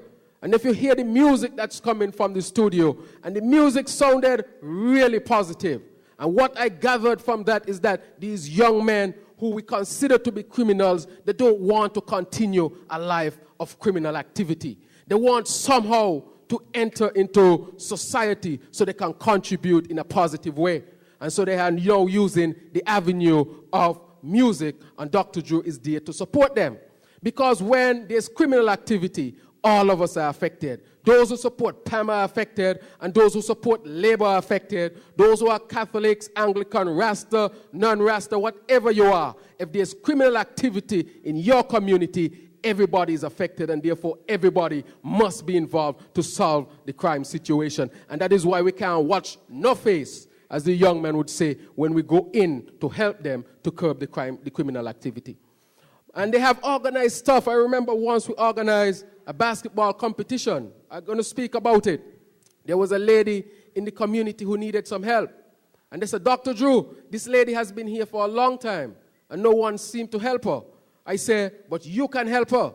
And if you hear the music that's coming from the studio, and the music sounded really positive. And what I gathered from that is that these young men who we consider to be criminals, they don't want to continue a life of criminal activity. They want somehow to enter into society so they can contribute in a positive way. And so they are now using the avenue of music, and Dr. Drew is there to support them. Because when there's criminal activity, all of us are affected. Those who support PAM are affected, and those who support Labour are affected. Those who are Catholics, Anglican, Rasta, non-Rasta, whatever you are. If there's criminal activity in your community, everybody is affected, and therefore everybody must be involved to solve the crime situation. And that is why we can't watch no face, as the young man would say, when we go in to help them to curb the criminal activity. And they have organized stuff. I remember once we organized a basketball competition. I'm going to speak about it. There was a lady in the community who needed some help. And they said, Dr. Drew, this lady has been here for a long time, and no one seemed to help her. I said, but you can help her.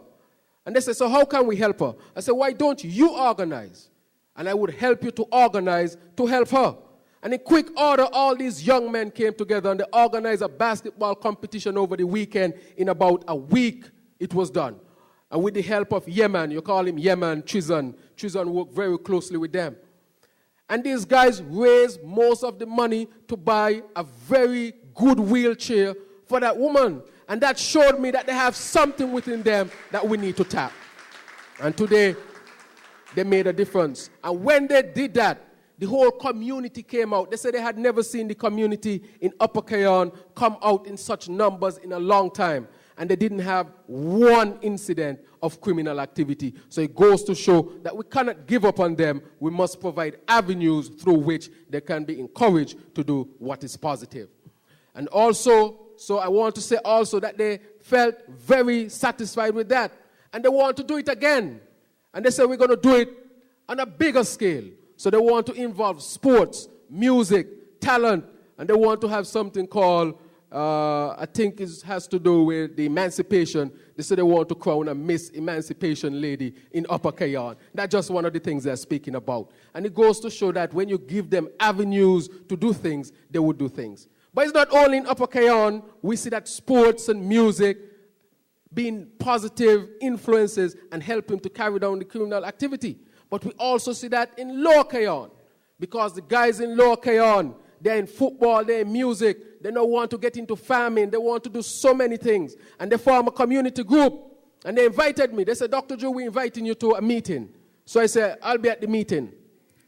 And they said, so how can we help her? I said, why don't you organize? And I would help you to organize to help her. And in quick order, all these young men came together, and they organized a basketball competition over the weekend. In about a week, it was done. And with the help of Yemen, you call him Yemen, Trizon worked very closely with them. And these guys raised most of the money to buy a very good wheelchair for that woman. And that showed me that they have something within them that we need to tap. And today, they made a difference. And when they did that, the whole community came out. They said they had never seen the community in Upper Cayon come out in such numbers in a long time. And they didn't have one incident of criminal activity. So it goes to show that we cannot give up on them. We must provide avenues through which they can be encouraged to do what is positive. And also, so I want to say also that they felt very satisfied with that. And they want to do it again. And they said we're going to do it on a bigger scale. So they want to involve sports, music, talent, and they want to have something called, I think it has to do with the emancipation. They say they want to crown a Miss Emancipation lady in Upper Cayon. That's just one of the things they're speaking about. And it goes to show that when you give them avenues to do things, they will do things. But it's not only in Upper Cayon. We see that sports and music being positive influences and helping to carry down the criminal activity. But we also see that in Lower Cayon, because the guys in Lower Cayon, they're in football, they're in music, they don't want to get into farming, they want to do so many things. And they form a community group, and they invited me. They said, Dr. Joe, we're inviting you to a meeting. So I said, I'll be at the meeting.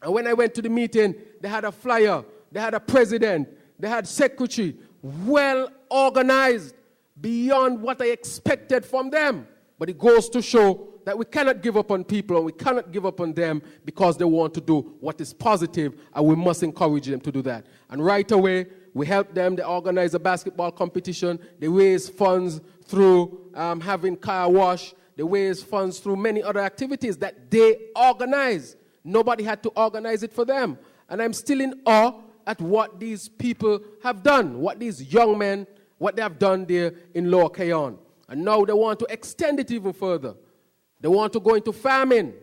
And when I went to the meeting, they had a flyer, they had a president, they had secretary, well organized, beyond what I expected from them. But it goes to show that we cannot give up on people, and we cannot give up on them because they want to do what is positive, and we must encourage them to do that. And right away, we help them. They organize a basketball competition. They raise funds through having car wash. They raise funds through many other activities that they organize. Nobody had to organize it for them. And I'm still in awe at what these people have done, what these young men, what they have done there in Lower Cayon. And now they want to extend it even further. They want to go into farming.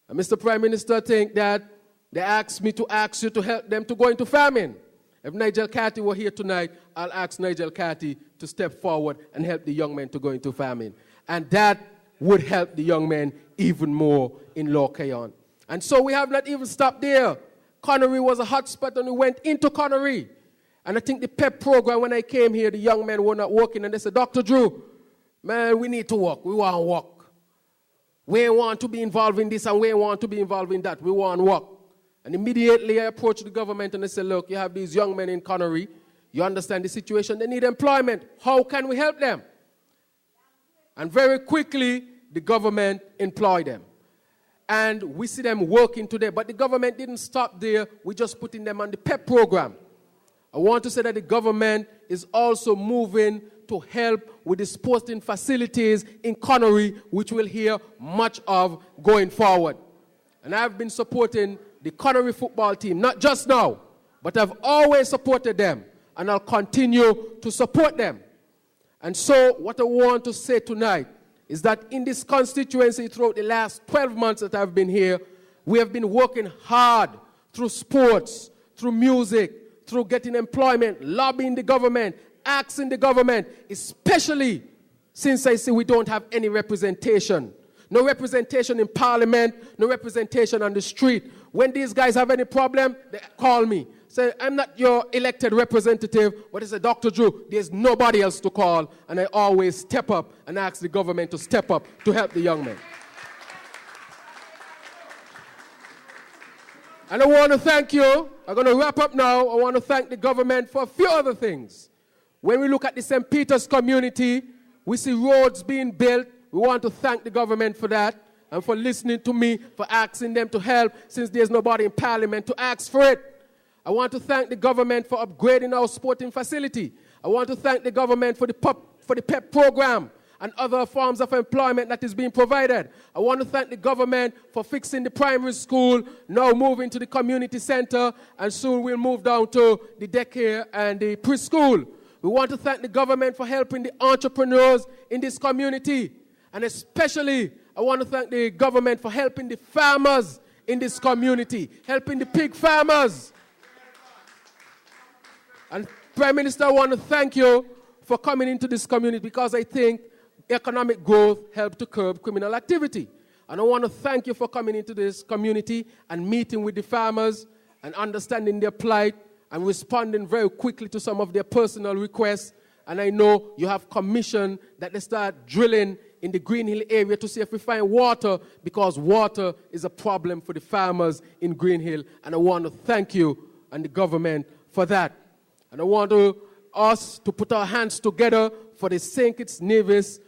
And Mr. Prime Minister, I think that they asked me to ask you to help them to go into farming. If Nigel Carty were here tonight, I'll ask Nigel Carty to step forward and help the young men to go into farming. And that would help the young men even more in Lower Cayon. And so we have not even stopped there. Connery was a hot spot, and we went into Connery. And I think the PEP program, when I came here, the young men were not working, and they said, Dr. Drew, man, we need to work. We want to work. We want to be involved in this, and we want to be involved in that. We want to work. And immediately I approached the government, and I said, look, you have these young men in Connery. You understand the situation. They need employment. How can we help them? And very quickly, the government employed them. And we see them working today. But the government didn't stop there. We're just putting them on the PEP program. I want to say that the government is also moving to help with the sporting facilities in Connery, which we'll hear much of going forward. And I've been supporting the Connery football team, not just now, but I've always supported them, and I'll continue to support them. And so what I want to say tonight is that in this constituency throughout the last 12 months that I've been here, we have been working hard through sports, through music, through getting employment, lobbying the government, asking the government, especially since I see we don't have any representation. No representation in parliament, no representation on the street. When these guys have any problem, they call me. Say, I'm not your elected representative, but it's a Dr. Drew. There's nobody else to call, and I always step up and ask the government to step up to help the young men. And I want to thank you. I'm going to wrap up now. I want to thank the government for a few other things. When we look at the St. Peter's community, we see roads being built. We want to thank the government for that and for listening to me, for asking them to help since there's nobody in parliament to ask for it. I want to thank the government for upgrading our sporting facility. I want to thank the government for the PEP program and other forms of employment that is being provided. I want to thank the government for fixing the primary school, now moving to the community center, and soon we'll move down to the daycare and the preschool. We want to thank the government for helping the entrepreneurs in this community. And especially, I want to thank the government for helping the farmers in this community, helping the pig farmers. And Prime Minister, I want to thank you for coming into this community because I think economic growth helps to curb criminal activity. And I want to thank you for coming into this community and meeting with the farmers and understanding their plight and responding very quickly to some of their personal requests. And I know you have commissioned that they start drilling in the Green Hill area to see if we find water, because water is a problem for the farmers in Green Hill. And I want to thank you and the government for that. And I want us to put our hands together for the St. Kitts-Nevis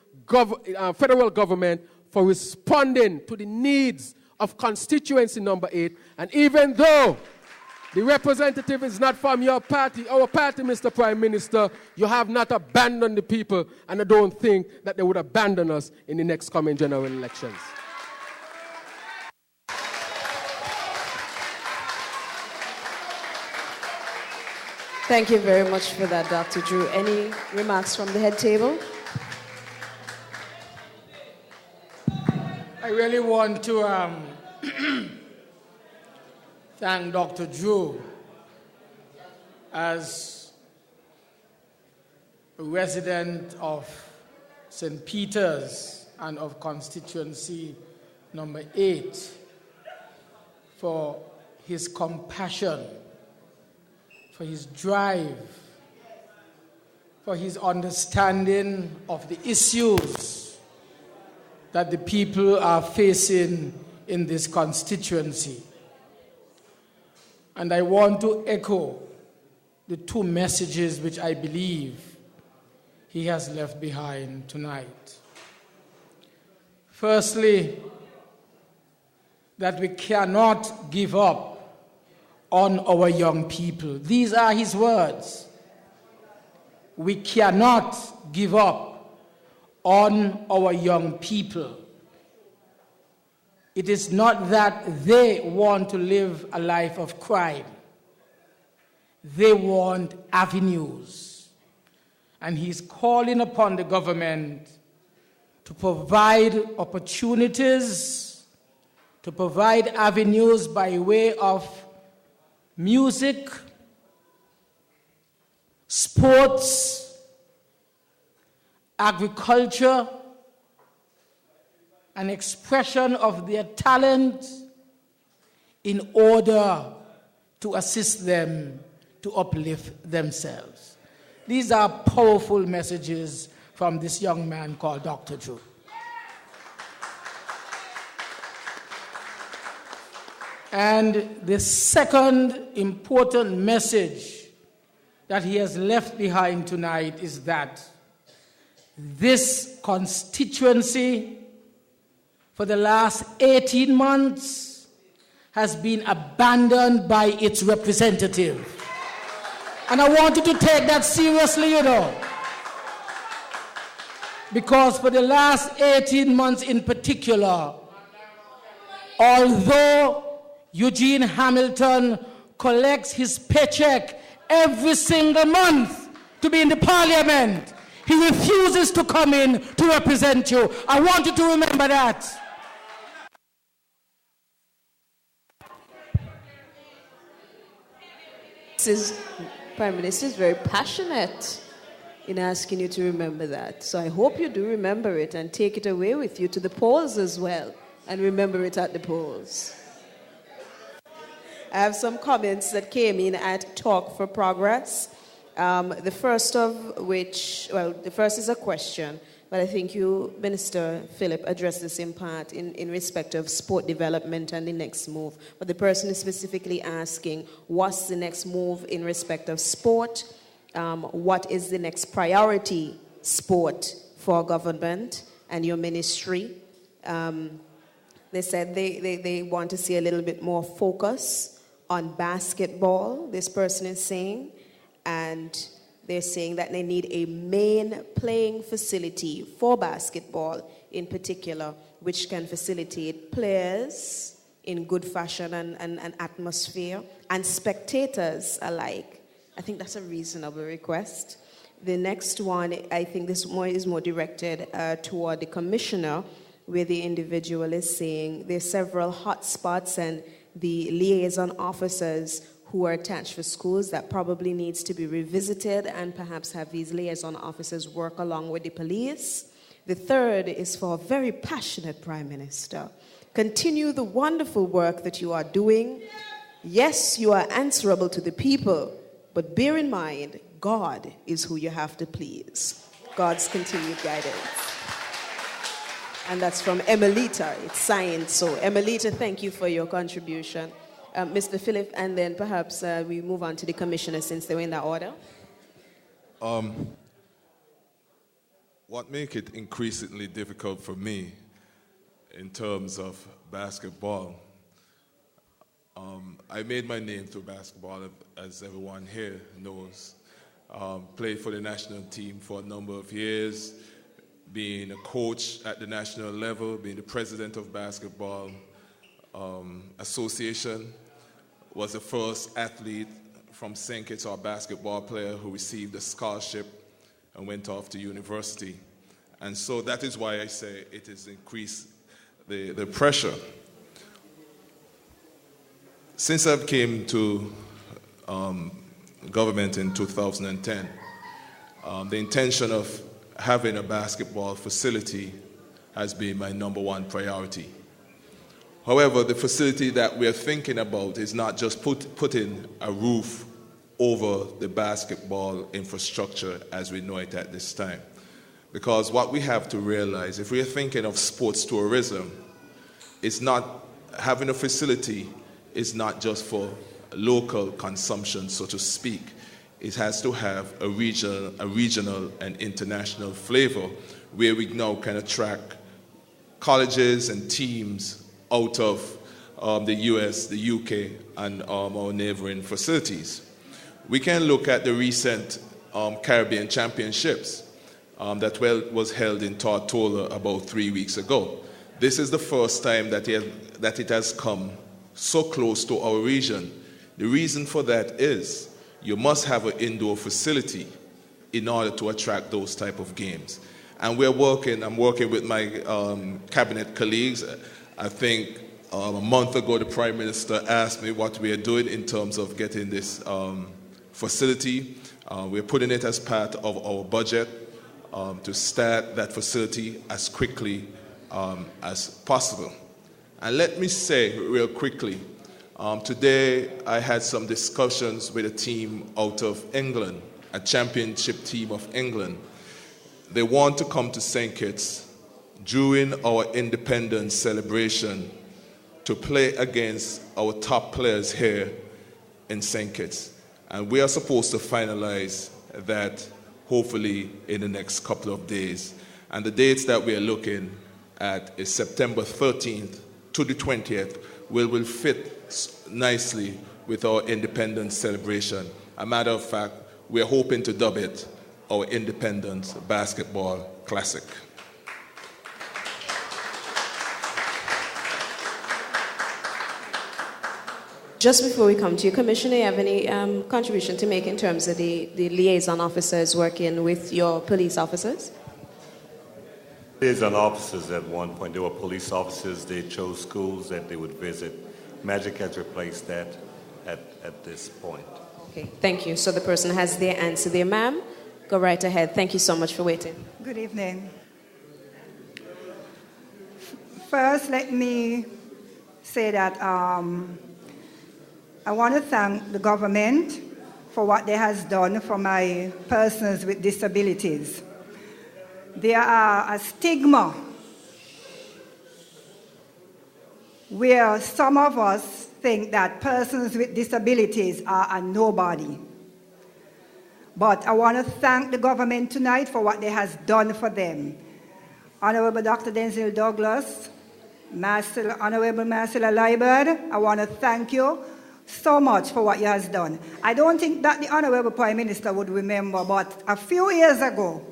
federal government for responding to the needs of constituency number 8. And even though the representative is not from your party, our party, Mr. Prime Minister, you have not abandoned the people, and I don't think that they would abandon us in the next coming general elections. Thank you very much for that, Dr. Drew. Any remarks from the head table? I really want to thank Dr. Drew as a resident of St. Peter's and of constituency number 8 for his compassion, for his drive, for his understanding of the issues that the people are facing in this constituency. And I want to echo the 2 messages which I believe he has left behind tonight. Firstly, that we cannot give up on our young people. These are his words. We cannot give up on our young people. It is not that they want to live a life of crime. They want avenues. And he's calling upon the government to provide opportunities, to provide avenues by way of music, sports, agriculture, an expression of their talent in order to assist them to uplift themselves. These are powerful messages from this young man called Dr. Drew. And the second important message that he has left behind tonight is that this constituency for the last 18 months has been abandoned by its representative. And I want you to take that seriously, you know. Because for the last 18 months in particular, although Eugene Hamilton collects his paycheck every single month to be in the parliament, he refuses to come in to represent you. I want you to remember that. Prime Minister is very passionate in asking you to remember that. So I hope you do remember it and take it away with you to the polls as well, and remember it at the polls. I have some comments that came in at Talk for Progress. The first of which, well, the first is a question, but I think you, Minister Phillip, addressed this in part in respect of sport development and the next move. But the person is specifically asking, what's the next move in respect of sport? What is the next priority sport for government and your ministry? They said they want to see a little bit more focus on basketball, this person is saying, and they're saying that they need a main playing facility for basketball in particular, which can facilitate players in good fashion and atmosphere, and spectators alike. I think that's a reasonable request. The next one, I think this is more directed toward the commissioner, where the individual is saying there's several hot spots and the liaison officers who are attached for schools that probably needs to be revisited, and perhaps have these liaison officers work along with the police. The third is for a very passionate Prime Minister. Continue the wonderful work that you are doing. Yes, you are answerable to the people, but bear in mind, God is who you have to please. God's continued guidance. And that's from Emelita. It's signed. So, Emelita, thank you for your contribution. Mr. Phillip, and then perhaps we move on to the commissioner since they were in that order. What makes it increasingly difficult for me in terms of basketball, I made my name through basketball, as everyone here knows. Played for the national team for a number of years, being a coach at the national level, being the president of basketball association, was the first athlete from St. Kitts, or basketball player, who received a scholarship and went off to university. And so that is why I say it has increased the pressure. Since I came to government in 2010, the intention of having a basketball facility has been my number one priority. However, the facility that we're thinking about is not just putting a roof over the basketball infrastructure as we know it at this time. Because what we have to realize, if we're thinking of sports tourism, it's not, having a facility is not just for local consumption, so to speak. It has to have a regional and international flavor, where we now can attract colleges and teams out of the US, the UK, and our neighboring facilities. We can look at the recent Caribbean Championships that was held in Tortola about 3 weeks ago. This is the first time that it has come so close to our region. The reason for that is you must have an indoor facility in order to attract those type of games. And I'm working with my cabinet colleagues. I think a month ago the Prime Minister asked me what we are doing in terms of getting this facility. We're putting it as part of our budget to start that facility as quickly as possible. And let me say real quickly, Today, I had some discussions with a team out of England, a championship team of England. They want to come to St. Kitts during our independence celebration to play against our top players here in St. Kitts. And we are supposed to finalize that hopefully in the next couple of days. And the dates that we are looking at is September 13th to the 20th, will fit nicely with our independence celebration. A matter of fact, we are hoping to dub it our Independence Basketball Classic. Just before we come to you, Commissioner, you have any contribution to make in terms of the liaison officers working with your police officers? Liaison officers, at one point, they were police officers. They chose schools that they would visit. Magic has replaced that at this point. Okay, thank you. So the person has their answer there, ma'am. Go right ahead. Thank you so much for waiting. Good evening. First, let me say that I want to thank the government for what they has done for my persons with disabilities. There are a stigma where some of us think that persons with disabilities are a nobody. But I want to thank the government tonight for what they has done for them. Honourable Dr. Denzil Douglas, Honourable Marcella Liebert, I want to thank you so much for what you has done. I don't think that the Honourable Prime Minister would remember, but a few years ago,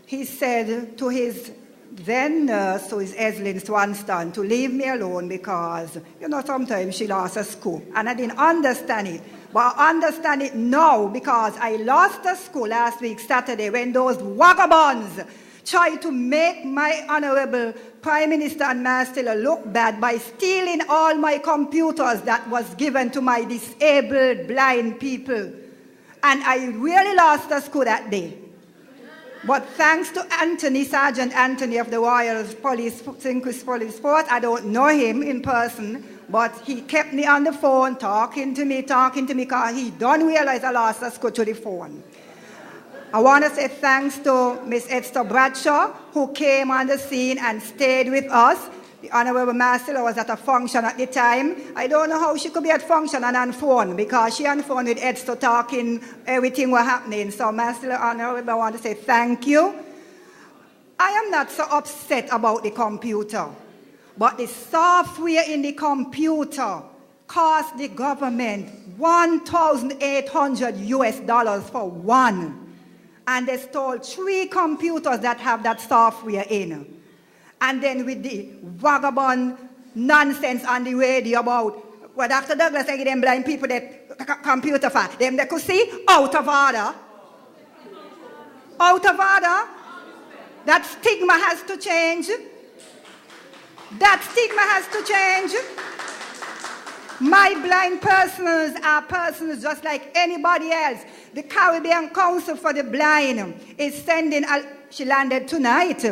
he said to his then nurse, who is Eslyn Swanston, to leave me alone because, sometimes she lost a school. And I didn't understand it. But I understand it now because I lost a school last week, Saturday, when those vagabonds tried to make my Honourable Prime Minister and Marcella look bad by stealing all my computers that was given to my disabled, blind people. And I really lost a school that day. But thanks to Anthony, Sergeant Anthony of the Royal St. Kitts Police Force, I don't know him in person, but he kept me on the phone, talking to me, because he don't realize I lost a school to the phone. I want to say thanks to Miss Esther Bradshaw, who came on the scene and stayed with us. The Honourable Marcella was at a function at the time. I don't know how she could be at function and on phone, because she on phone with Esther talking, everything was happening. So Marcella, Honourable, I want to say thank you. I am not so upset about the computer, but the software in the computer cost the government $1,800 for one. And they stole 3 computers that have that software in. And then with the vagabond nonsense on the radio about what Dr. Douglas said, them blind people that computer for, them they could see out of order. Out of order. That stigma has to change. That stigma has to change. My blind persons are persons just like anybody else. The Caribbean Council for the Blind is sending, she landed tonight.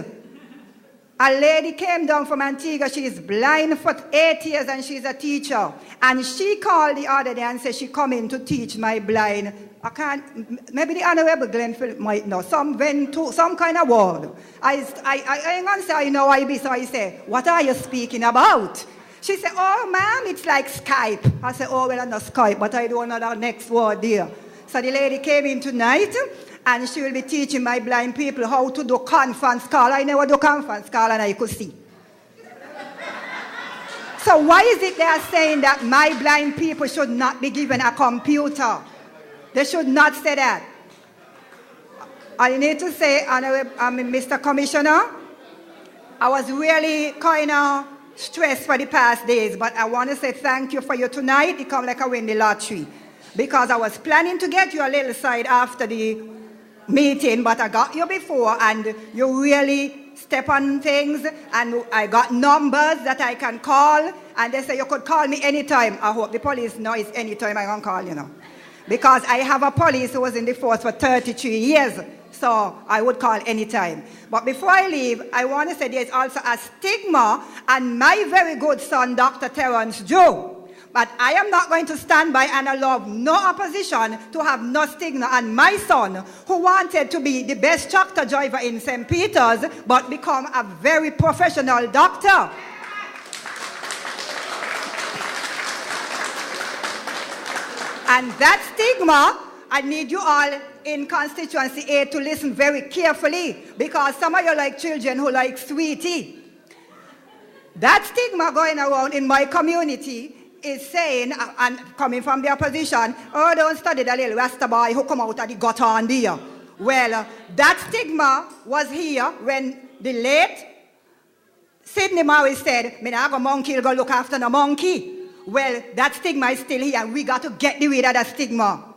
A lady came down from Antigua. She is blind for 8 years and she's a teacher. And she called the other day and said she come in to teach my blind. Maybe the Honourable Glenn Phillip might know. Some kind of word. I ain't going to say I know IB, so I say, what are you speaking about? She said, oh, ma'am, it's like Skype. I said, oh, well, I'm not Skype, but I don't know the next word there. So the lady came in tonight, and she will be teaching my blind people how to do conference call. I never do conference call, and I could see. So why is it they are saying that my blind people should not be given a computer? They should not say that. I need to say, Mr. Commissioner, I was really kind of stressed for the past days, but I want to say thank you for you tonight. It come like I win the lottery. Because I was planning to get you a little side after the meeting, but I got you before, and you really step on things, and I got numbers that I can call, and they say you could call me anytime. I hope the police know it's anytime I can call, Because I have a police who was in the force for 33 years, so I would call anytime. But before I leave, I want to say there's also a stigma, and my very good son, Dr. Terrence Joe, But I am not going to stand by and allow no opposition to have no stigma. And my son, who wanted to be the best tractor driver in St. Peter's, but become a very professional doctor. And that stigma, I need you all in constituency A to listen very carefully, because some of you like children who like sweetie. That stigma going around in my community is saying, and coming from the opposition, oh, don't study the little Rasta boy who come out of the gutter on there. Well, that stigma was here when the late Sidney Morris said, me nah go monkey, go look after the monkey. Well, that stigma is still here, and we got to get rid of that stigma.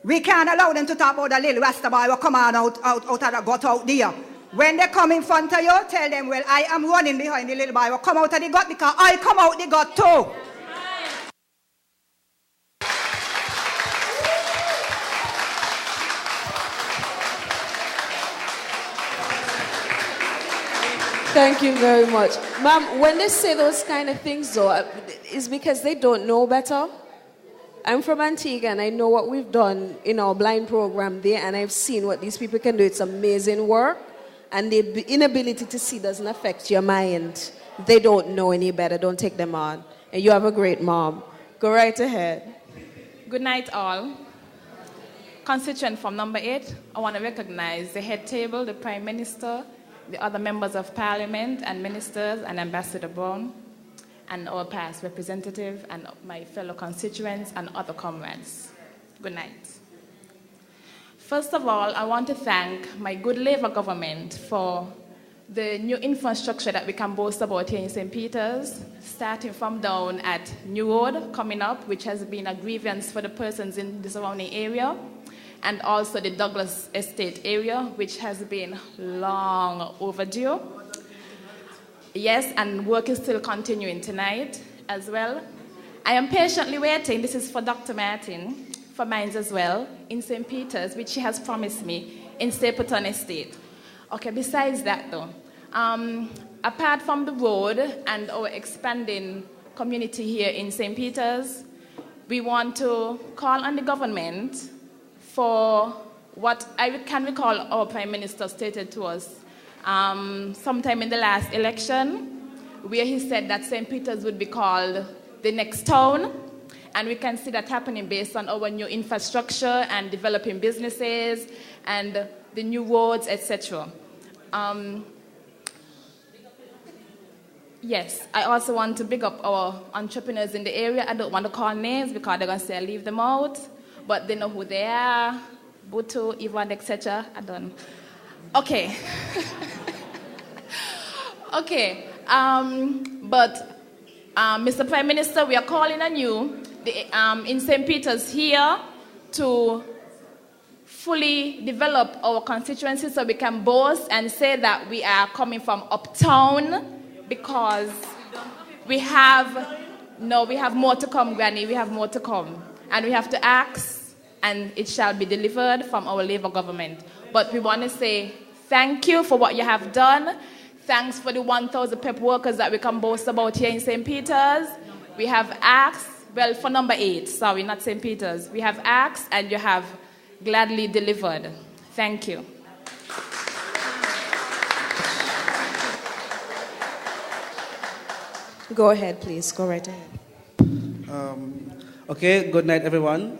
We can't allow them to talk about the little Rasta boy who come on out of the gutter out there. When they come in front of you, tell them, well, I am running behind the little boy who come out of the gut because I come out the gut too. Thank you very much. Ma'am, when they say those kind of things, though, it's because they don't know better. I'm from Antigua, and I know what we've done in our blind program there, and I've seen what these people can do. It's amazing work, and the inability to see doesn't affect your mind. They don't know any better. Don't take them on. And you have a great mom. Go right ahead. Good night, all. Constituent from number 8, I want to recognize the head table, the Prime Minister, the other members of Parliament and ministers and Ambassador Brown, and our past representative and my fellow constituents and other comrades. Good night. First of all, I want to thank my good Labour government for the new infrastructure that we can boast about here in St. Peter's, starting from down at New Road coming up, which has been a grievance for the persons in the surrounding area, and also the Douglas Estate area, which has been long overdue. Yes, and work is still continuing tonight as well. I am patiently waiting, this is for Dr. Martin, for mines as well, in St. Peter's, which she has promised me, in Stapleton Estate. Okay, besides that though, apart from the road and our expanding community here in St. Peter's, we want to call on the government for what I can recall our Prime Minister stated to us sometime in the last election, where he said that St. Peter's would be called the next town, and we can see that happening based on our new infrastructure and developing businesses and the new roads, etc. Yes, I also want to big up our entrepreneurs in the area. I don't want to call names because they're going to say I leave them out, but they know who they are. Butu, Ivan, etc. I don't. Okay. Okay. But Mr. Prime Minister, we are calling on you in St. Peter's here to fully develop our constituency so we can boast and say that we are coming from uptown, because we have more to come, Granny. We have more to come. And we have to ask, and it shall be delivered from our Labour government. But we want to say thank you for what you have done. Thanks for the 1,000 PEP workers that we can boast about here in St. Peter's. We have asked, well, for number 8, sorry, not St. Peter's. We have asked, and you have gladly delivered. Thank you. Go ahead, please. Go right ahead. Okay, good night, everyone.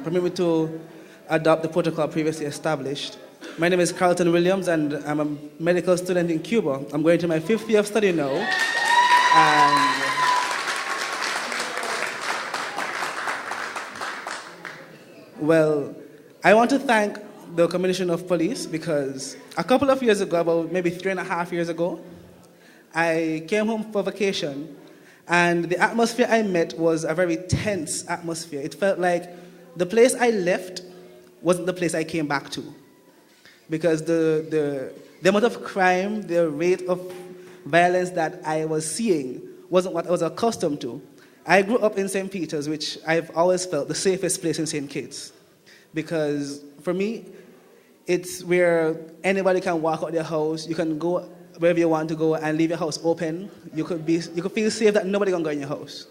Permit me to adopt the protocol previously established. My name is Carlton Williams, and I'm a medical student in Cuba. I'm going to my 5th year of study now. And well, I want to thank the Commissioner of Police, because a couple of years ago, about maybe 3.5 years ago, I came home for vacation, and the atmosphere I met was a very tense atmosphere. It felt like the place I left wasn't the place I came back to, because the amount of crime, the rate of violence that I was seeing wasn't what I was accustomed to. I grew up in St. Peter's, which I've always felt the safest place in St. Kitts, because for me, it's where anybody can walk out their house. You can go wherever you want to go and leave your house open. You could feel safe that nobody can go in your house.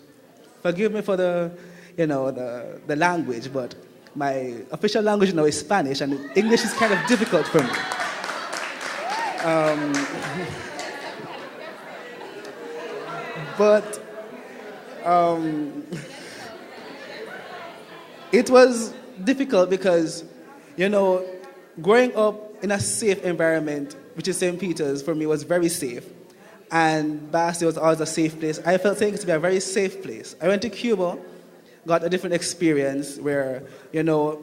Forgive me for the language, but my official language now is Spanish, and English is kind of difficult for me. But it was difficult because, growing up in a safe environment, which is St. Peter's, for me was very safe. And Basti was always a safe place. I felt St. Kitts to be a very safe place. I went to Cuba, got a different experience where,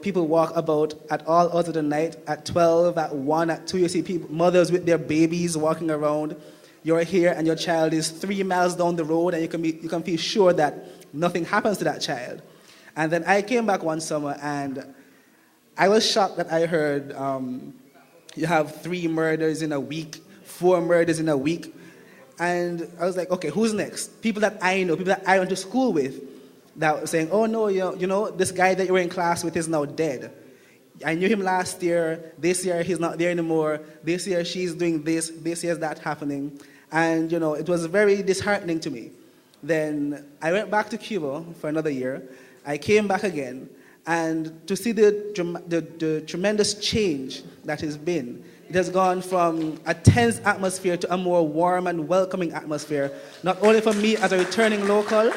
people walk about at all hours of the night, at 12, at 1, at 2, you see people, mothers with their babies walking around. You're here and your child is 3 miles down the road, and you can feel sure that nothing happens to that child. And then I came back one summer, and I was shocked that I heard you have 3 murders in a week, 4 murders in a week. And I was like, okay, who's next? People that I know, people that I went to school with, that were saying, oh no, this guy that you were in class with is now dead. I knew him last year. This year he's not there anymore. This year she's doing this. This year's that happening. And it was very disheartening to me. Then I went back to Cuba for another year. I came back again, and to see the tremendous change that has been. It has gone from a tense atmosphere to a more warm and welcoming atmosphere, not only for me as a returning local,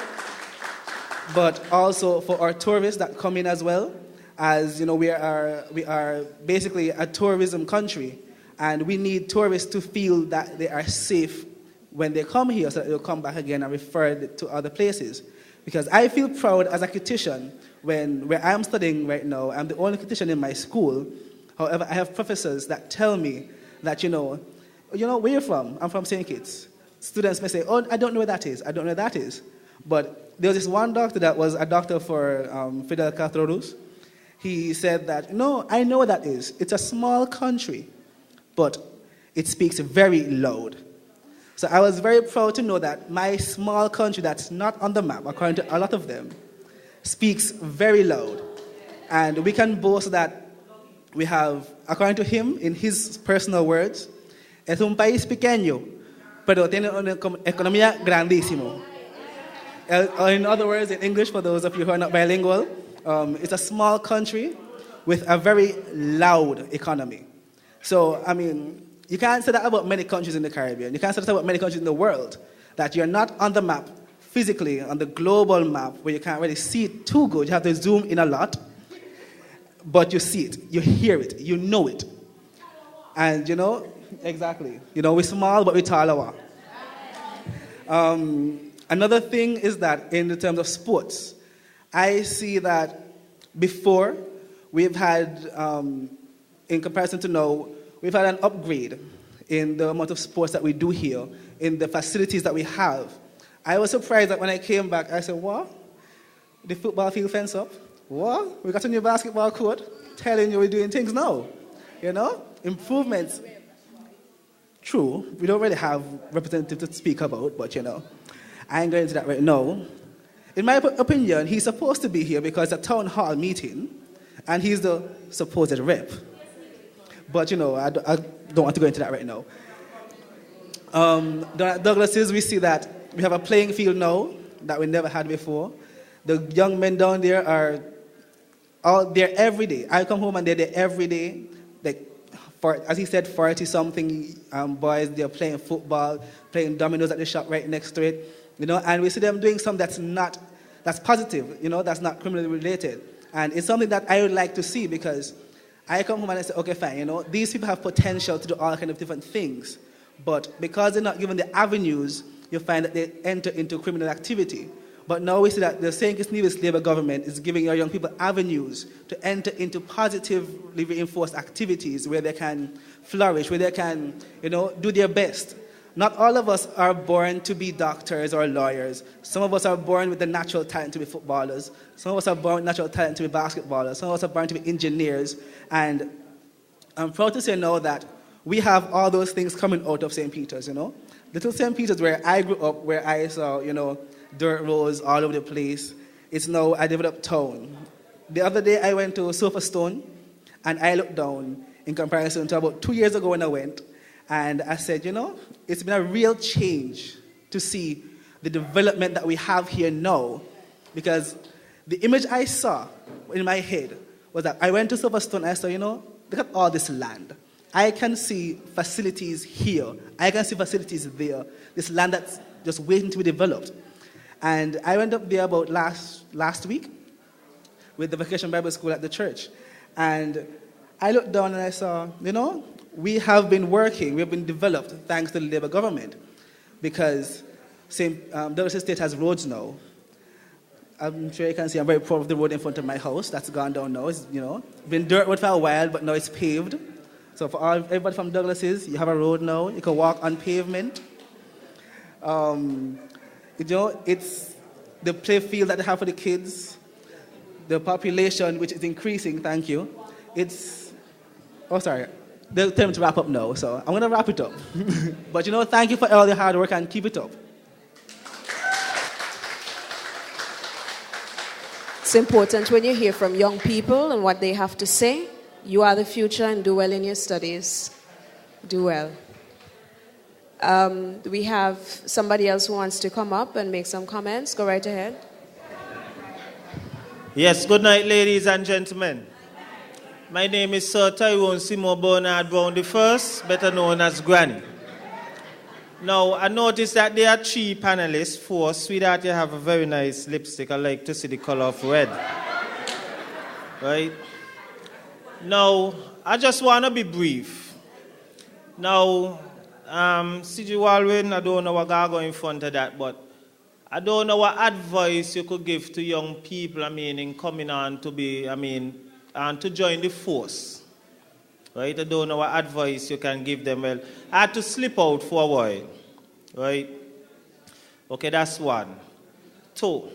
but also for our tourists that come in as well. As we are basically a tourism country, and we need tourists to feel that they are safe when they come here, so that they'll come back again and refer it to other places. Because I feel proud as a Kittitian where I'm studying right now. I'm the only Kittitian in my school. However, I have professors that tell me that, where you're from? I'm from St. Kitts. Students may say, oh, I don't know where that is. I don't know where that is. But there was this one doctor that was a doctor for Fidel Castro. He said that, no, I know where that is. It's a small country, but it speaks very loud. So I was very proud to know that my small country that's not on the map, according to a lot of them, speaks very loud. And we can boast that we have, according to him, in his personal words, es un país pequeño, pero tiene una economía grandísimo. In other words, in English, for those of you who are not bilingual, it's a small country with a very loud economy. So, you can't say that about many countries in the Caribbean. You can't say that about many countries in the world, that you're not on the map, physically, on the global map, where you can't really see it too good. You have to zoom in a lot. But you see it, you hear it, you know it. And exactly. We're small, but we're taller. Another thing is that in the terms of sports, I see that before we've had, in comparison to now, we've had an upgrade in the amount of sports that we do here, in the facilities that we have. I was surprised that when I came back, I said, what? The football field fence up? What? We got a new basketball court telling you we're doing things now. Improvements. True, we don't really have representatives to speak about, but I ain't going into that right now. In my opinion, he's supposed to be here because it's a town hall meeting, and he's the supposed rep. But, I don't want to go into that right now. Douglas's, we see that we have a playing field now that we never had before. The young men down there are out there every day. I come home and they're there every day. As he said, 40-something boys, they're playing football, playing dominoes at the shop right next to it. And we see them doing something that's positive, that's not criminally related. And it's something that I would like to see, because I come home and I say, okay, fine, these people have potential to do all kind of different things. But because they're not given the avenues, you find that they enter into criminal activity. But now we see that the St. Kitts-Nevis Labour government is giving our young people avenues to enter into positively reinforced activities where they can flourish, where they can, do their best. Not all of us are born to be doctors or lawyers. Some of us are born with the natural talent to be footballers. Some of us are born with natural talent to be basketballers. Some of us are born to be engineers. And I'm proud to say now that we have all those things coming out of St. Peter's, Little St. Peter's, where I grew up, where I saw, dirt roads all over the place. It's now a developed town. The other day I went to Sophastone, and I looked down in comparison to about 2 years ago when I went, and I said, it's been a real change to see the development that we have here now Because the image I saw in my head was that I went to Silverstone and I saw, look at all this land. I can see facilities here. I can see facilities there. This land that's just waiting to be developed. And I went up there about last week with the Vacation Bible School at the church. And I looked down and I saw, we have been working, we have been developed thanks to the Labour government. Because Douglas Estate has roads now. I'm sure you can see I'm very proud of the road in front of my house. That's gone down now. It's, been dirt road for a while, but now it's paved. So for everybody from Douglas's, you have a road now. You can walk on pavement. It's the play field that they have for the kids. The population, which is increasing, thank you. They'll tell me to wrap up now, so I'm going to wrap it up. But thank you for all your hard work and keep it up. It's important when you hear from young people and what they have to say. You are the future and do well in your studies. Do well. We have somebody else who wants to come up and make some comments. Go right ahead. Yes, good night, ladies and gentlemen. My name is Sir Tyrone Seymour Bernard Brown I, better known as Granny. Now, I noticed that there are 3 panelists. 4, sweetheart, you have a very nice lipstick. I like to see the color of red. Right? Now, I just want to be brief. Now, CG Walwyn, I don't know what I go in front of that, but I don't know what advice you could give to young people, in coming on to be, and to join the force. Right? I don't know what advice you can give them. Well, I had to slip out for a while. Right? Okay, that's 1. 2,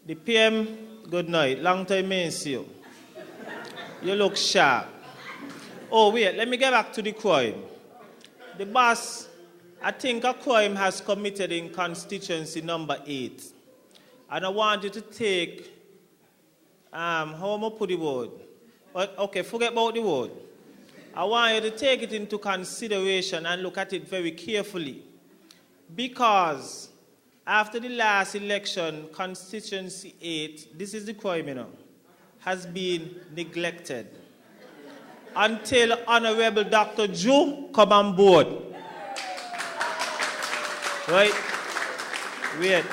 the PM, good night. Long time I see you. You look sharp. Oh, wait, let me get back to the crime. The boss, I think a crime has committed in constituency number 8. And I want you to take, how am I put the word? Okay, forget about the word. I want you to take it into consideration and look at it very carefully. Because after the last election, constituency 8, this is the crime, has been neglected. Until Honourable Dr. Joe come on board. Right? Wait.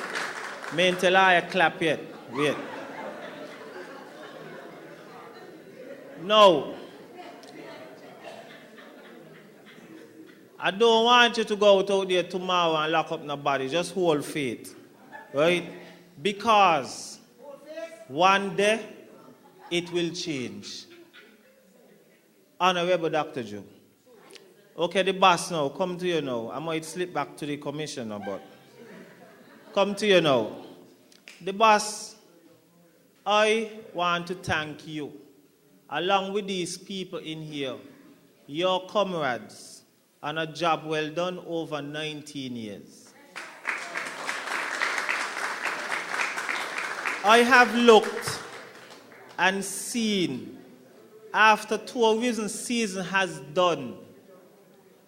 Me tell I clap yet. Wait. No. I don't want you to go out there tomorrow and lock up nobody. Just hold faith. Right? Because one day it will change. Honourable Dr. Joe. Okay, the boss now, come to you now. I might slip back to the commissioner, but come to you now. The boss, I want to thank you, along with these people in here, your comrades, on a job well done over 19 years. I have looked and seen after tourism season has done,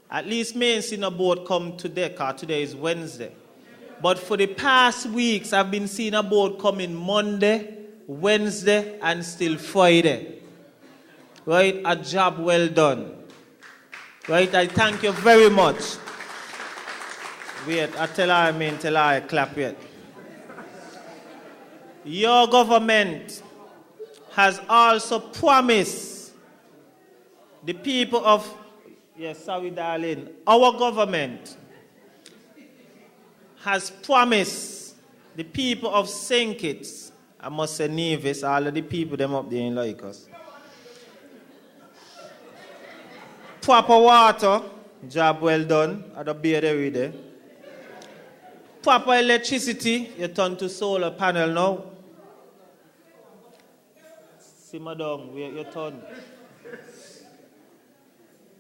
at least me ain't seen a boat come today, because today is Wednesday. But for the past weeks, I've been seeing a boat coming Monday, Wednesday, and still Friday. Right? A job well done. Right? I thank you very much. Wait, tell I clap yet. Your government has also promised the people of, yes, sorry, darling, our government has promised the people of St. Kitts, I must say Nevis, all of the people them up there in like us, proper water, job well done, at the beard every day. Proper electricity, you turn to solar panel now. Simmer down, you turn.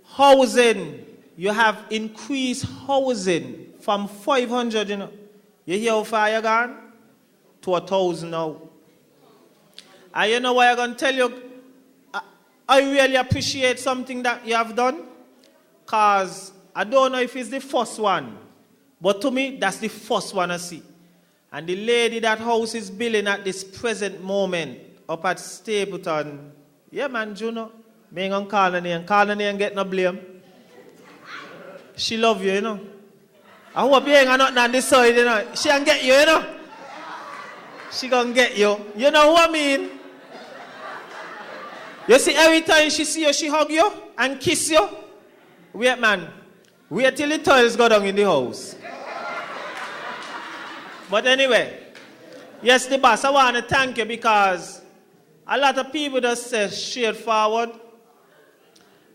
Housing, you have increased housing from 500, you hear how far you gone? To 1,000 now. And you know what I'm going to tell you? I really appreciate something that you have done, because I don't know if it's the first one, but to me, that's the first one I see. And the lady that house is building at this present moment up at Stapleton, yeah man, Juno, me ain't gonna call her name and get no blame. She love you, you know. I hope you ain't got nothing on this side, you know. She gonna get you, you know. She gonna get you. You know what I mean? You see, every time she see you, she hug you and kiss you. Wait, man. Wait till the toys go down in the house. But anyway, yes, the boss, I want to thank you because a lot of people just say straightforward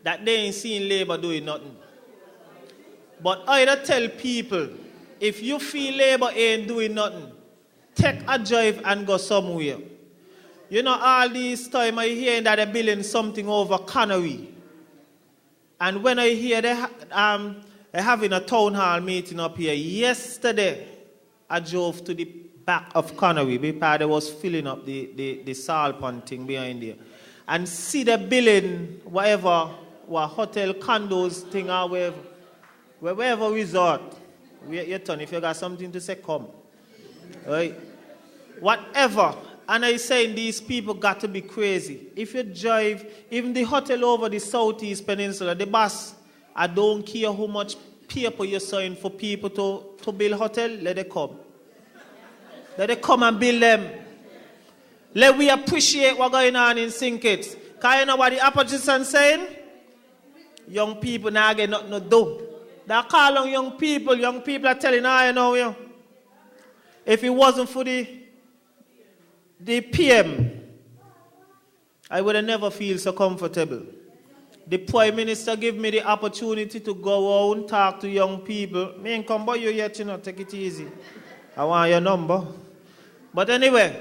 that they ain't seen Labour doing nothing. But I don't tell people, if you feel Labour ain't doing nothing, take a drive and go somewhere. You know, all this time I hear that they're building something over Connery. And when I hear they're having a town hall meeting up here, yesterday I drove to the back of Connery because they was filling up the salt pond thing behind there. And see the building, whatever, what hotel, condos thing or wherever resort. Your turn, if you got something to say, come. Right? Whatever. And I saying these people got to be crazy. If you drive, even the hotel over the Southeast Peninsula, the boss, I don't care how much paper you sign for people to build hotel, let them come. Let them come and build them. Let we appreciate what's going on in St. Kitts. Because you know what the opposition saying? Young people now get nothing to do. They call on young people are telling you know, if it wasn't for the PM, I would have never feel so comfortable. The Prime Minister gave me the opportunity to go out and talk to young people. Me ain't come by you yet, you know, take it easy. I want your number. But anyway,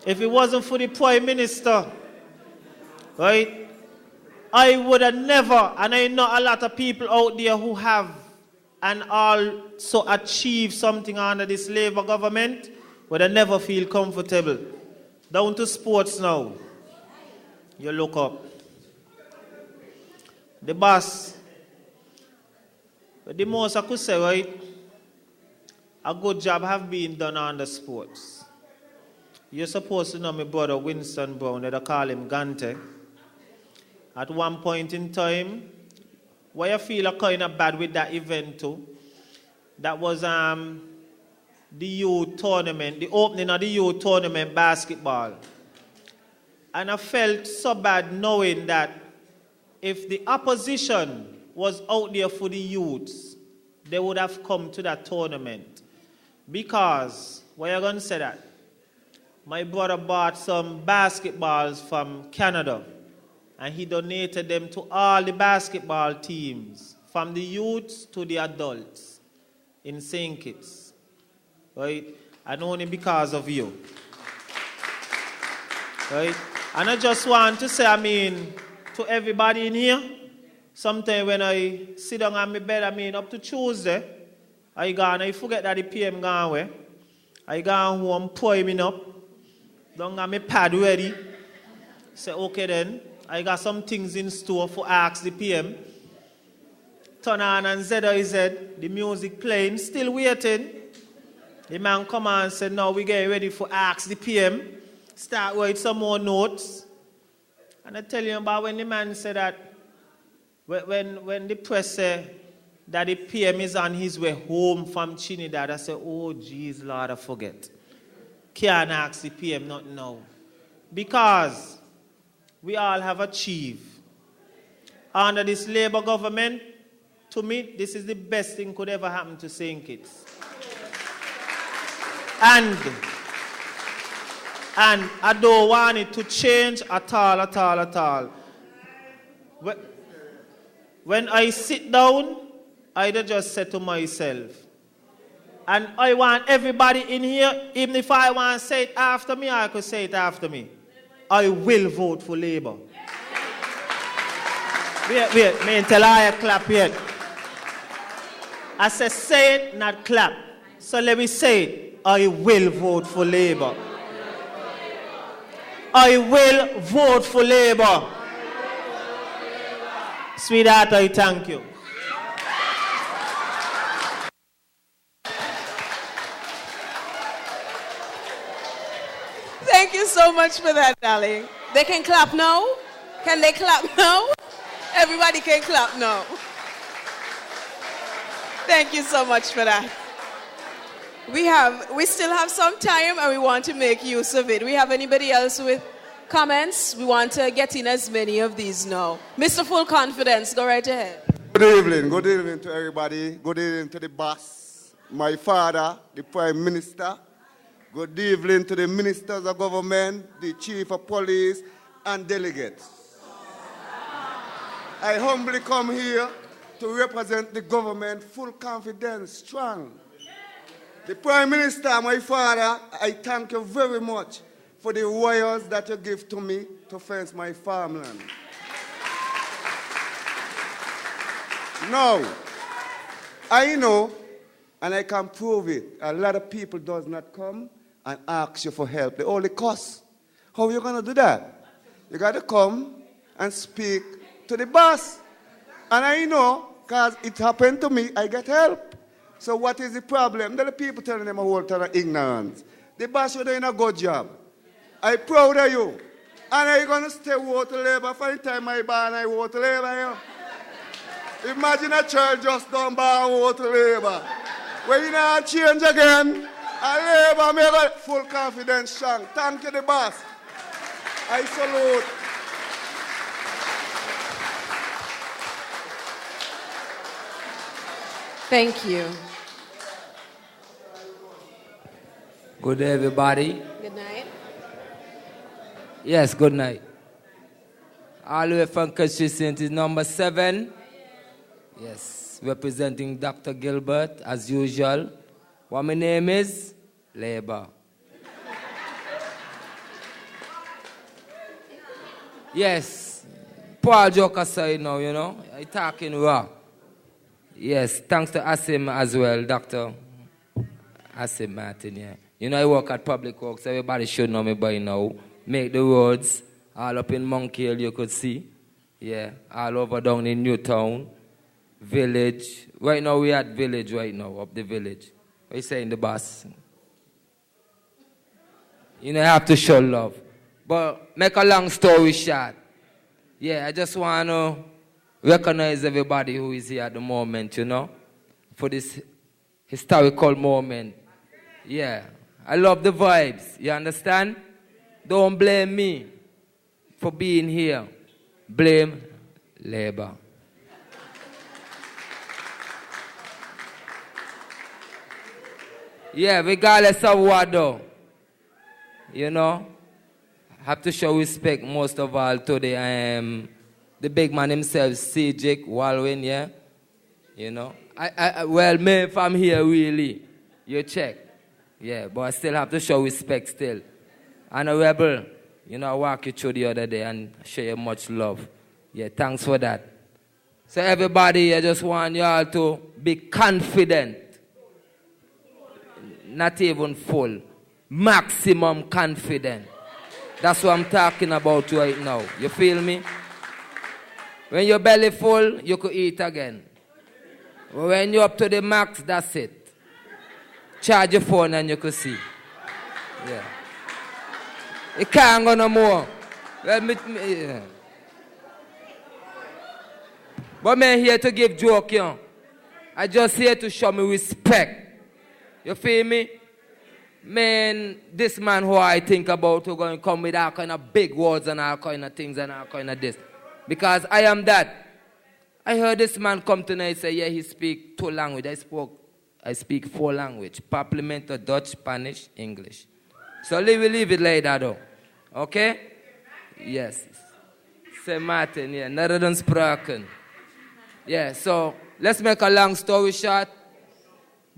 if it wasn't for the Prime Minister, right, I would have never, and I know a lot of people out there who have and also achieved something under this Labour government, would have never feel comfortable. Down to sports now. You look up. The boss. But the most I could say, right, a good job have been done on the sports. You're supposed to know my brother Winston Brown, they call him Gante. At one point in time, where I feel kind of bad with that event too, that was the youth tournament, the opening of the youth tournament basketball. And I felt so bad knowing that if the opposition was out there for the youths, they would have come to that tournament. Because, why are you going to say that? My brother bought some basketballs from Canada and he donated them to all the basketball teams, from the youths to the adults in St. Kitts. Right? And only because of you. Right? And I just want to say, to everybody in here, sometimes when I sit down on my bed, up to Tuesday, I forget that the PM gone away. I go home, pour him up, don't got my pad ready. Say, okay then, I got some things in store for ask the PM. Turn on and ZIZ, the music playing, still waiting. The man come on and said, now we get ready for ask the PM. Start write some more notes. And I tell you about when the man said that, when the press said that the PM is on his way home from Trinidad, I said, oh, jeez, Lord, I forget. Can't ask the PM nothing now. Because we all have achieved. Under this Labour government, to me, this is the best thing could ever happen to St. Kitts. And I don't want it to change at all. When I sit down, I just say to myself, and I want everybody in here, even if I want to say it after me, I could say it after me. I will vote for Labour. Wait, me ain't tell I clap yet. I say it, not clap. So let me say it. I will vote for Labour. I will vote for Labour. Sweetheart, I thank you. so much for that, darling. They can clap now? Can they clap now? Everybody can clap now. Thank you so much for that. We still have some time and we want to make use of it. We have anybody else with comments? We want to get in as many of these now. Mr. Full Confidence, go right ahead. Good evening to everybody. Good evening to the boss, my father, the Prime Minister. Good evening to the ministers of government, the chief of police, and delegates. I humbly come here to represent the government, full confidence, strong. The Prime Minister, my father, I thank you very much for the wires that you give to me to fence my farmland. Now, I know, and I can prove it, a lot of people does not come and ask you for help. They only cost. How are you going to do that? You got to come and speak to the boss. And I know, because it happened to me, I get help. So what is the problem? The people telling them a whole ton of ignorance. The boss, you're doing a good job. I'm proud of you. And are you going to stay water labor for the time I buy and I water labor? Imagine a child just done by water labor. When you not change again, a labor make a full confidence strong. Thank you, the boss. I salute. Thank you. Good day, everybody. Good night. Yes, good night. All the way from Kitts-Nevis is number 7. Yes, representing Dr. Gilbert, as usual. What my name is? Labour. Yes, Paul Joker say now, you know, I talking raw. Yes, thanks to Asim as well, Dr. Asim Martin, yeah. You know, I work at Public Works, everybody should know me by now. Make the roads, all up in Monkey Hill you could see. Yeah, all over down in Newtown, Village. Right now we at Village right now, up the Village. What you saying, the boss? You know, I have to show love. But make a long story short. Yeah, I just want to recognize everybody who is here at the moment, you know, for this historical moment. Yeah, I love the vibes, you understand? Don't blame me for being here. Blame Labour. Yeah, regardless of what though, you know, have to show respect most of all to the big man himself, CJ Walwyn, yeah? You know, well, me if I'm here really, you check. Yeah, but I still have to show respect still. Honourable, you know, I walked you through the other day and show you much love. Yeah, thanks for that. So everybody, I just want you all to be confident. Not even full. Maximum confident. That's what I'm talking about right now. You feel me? When your belly full, you could eat again. When you're up to the max, that's it. Charge your phone and you could see. Yeah. It can't go no more. Well, yeah. But I'm here to give joke, you know. I just here to show me respect. You feel me? Man, this man who I think about who going to come with all kind of big words and all kind of things and all kind of this. Because I am that. I heard this man come tonight and say, yeah, he speak 2 languages. I speak 4 languages. Parliamento, Dutch, Spanish, English. So leave it like that though. Okay? Yes. Say Martin, yeah. None than spraken. Yeah, so let's make a long story short.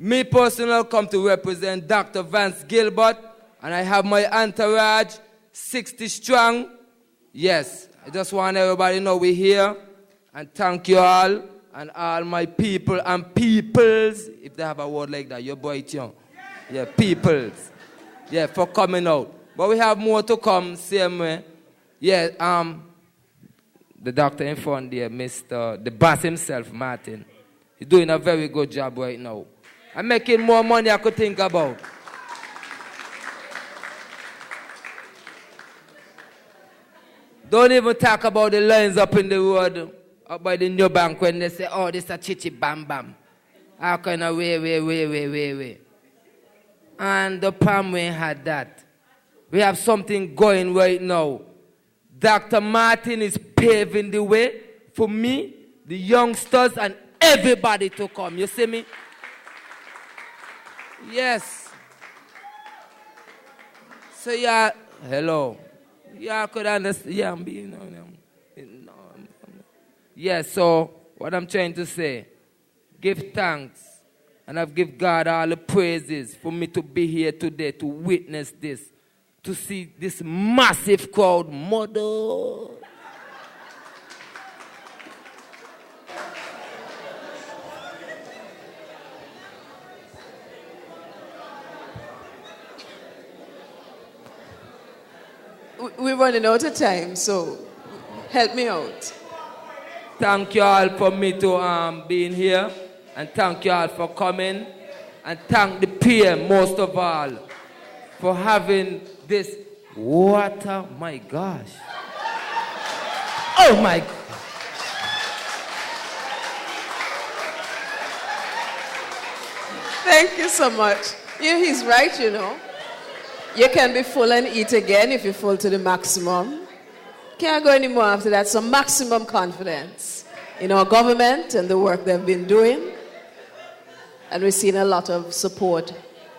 Me personally come to represent Dr. Vance Gilbert, and I have my entourage, 60 strong. Yes, I just want everybody to know we're here, and thank you all, and all my people and peoples, if they have a word like that, your boy Tiong. Yeah, peoples. Yeah, for coming out. But we have more to come, same way. Yeah, the doctor in front there, the boss himself, Martin, he's doing a very good job right now. I'm making more money I could think about. Don't even talk about the lines up in the road, up by the new bank when they say, oh, this is a chichi bam bam. How can I wait. And the Palmway had that. We have something going right now. Dr. Martin is paving the way for me, the youngsters, and everybody to come. You see me? Yes. So yeah, hello. Yeah, I could understand. Yeah, I'm being. Yes, so what I'm trying to say, give thanks. And I've given God all the praises for me to be here today to witness this, to see this massive crowd. Mother. We're running out of time, so help me out. Thank you all for me to being here, and thank you all for coming, and thank the PM most of all for having this water. My gosh! Oh my! Thank you so much. Yeah, he's right, you know. You can be full and eat again if you're full to the maximum. Can't go anymore after that. So maximum confidence in our government and the work they've been doing. And we've seen a lot of support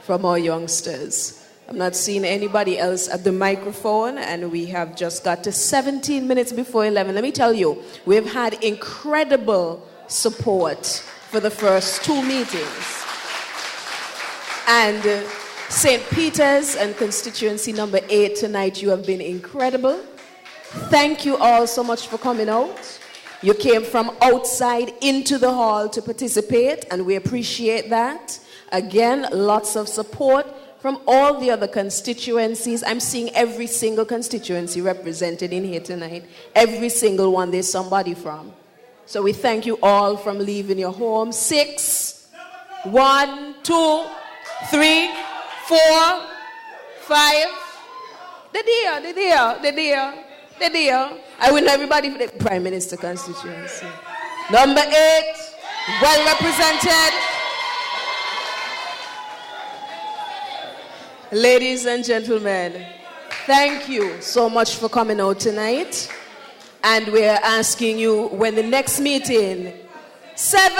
from our youngsters. I'm not seeing anybody else at the microphone, and we have just got to 17 minutes before 11. Let me tell you, we've had incredible support for the first two meetings. And St. Peter's and constituency number 8 tonight, you have been incredible. Thank you all so much for coming out. You came from outside into the hall to participate, and we appreciate that. Again, lots of support from all the other constituencies. I'm seeing every single constituency represented in here tonight. Every single one, there's somebody from. So we thank you all from leaving your home. 6, 1, 2, 3, 4, 5. The dear. I win everybody for the Prime Minister constituency. Number 8, well represented. Ladies and gentlemen, thank you so much for coming out tonight. And we're asking you when the next meeting, 7.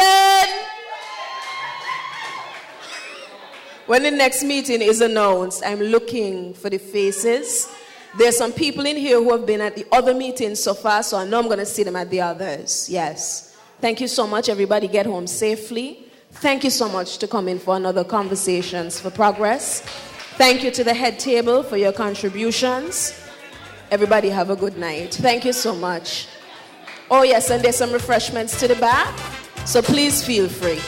When the next meeting is announced, I'm looking for the faces. There's some people in here who have been at the other meetings so far, so I know I'm going to see them at the others. Yes. Thank you so much. Everybody get home safely. Thank you so much to come in for another Conversations for Progress. Thank you to the head table for your contributions. Everybody have a good night. Thank you so much. Oh yes, and there's some refreshments to the back, so please feel free.